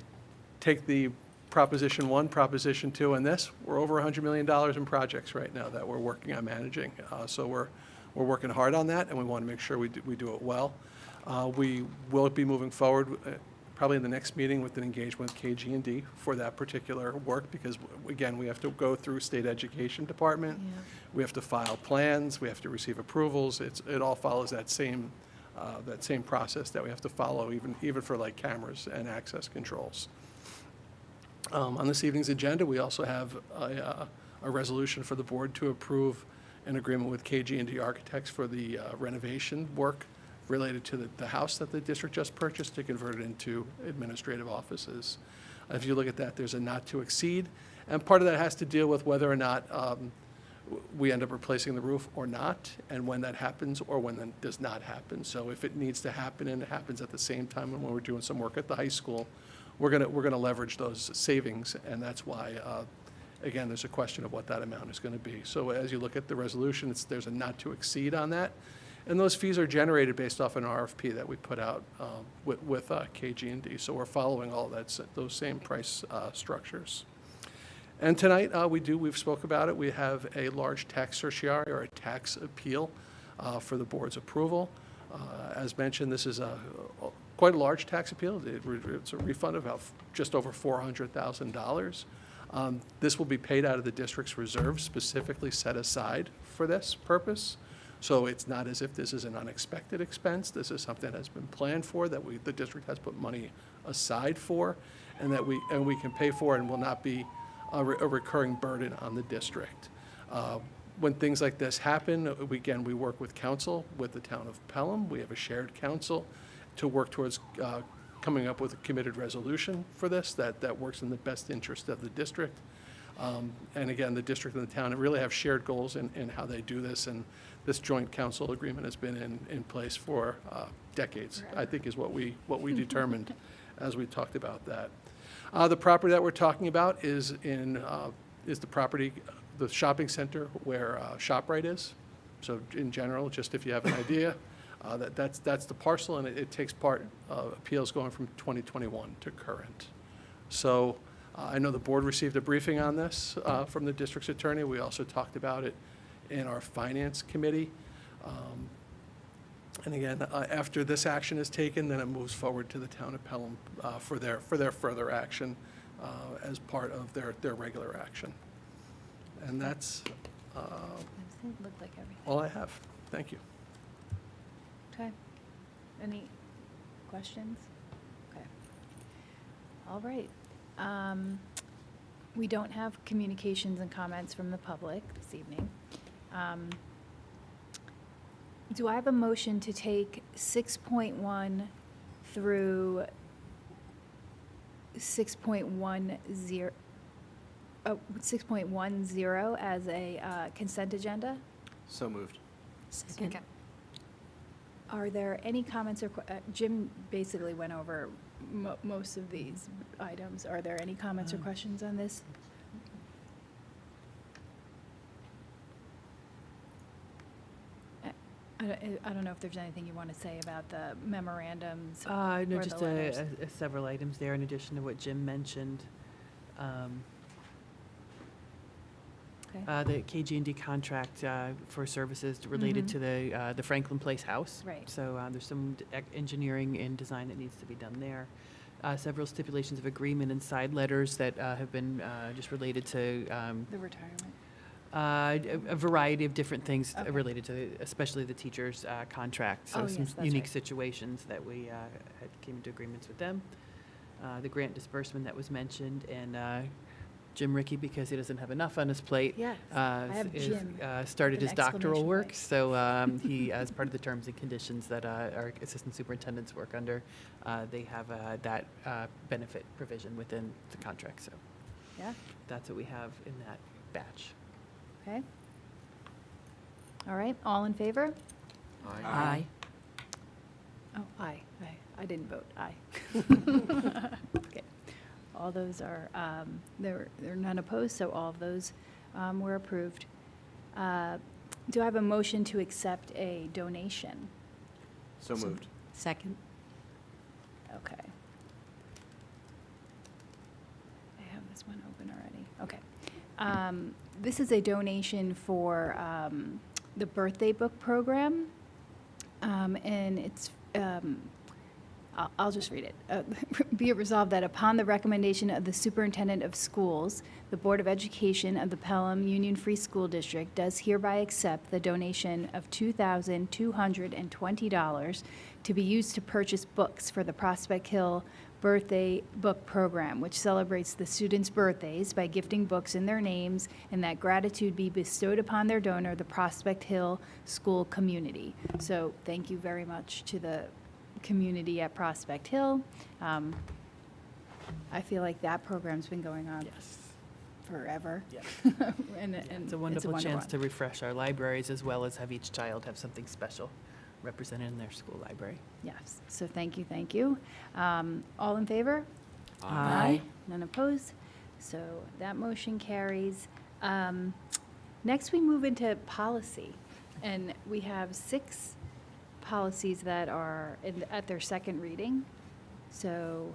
take the Proposition 1, Proposition 2, and this, we're over $100 million in projects right now that we're working on managing. So we're working hard on that, and we want to make sure we do it well. We will be moving forward probably in the next meeting with an engagement with KG&D for that particular work, because again, we have to go through State Education Department. Yeah. We have to file plans. We have to receive approvals. It all follows that same process that we have to follow, even for like cameras and access controls. On this evening's agenda, we also have a resolution for the board to approve an agreement with KG&D Architects for the renovation work related to the house that the district just purchased to convert it into administrative offices. If you look at that, there's a not to exceed, and part of that has to deal with whether or not we end up replacing the roof or not, and when that happens or when that does not happen. So if it needs to happen and it happens at the same time when we're doing some work at the high school, we're gonna leverage those savings, and that's why, again, there's a question of what that amount is gonna be. So as you look at the resolution, there's a not to exceed on that, and those fees are generated based off an RFP that we put out with KG&D. So we're following all those same price structures. And tonight, we've spoke about it, we have a large tax certiorari or a tax appeal for the board's approval. As mentioned, this is quite a large tax appeal. It's a refund of just over $400,000. This will be paid out of the district's reserve specifically set aside for this purpose. So it's not as if this is an unexpected expense. This is something that has been planned for, that the district has put money aside for, and that we can pay for, and will not be a recurring burden on the district. When things like this happen, we work with council, with the town of Pelham. We have a shared council to work towards coming up with a committed resolution for this that works in the best interest of the district. And again, the district and the town really have shared goals in how they do this, and this joint council agreement has been in place for decades, I think is what we determined as we talked about that. The property that we're talking about is the property, the shopping center where ShopRite is. So in general, just if you have an idea, that's the parcel, and it takes part of appeals going from 2021 to current. So I know the board received a briefing on this from the district's attorney. We also talked about it in our finance committee. And again, after this action is taken, then it moves forward to the town of Pelham for their further action as part of their regular action. And that's Looked like everything. all I have. Thank you. Okay. Any questions? Okay. All right. We don't have communications and comments from the public this evening. Do I have a motion to take 6.1 through 6.10, 6.10 as a consent agenda? So moved. Second. Are there any comments or, Jim basically went over most of these items. Are there any comments or questions on this? I don't know if there's anything you want to say about the memorandums No, or just the letters. several items there in addition to what Jim mentioned. Okay. The KG&D contract for services related to the Franklin Place house. Right. So there's some engineering and design that needs to be done there. Several stipulations of agreement and side letters that have been just related to The retirement. A variety of different things related to, especially the teachers' contract. So Oh, some yes, that's unique right. situations that we came into agreements with them. The grant disbursement that was mentioned, and Jim Rickey, because he doesn't have enough on his plate, Yes, I have Jim started with his an doctoral exclamation work. point. So he, as part of the terms and conditions that our assistant superintendents work under, they have that benefit provision within the contract. So Yeah, that's what we have in that batch. okay. All right, all in favor? Aye. Oh, aye. I didn't vote, aye. Okay. All those are, there are none opposed, so all of those were approved. Do I have a motion to accept a donation? So moved. Second. Okay. I have this one open already. Okay. This is a donation for the birthday book program, and it's, I'll just read it. Be it resolved that upon the recommendation of the superintendent of schools, the Board of Education of the Pelham Union Free School District does hereby accept the donation of $2,220 to be used to purchase books for the Prospect Hill Birthday Book Program, which celebrates the students' birthdays by gifting books in their names, and that gratitude be bestowed upon their donor, the Prospect Hill School community. So thank you very much to the community at Prospect Hill. I feel like that program's been going on Yes. forever. Yes. And It's a wonderful chance one. to refresh our libraries, as well as have each child have something special represented in their school library. Yes, so thank you, thank you. All in favor? Aye. None opposed? So that motion carries. Next, we move into policy, and we have 6 policies that are at their second reading, so,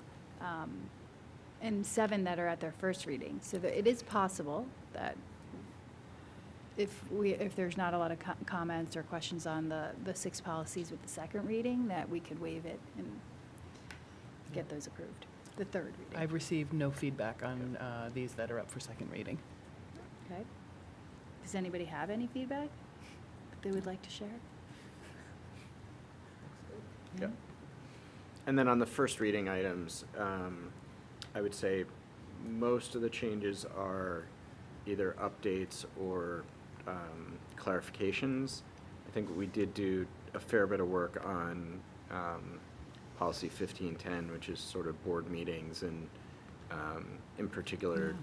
and 7 that are at their first reading. So it is possible that if there's not a lot of comments or questions on the 6 policies with the second reading, that we could waive it and get those approved, the third reading. I've received no feedback on these that are up for second reading. Okay. Does anybody have any feedback that they would like to share? Yeah. And then on the first reading items, I would say most of the changes are either updates or clarifications. I think we did do a fair bit of work on policy 1510, which is sort of board meetings, and in particular,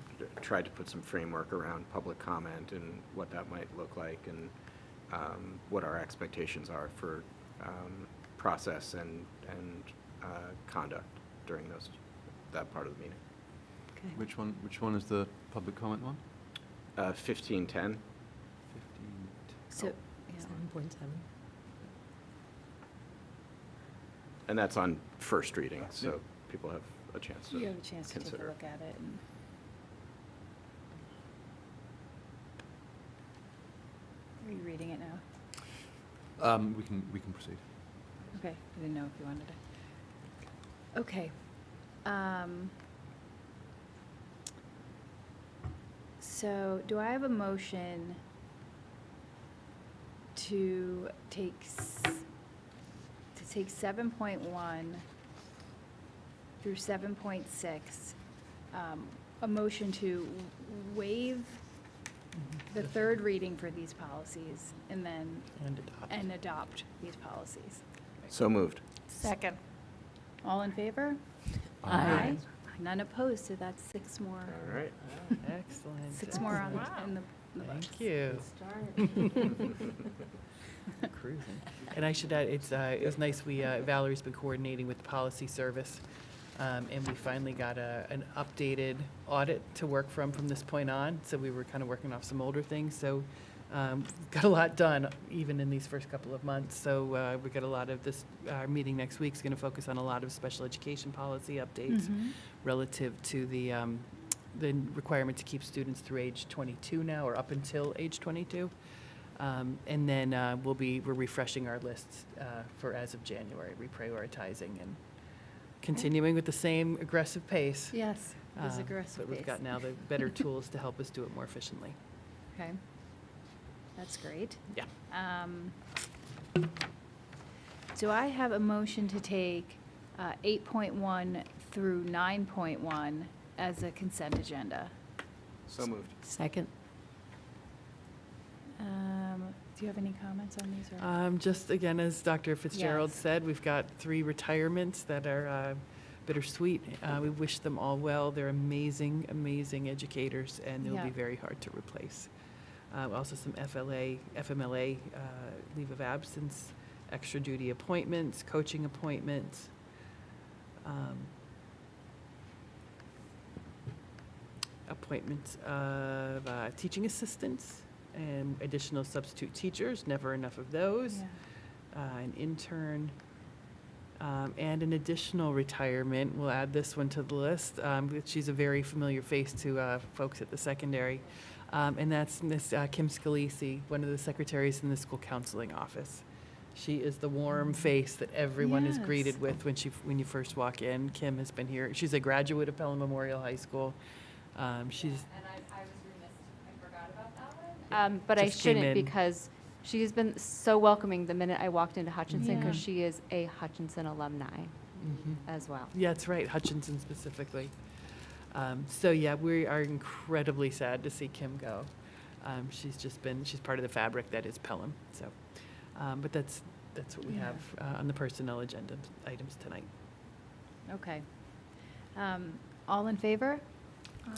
tried to put some framework around public comment and what that might look like, and what our expectations are for process and conduct during that part of the meeting. Okay. Which one is the public comment one? 1510. 15. So, yeah. 7.7. And that's on first reading, so people have a chance to You have a chance to take a consider. look at it. And are you reading it now? We can proceed. Okay, I didn't know if you wanted to. Okay. So do I have a motion to take 7.1 through 7.6, a motion to waive the third reading for these policies and then And adopt. adopt these policies? So moved. Second. All in favor? Aye. None opposed, so that's 6 more. All right. Excellent. 6 more on in the books. Thank you. Cruising. And I should add, it was nice, Valerie's been coordinating with the policy service, and we finally got an updated audit to work from this point on, so we were kind of working off some older things, so got a lot done, even in these first couple of months, so we got a lot of this, our meeting next week is going to focus on a lot of special education policy updates relative to the requirement to keep students through age 22 now, or up until age 22. And then we're refreshing our lists for as of January, reprioritizing and continuing with the same aggressive pace. Yes, it is aggressive But we've pace. got now the better tools to help us do it more efficiently. Okay. That's great. Yeah. Do I have a motion to take 8.1 through 9.1 as a consent agenda? So moved. Second? Do you have any comments on these? Or? Just again, as Dr. Fitzgerald Yes. said, we've got 3 retirements that are bittersweet. We wish them all well. They're amazing, amazing educators, and they'll be Yeah. very hard to replace. Also some FMLA leave of absence, extra duty appointments, coaching appointments. Appointments of teaching assistants and additional substitute teachers, never enough of those. An intern, and an additional retirement. We'll add this one to the list. She's a very familiar face to folks at the secondary. And that's Miss Kim Scalisi, one of the secretaries in the school counseling office. She is the warm face that everyone is greeted Yes. with when you first walk in. Kim has been here. She's a graduate of Pelham Memorial High School. She's And I was remiss, I forgot about that one. But I Just came shouldn't in. because she has been so welcoming the minute I walked into Hutchinson because Yeah. she is a Hutchinson alumni as well. Yeah, that's right, Hutchinson specifically. So yeah, we are incredibly sad to see Kim go. She's part of the fabric that is Pelham, so. But that's what we have on the personnel agenda items tonight. Okay. All in favor?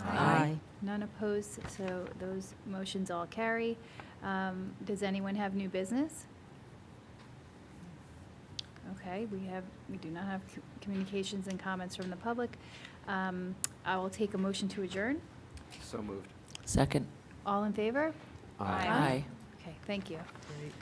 Aye. None opposed, so those motions all carry. Does anyone have new business? Okay, we do not have communications and comments from the public. I will take a motion to adjourn. So moved. Second. All in favor? Aye. Okay, thank you. Great.